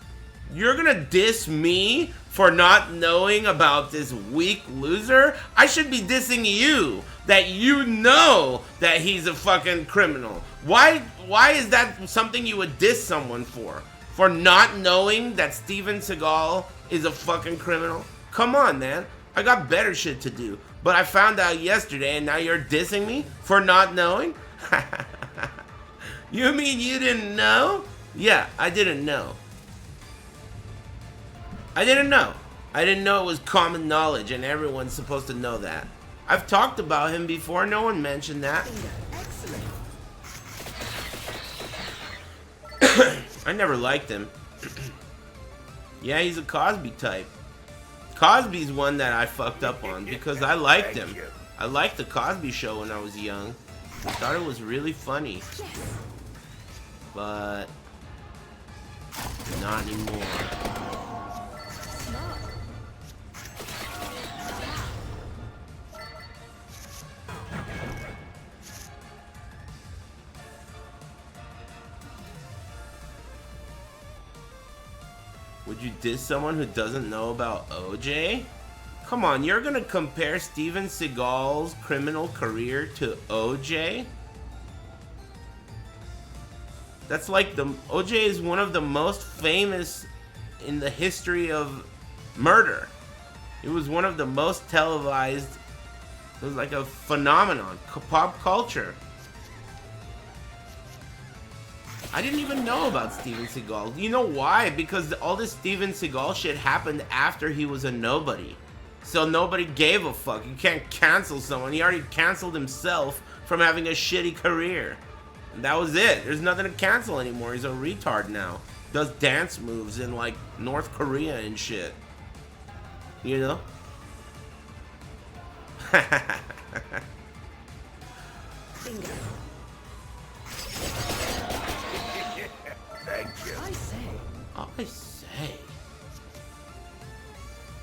S1: You're gonna diss me for not knowing about this weak loser? I should be dissing you, that you know that he's a fucking criminal. Why is that something you would diss someone for? For not knowing that Steven Seagal is a fucking criminal? Come on, man. I got better shit to do. But I found out yesterday and now you're dissing me for not knowing? You mean you didn't know? Yeah, I didn't know. I didn't know. I didn't know it was common knowledge and everyone's supposed to know that. I've talked about him before. No one mentioned that. I never liked him. Yeah, he's a Cosby type. Cosby's one that I fucked up on because I liked him. I liked the Cosby Show when I was young. I thought it was really funny. But not anymore. Would you diss someone who doesn't know about OJ? Come on, you're gonna compare Steven Seagal's criminal career to OJ? That's like OJ is one of the most famous in the history of murder. It was one of the most televised. It was like a phenomenon, pop culture. I didn't even know about Steven Seagal. You know why? Because all this Steven Seagal shit happened after he was a nobody. So nobody gave a fuck. You can't cancel someone. He already canceled himself from having a shitty career. And that was it. There's nothing to cancel anymore. He's a retard now. Does dance moves in like North Korea and shit. You know?
S5: Bingo.
S2: Thank you.
S5: I say.
S1: I say.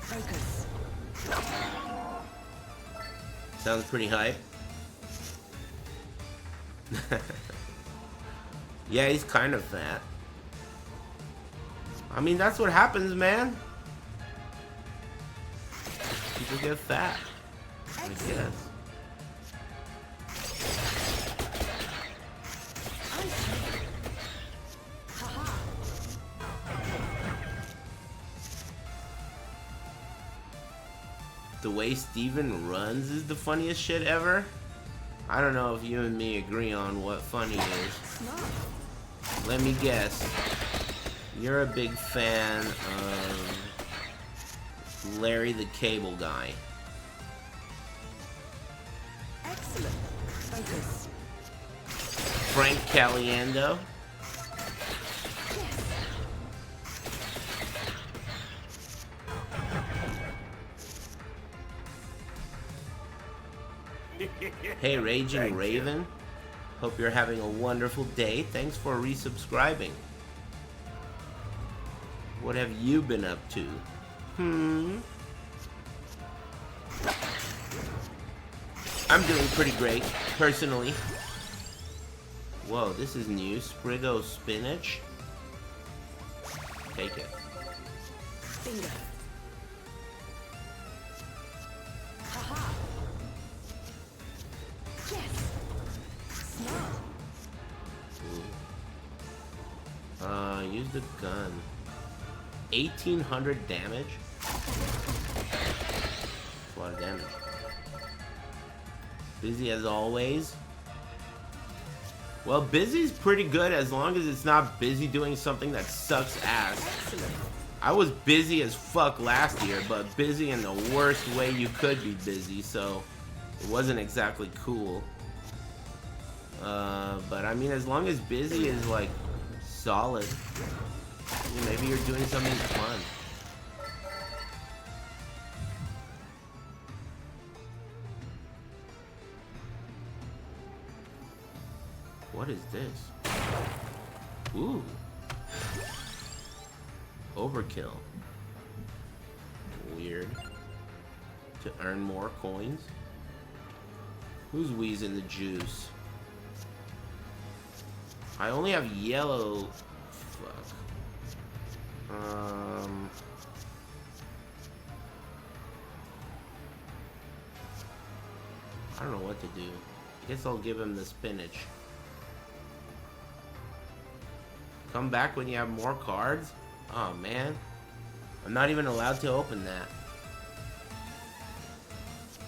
S5: Focus.
S1: Sounds pretty hype. Yeah, he's kind of fat. I mean, that's what happens, man. People get fat. I guess.
S5: I say. Haha.
S1: The way Steven runs is the funniest shit ever. I don't know if you and me agree on what funny is.
S5: Smart.
S1: Let me guess. You're a big fan of Larry the Cable Guy.
S5: Excellent. Focus.
S1: Frank Caliendo. Hey, Raging
S2: Thank you.
S1: Raven. Hope you're having a wonderful day. Thanks for resubscribing. What have you been up to? I'm doing pretty great, personally. Whoa, this is new. Spriggo spinach. Take it.
S5: Bingo. Haha. Yes. Smart.
S1: Ooh. Use the gun. 1800 damage? That's a lot of damage. Busy as always. Well, busy's pretty good as long as it's not busy doing something that sucks ass.
S5: Excellent.
S1: I was busy as fuck last year, but busy in the worst way you could be busy, so it wasn't exactly cool. But I mean, as long as busy is like solid, maybe you're doing something fun. What is this? Ooh. Overkill. weird. To earn more coins. Who's wheezing the juice? I only have yellow. Fuck. I don't know what to do. I guess I'll give him the spinach. Come back when you have more cards? Oh man. I'm not even allowed to open that.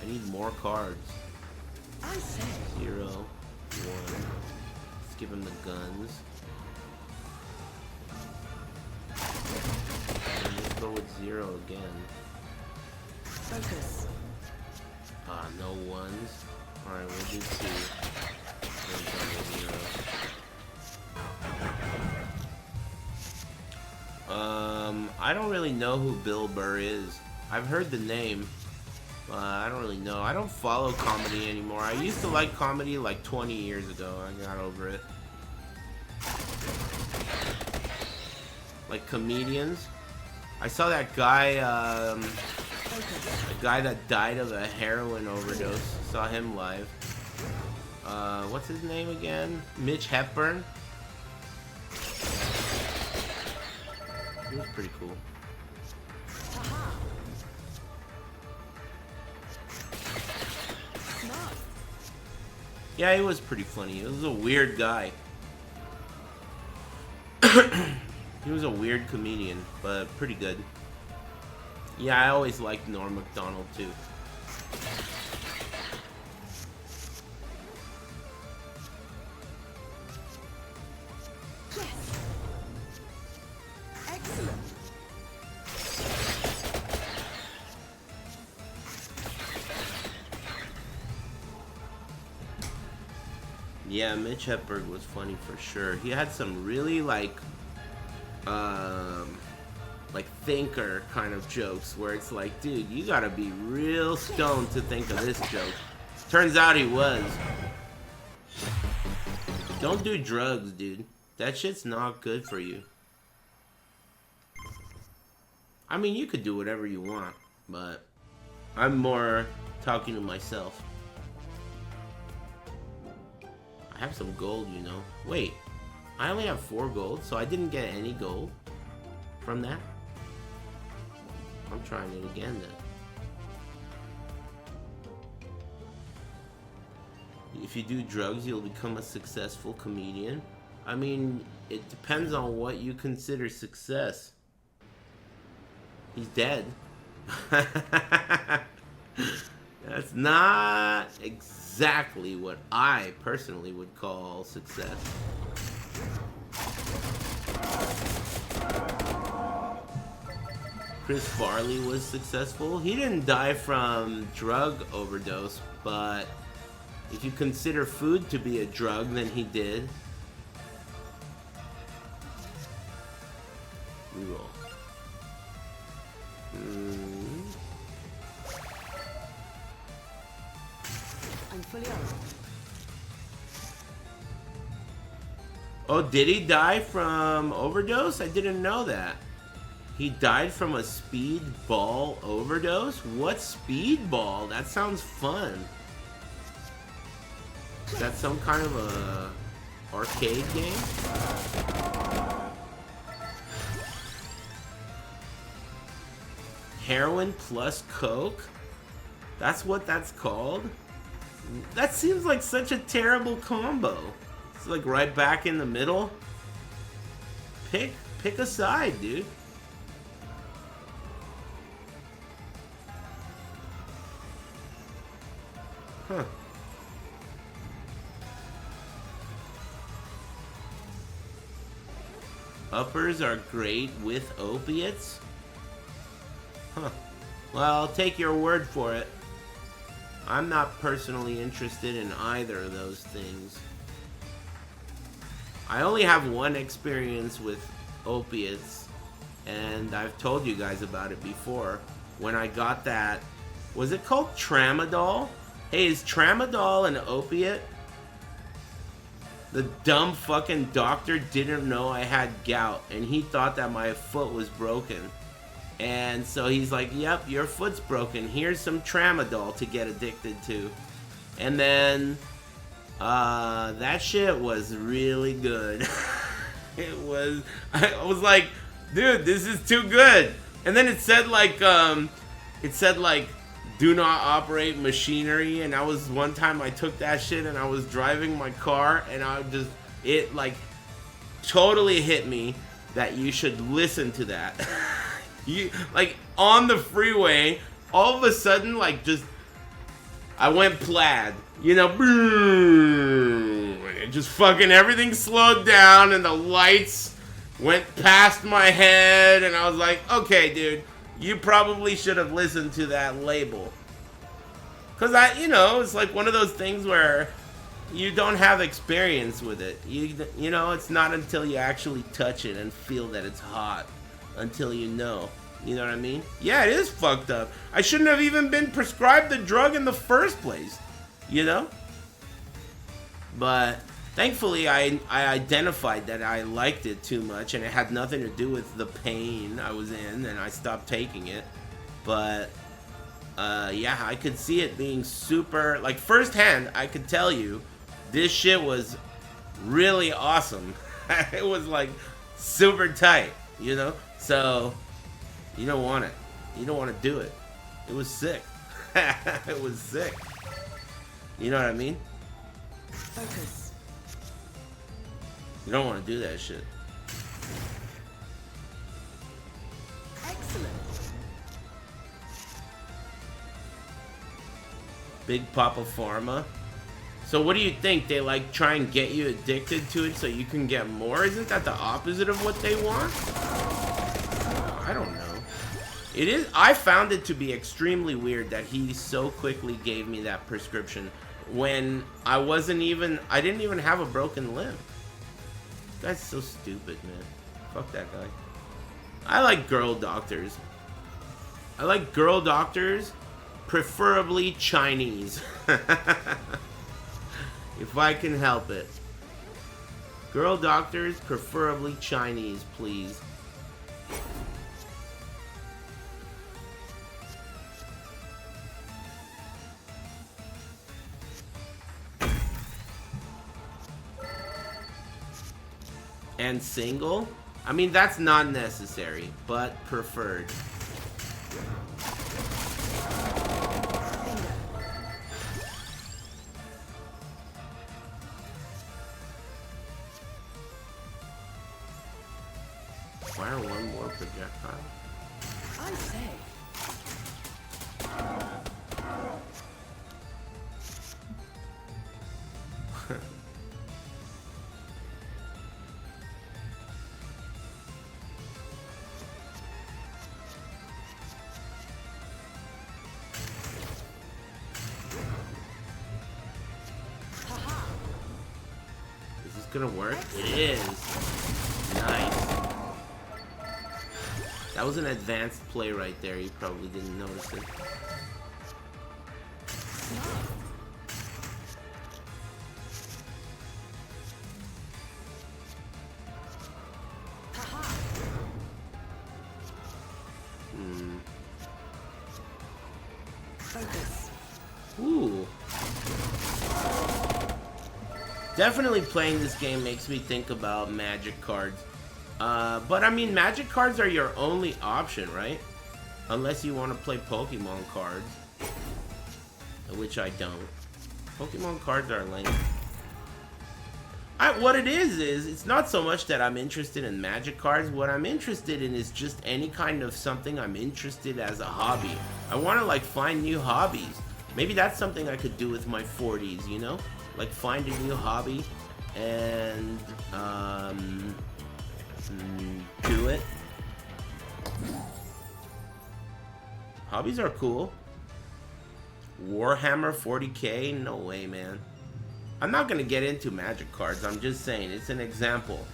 S1: I need more cards.
S5: I say.
S1: 0, 1. Let's give him the guns. And let's go with 0 again.
S5: Focus.
S1: Ah, no ones. Alright, we'll do 2. Then double 0. I don't really know who Bill Burr is. I've heard the name. I don't really know. I don't follow comedy anymore. I used to like comedy like 20 years ago. I got over it. Like comedians. I saw that guy, a guy that died of a heroin overdose. Saw him live. What's his name again? Mitch Hepburn. He was pretty cool. Yeah, he was pretty funny. He was a weird guy. He was a weird comedian, but pretty good. Yeah, I always liked Norm Macdonald too.
S5: Excellent.
S1: Yeah, Mitch Hepburn was funny for sure. He had some really like thinker kind of jokes where it's like, dude, you gotta be real stoned to think of this joke. Turns out he was. Don't do drugs, dude. That shit's not good for you. I mean, you could do whatever you want, but I'm more talking to myself. I have some gold, you know. Wait, I only have 4 gold, so I didn't get any gold from that. I'm trying it again then. If you do drugs, you'll become a successful comedian. I mean, it depends on what you consider success. He's dead. That's not exactly what I personally would call success. Chris Farley was successful. He didn't die from drug overdose, but if you consider food to be a drug, then he did. Reroll.
S5: I'm fully on.
S1: Oh, did he die from overdose? I didn't know that. He died from a speedball overdose? What speedball? That sounds fun. Is that some kind of a arcade game? Heroin plus coke? That's what that's called? That seems like such a terrible combo. It's like right back in the middle. Pick a side, dude. Huh. Uppers are great with opiates? Huh. Well, I'll take your word for it. I'm not personally interested in either of those things. I only have one experience with opiates, and I've told you guys about it before. When I got that, was it called tramadol? Hey, is tramadol an opiate? The dumb fucking doctor didn't know I had gout, and he thought that my foot was broken. And so he's like, yep, your foot's broken. Here's some tramadol to get addicted to. And then that shit was really good. I was like, dude, this is too good. And then it said like do not operate machinery, and one time I took that shit and I was driving my car and it like totally hit me that you should listen to that. You like on the freeway, all of a sudden like I went plaid, you know, boom, and it just fucking everything slowed down and the lights went past my head and I was like, okay, dude, you probably should have listened to that label. Cause it's like one of those things where you don't have experience with it. You know, it's not until you actually touch it and feel that it's hot until you know. You know what I mean? Yeah, it is fucked up. I shouldn't have even been prescribed the drug in the first place. You know? But thankfully, I identified that I liked it too much, and it had nothing to do with the pain I was in, and I stopped taking it. But, yeah, I could see it being super, like, firsthand, I could tell you, this shit was really awesome. It was, like, super tight, you know? So, you don't want it. You don't want to do it. It was sick. It was sick. You know what I mean?
S5: Focus.
S1: You don't want to do that shit.
S5: Excellent.
S1: Big Papa Pharma. So what do you think? They like try and get you addicted to it so you can get more? Isn't that the opposite of what they want? I don't know. It is. I found it to be extremely weird that he so quickly gave me that prescription when I didn't even have a broken limb. This guy's so stupid, man. Fuck that guy. I like girl doctors. I like girl doctors, preferably Chinese. If I can help it. Girl doctors, preferably Chinese, please. And single? I mean, that's not necessary, but preferred. Fire one more projectile.
S5: I say.
S1: Is this gonna work? It is. Nice. That was an advanced play right there. You probably didn't notice it.
S5: Focus.
S1: Ooh. Definitely playing this game makes me think about magic cards. But I mean, magic cards are your only option, right? Unless you want to play Pokemon cards. Which I don't. Pokemon cards are lame. What it is it's not so much that I'm interested in magic cards. What I'm interested in is just any kind of something I'm interested as a hobby. I want to like find new hobbies. Maybe that's something I could do with my 40s, you know? Like find a new hobby and do it. Hobbies are cool. Warhammer 40k? No way, man. I'm not gonna get into magic cards. I'm just saying, it's an example.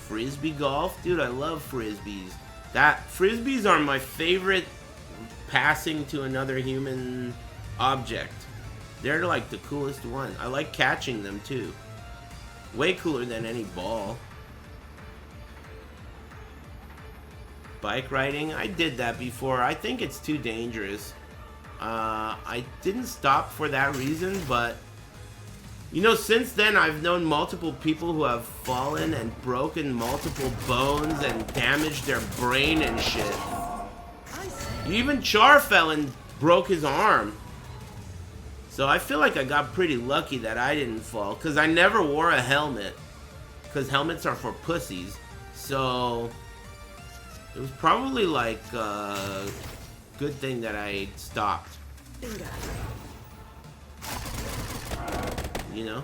S1: Frisbee golf? Dude, I love frisbees. Frisbees are my favorite passing to another human object. They're like the coolest one. I like catching them too. Way cooler than any ball. bike riding. I did that before. I think it's too dangerous. I didn't stop for that reason, but you know, since then I've known multiple people who have fallen and broken multiple bones and damaged their brain and shit. Even Char fell and broke his arm. So I feel like I got pretty lucky that I didn't fall, because I never wore a helmet, because helmets are for pussies. So it was probably like a good thing that I stopped. You know?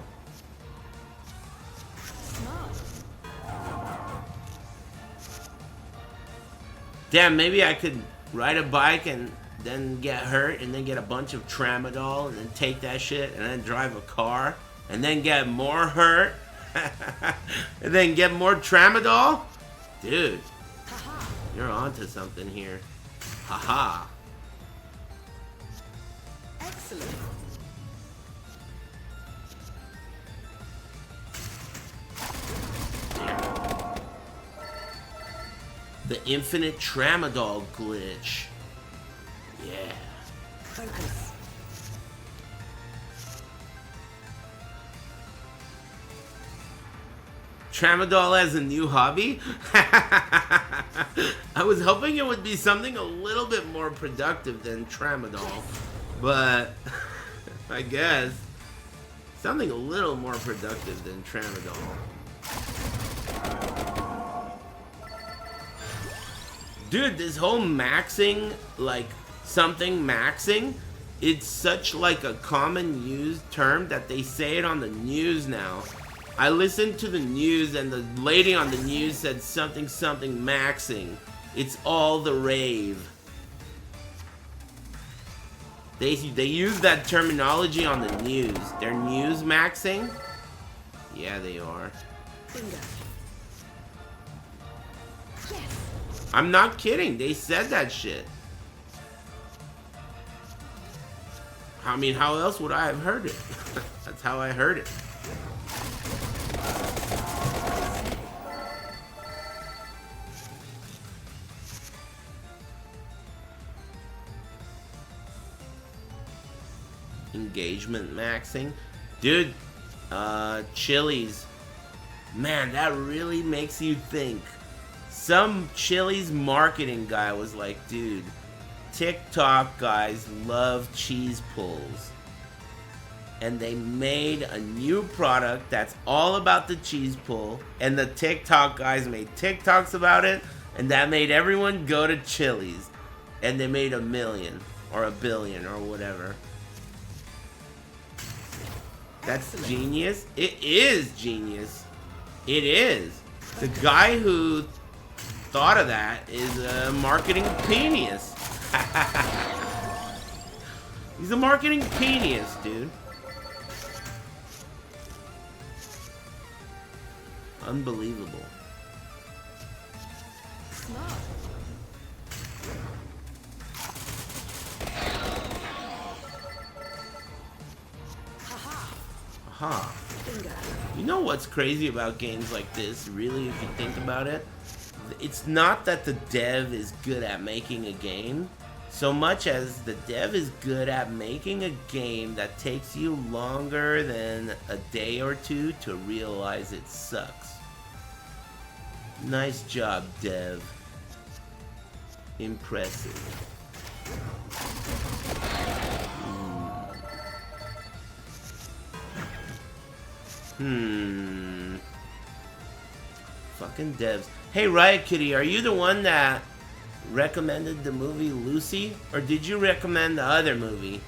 S1: Damn, maybe I could ride a bike and then get hurt and then get a bunch of tramadol and then take that shit and then drive a car and then get more hurt and then get more tramadol? Dude, you're onto something here. Haha.
S5: Excellent.
S1: The infinite tramadol glitch. Yeah.
S5: Focus.
S1: Tramadol as a new hobby? I was hoping it would be something a little bit more productive than tramadol, but I guess something a little more productive than tramadol. Dude, this whole maxing, like something maxing, it's such like a common used term that they say it on the news now. I listened to the news and the lady on the news said something maxing. It's all the rave. They use that terminology on the news. They're news maxing? Yeah, they are.
S5: Bingo. Yes.
S1: I'm not kidding. They said that shit. I mean, how else would I have heard it? That's how I heard it. Engagement maxing. Dude, Chili's. Man, that really makes you think. Some Chili's marketing guy was like, dude, TikTok guys love cheese pulls. And they made a new product that's all about the cheese pull. And the TikTok guys made TikToks about it. And that made everyone go to Chili's. And they made 1 million or 1 billion or whatever. That's genius. It is genius. It is. The guy who thought of that is a marketing genius. He's a marketing genius, dude. Unbelievable.
S5: Smart.
S1: Aha. You know what's crazy about games like this, really, if you think about it? It's not that the dev is good at making a game, so much as the dev is good at making a game that takes you longer than a day or two to realize it sucks. Nice job, dev. Impressive. Fucking devs. Hey, Riot Kitty, are you the one that recommended the movie Lucy? Or did you recommend the other movie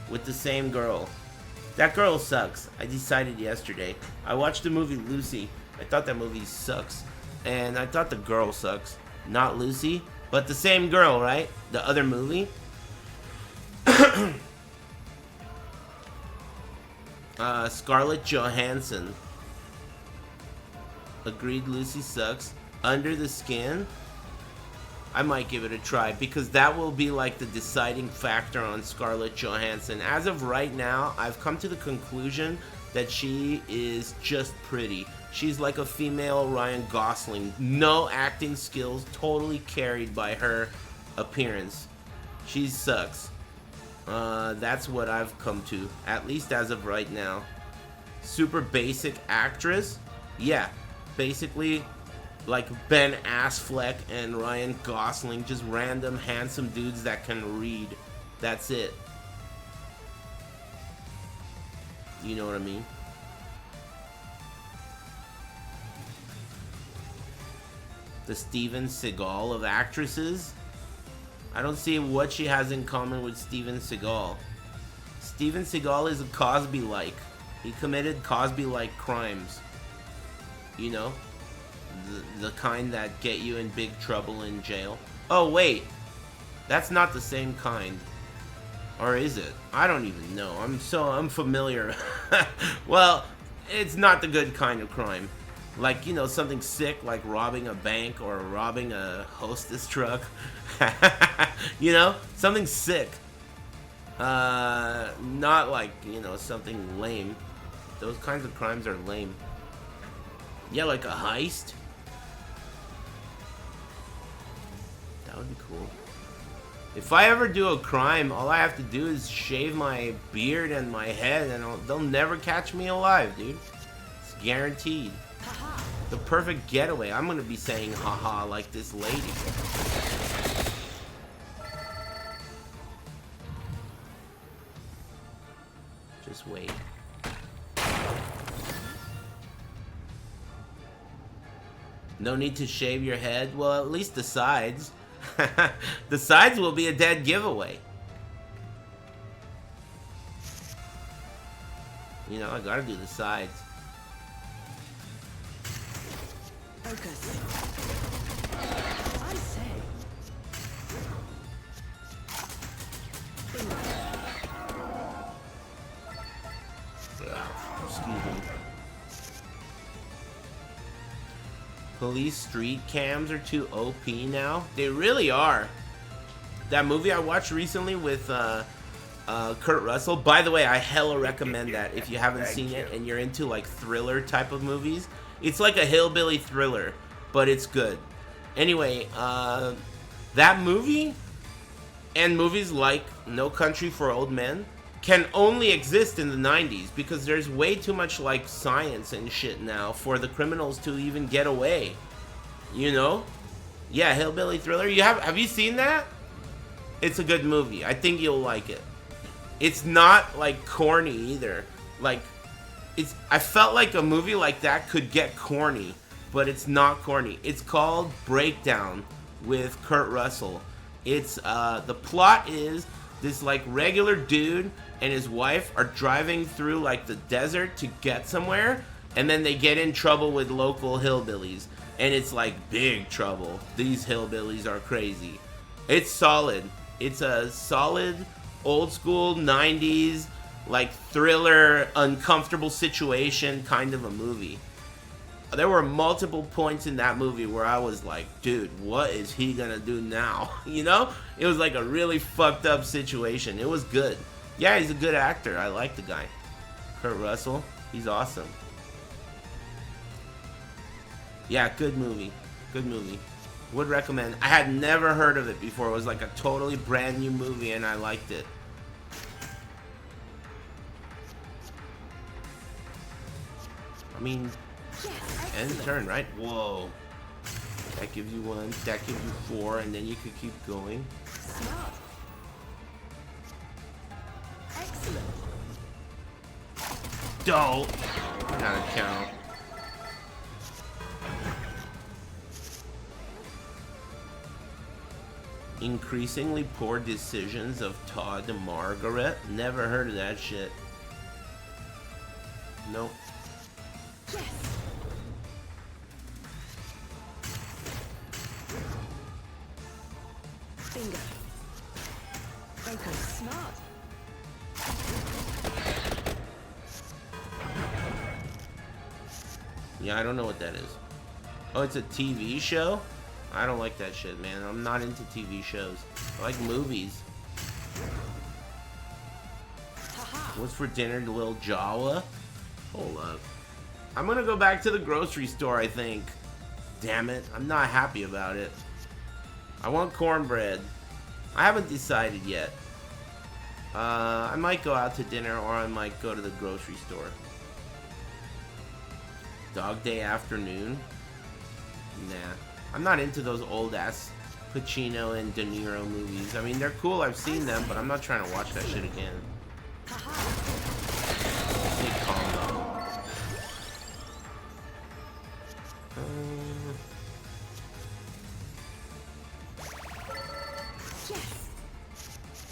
S1: with the same girl? That girl sucks. I decided yesterday. I watched the movie Lucy. I thought that movie sucks. And I thought the girl sucks. Not Lucy, but the same girl, right? The other movie. Scarlett Johansson. Agreed, Lucy sucks. Under the Skin. I might give it a try because that will be like the deciding factor on Scarlett Johansson. As of right now, I've come to the conclusion that she is just pretty. She's like a female Ryan Gosling. No acting skills, totally carried by her appearance. She sucks. That's what I've come to, at least as of right now. Super basic actress? Yeah, basically like Ben Affleck and Ryan Gosling, just random handsome dudes that can read. That's it. You know what I mean? The Steven Seagal of actresses? I don't see what she has in common with Steven Seagal. Steven Seagal is a Cosby-like. He committed Cosby-like crimes. You know? The kind that get you in big trouble in jail. Oh, wait. That's not the same kind. Or is it? I don't even know. I'm so unfamiliar. Well, it's not the good kind of crime. Like, you know, something sick like robbing a bank or robbing a hostess truck. You know? Something sick. Not like, you know, something lame. Those kinds of crimes are lame. Yeah, like a heist. That would be cool. If I ever do a crime, all I have to do is shave my beard and my head, and they'll never catch me alive, dude. It's guaranteed. The perfect getaway. I'm gonna be saying haha like this lady. Just wait. No need to shave your head? Well, at least the sides. The sides will be a dead giveaway. You know, I gotta do the sides.
S5: Focus. I say.
S1: Excuse me. Police street cams are too OP now. They really are. That movie I watched recently with Kurt Russell. By the way, I hella recommend that if you haven't seen it and you're into like thriller type of movies. It's like a hillbilly thriller, but it's good. Anyway, that movie and movies like No Country for Old Men can only exist in the 90s because there's way too much like science and shit now for the criminals to even get away. You know? Yeah, hillbilly thriller. Have you seen that? It's a good movie. I think you'll like it. It's not like corny either. Like I felt like a movie like that could get corny, but it's not corny. It's called Breakdown with Kurt Russell. It's the plot is this like regular dude and his wife are driving through like the desert to get somewhere, and then they get in trouble with local hillbillies, and it's like big trouble. These hillbillies are crazy. It's solid. It's a solid old school 90s like thriller, uncomfortable situation kind of a movie. There were multiple points in that movie where I was like, dude, what is he gonna do now? You know? It was like a really fucked up situation. It was good. Yeah, he's a good actor. I like the guy. Kurt Russell. He's awesome. Yeah, good movie. Good movie. Would recommend. I had never heard of it before. It was like a totally brand new movie and I liked it. I mean, end turn, right? Whoa. That gives you 1, that gives you 4, and then you could keep going.
S5: Smart. Excellent.
S1: Don't. Gotta count. Increasingly poor decisions of Todd and Margaret. Never heard of that shit. Nope.
S5: Yes. Bingo. Focus. Smart.
S1: Yeah, I don't know what that is. Oh, it's a TV show? I don't like that shit, man. I'm not into TV shows. I like movies. What's for dinner, Lil Jawa? Hold up. I'm gonna go back to the grocery store, I think. Damn it. I'm not happy about it. I want cornbread. I haven't decided yet. I might go out to dinner or I might go to the grocery store. Dog Day Afternoon? Nah. I'm not into those old ass Pacino and De Niro movies. I mean, they're cool. I've seen them, but I'm not trying to watch that shit again. Big combo.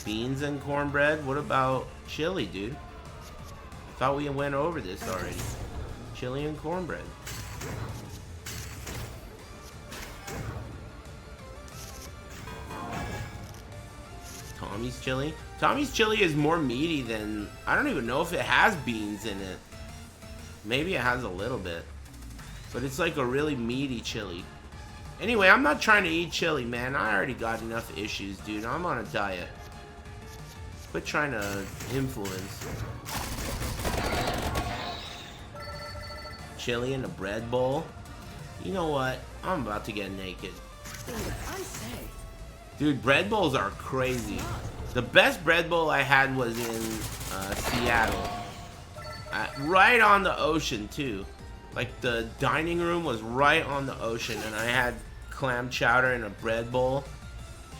S1: Beans and cornbread? What about chili, dude? Thought we went over this already. Chili and cornbread. Tommy's chili? Tommy's chili is more meaty than... I don't even know if it has beans in it. Maybe it has a little bit. But it's like a really meaty chili. Anyway, I'm not trying to eat chili, man. I already got enough issues, dude. I'm on a diet. Quit trying to influence. Chili in a bread bowl? You know what? I'm about to get naked.
S5: I say.
S1: Dude, bread bowls are crazy. The best bread bowl I had was in Seattle. Right on the ocean, too. Like, the dining room was right on the ocean, and I had clam chowder in a bread bowl.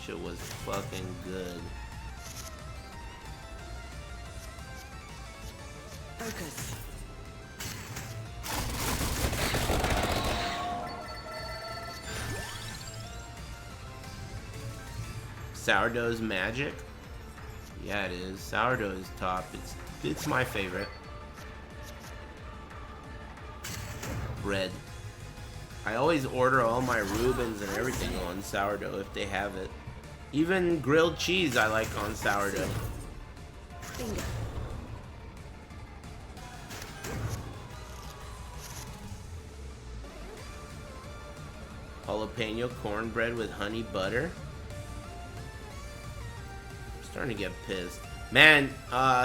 S1: Shit was fucking good.
S5: Focus.
S1: Sourdough's magic? Yeah, it is. Sourdough is top. It's my favorite. Bread. I always order all my Reubens and everything on sourdough if they have it. Even grilled cheese I like on sourdough.
S5: Bingo.
S1: Jalapeno cornbread with honey butter. I'm starting to get pissed. Man,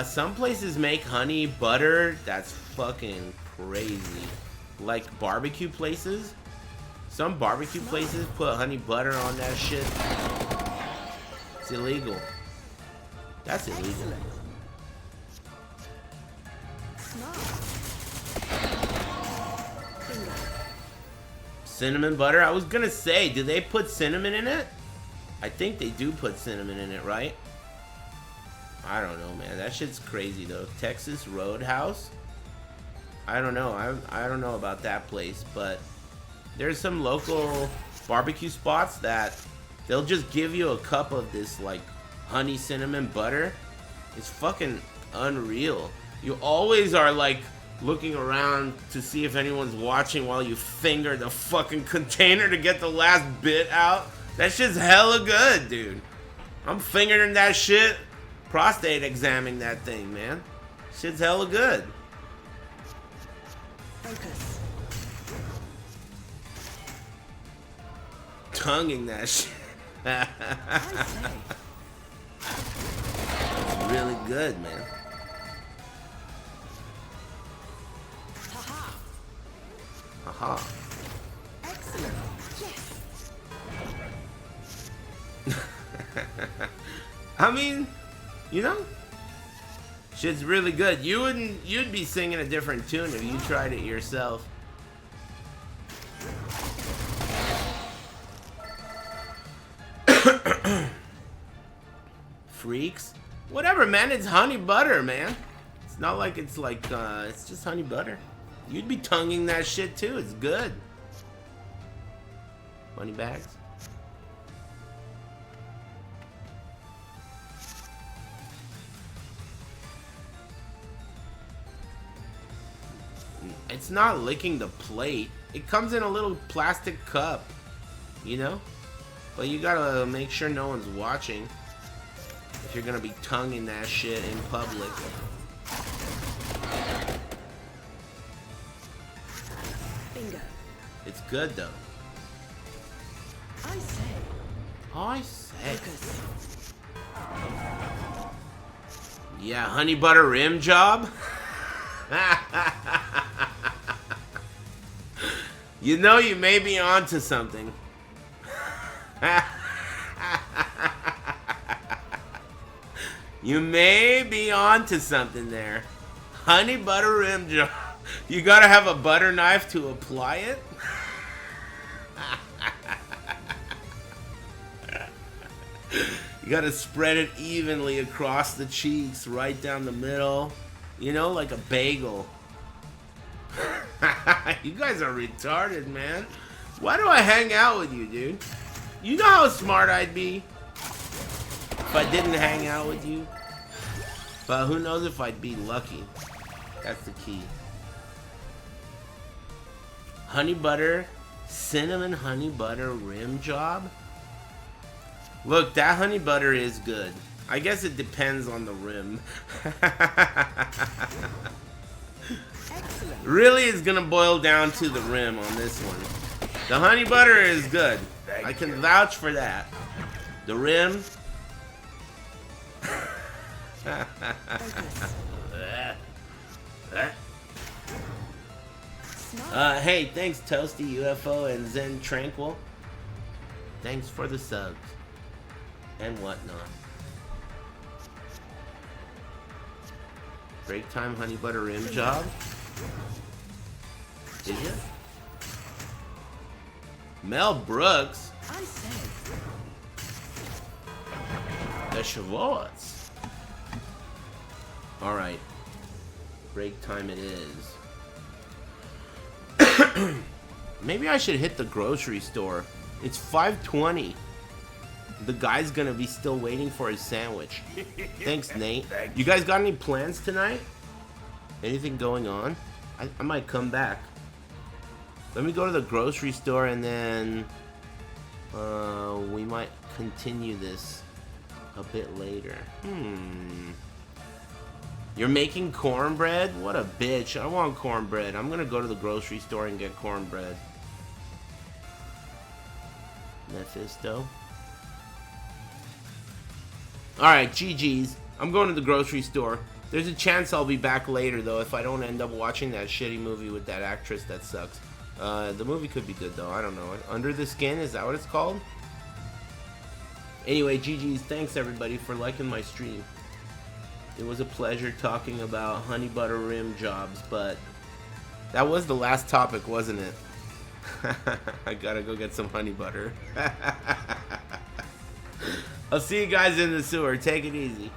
S1: some places make honey butter. That's fucking crazy. Like barbecue places. Some barbecue places put honey butter on that shit. It's illegal. That's illegal.
S5: Smart. Bingo.
S1: Cinnamon butter? I was gonna say, do they put cinnamon in it? I think they do put cinnamon in it, right? I don't know, man. That shit's crazy, though. Texas Roadhouse? I don't know. I don't know about that place, but there's some local barbecue spots that they'll just give you a cup of this, like, honey cinnamon butter. It's fucking unreal. You always are, like, looking around to see if anyone's watching while you finger the fucking container to get the last bit out. That shit's hella good, dude. I'm fingering that shit, prostate examining that thing, man. Shit's hella good.
S5: Focus.
S1: Tonguing that shit.
S5: I say.
S1: It's really good, man.
S5: Haha.
S1: Aha.
S5: Excellent. Yes.
S1: I mean, you know, shit's really good. You'd be singing a different tune if you tried it yourself. Freaks? Whatever, man. It's honey butter, man. It's not like it's like, it's just honey butter. You'd be tonguing that shit too. It's good. Money bags? It's not licking the plate. It comes in a little plastic cup, you know? But you gotta make sure no one's watching if you're gonna be tonguing that shit in public.
S5: Bingo.
S1: It's good though.
S5: I say.
S1: I say.
S5: Focus.
S1: Yeah, honey butter rim job? You know you may be onto something. You may be onto something there. Honey butter rim job. You gotta have a butter knife to apply it? You gotta spread it evenly across the cheeks, right down the middle. You know, like a bagel. You guys are retarded, man. Why do I hang out with you, dude? You know how smart I'd be if I didn't hang out with you? But who knows if I'd be lucky. That's the key. Honey butter, cinnamon honey butter rim job. Look, that honey butter is good. I guess it depends on the rim. Really, it's gonna boil down to the rim on this one. The honey butter is good. I can vouch for that. The rim. Hey, thanks Toasty, UFO, and Zen Tranquil. Thanks for the subs and whatnot. Break time honey butter rim job. Did you? Mel Brooks.
S5: I say.
S1: The Schwartz. Alright. Break time it is. Maybe I should hit the grocery store. It's 5:20. The guy's gonna be still waiting for his sandwich. Thanks, Nate. You guys got any plans tonight? Anything going on? I might come back. Let me go to the grocery store and then we might continue this a bit later. You're making cornbread? What a bitch. I want cornbread. I'm gonna go to the grocery store and get cornbread. Mephisto. Alright, GG's. I'm going to the grocery store. There's a chance I'll be back later, though, if I don't end up watching that shitty movie with that actress that sucks. The movie could be good, though. I don't know. Under the Skin? Is that what it's called? Anyway, GG's. Thanks, everybody, for liking my stream. It was a pleasure talking about honey butter rim jobs, but that was the last topic, wasn't it? I gotta go get some honey butter. I'll see you guys in the sewer. Take it easy.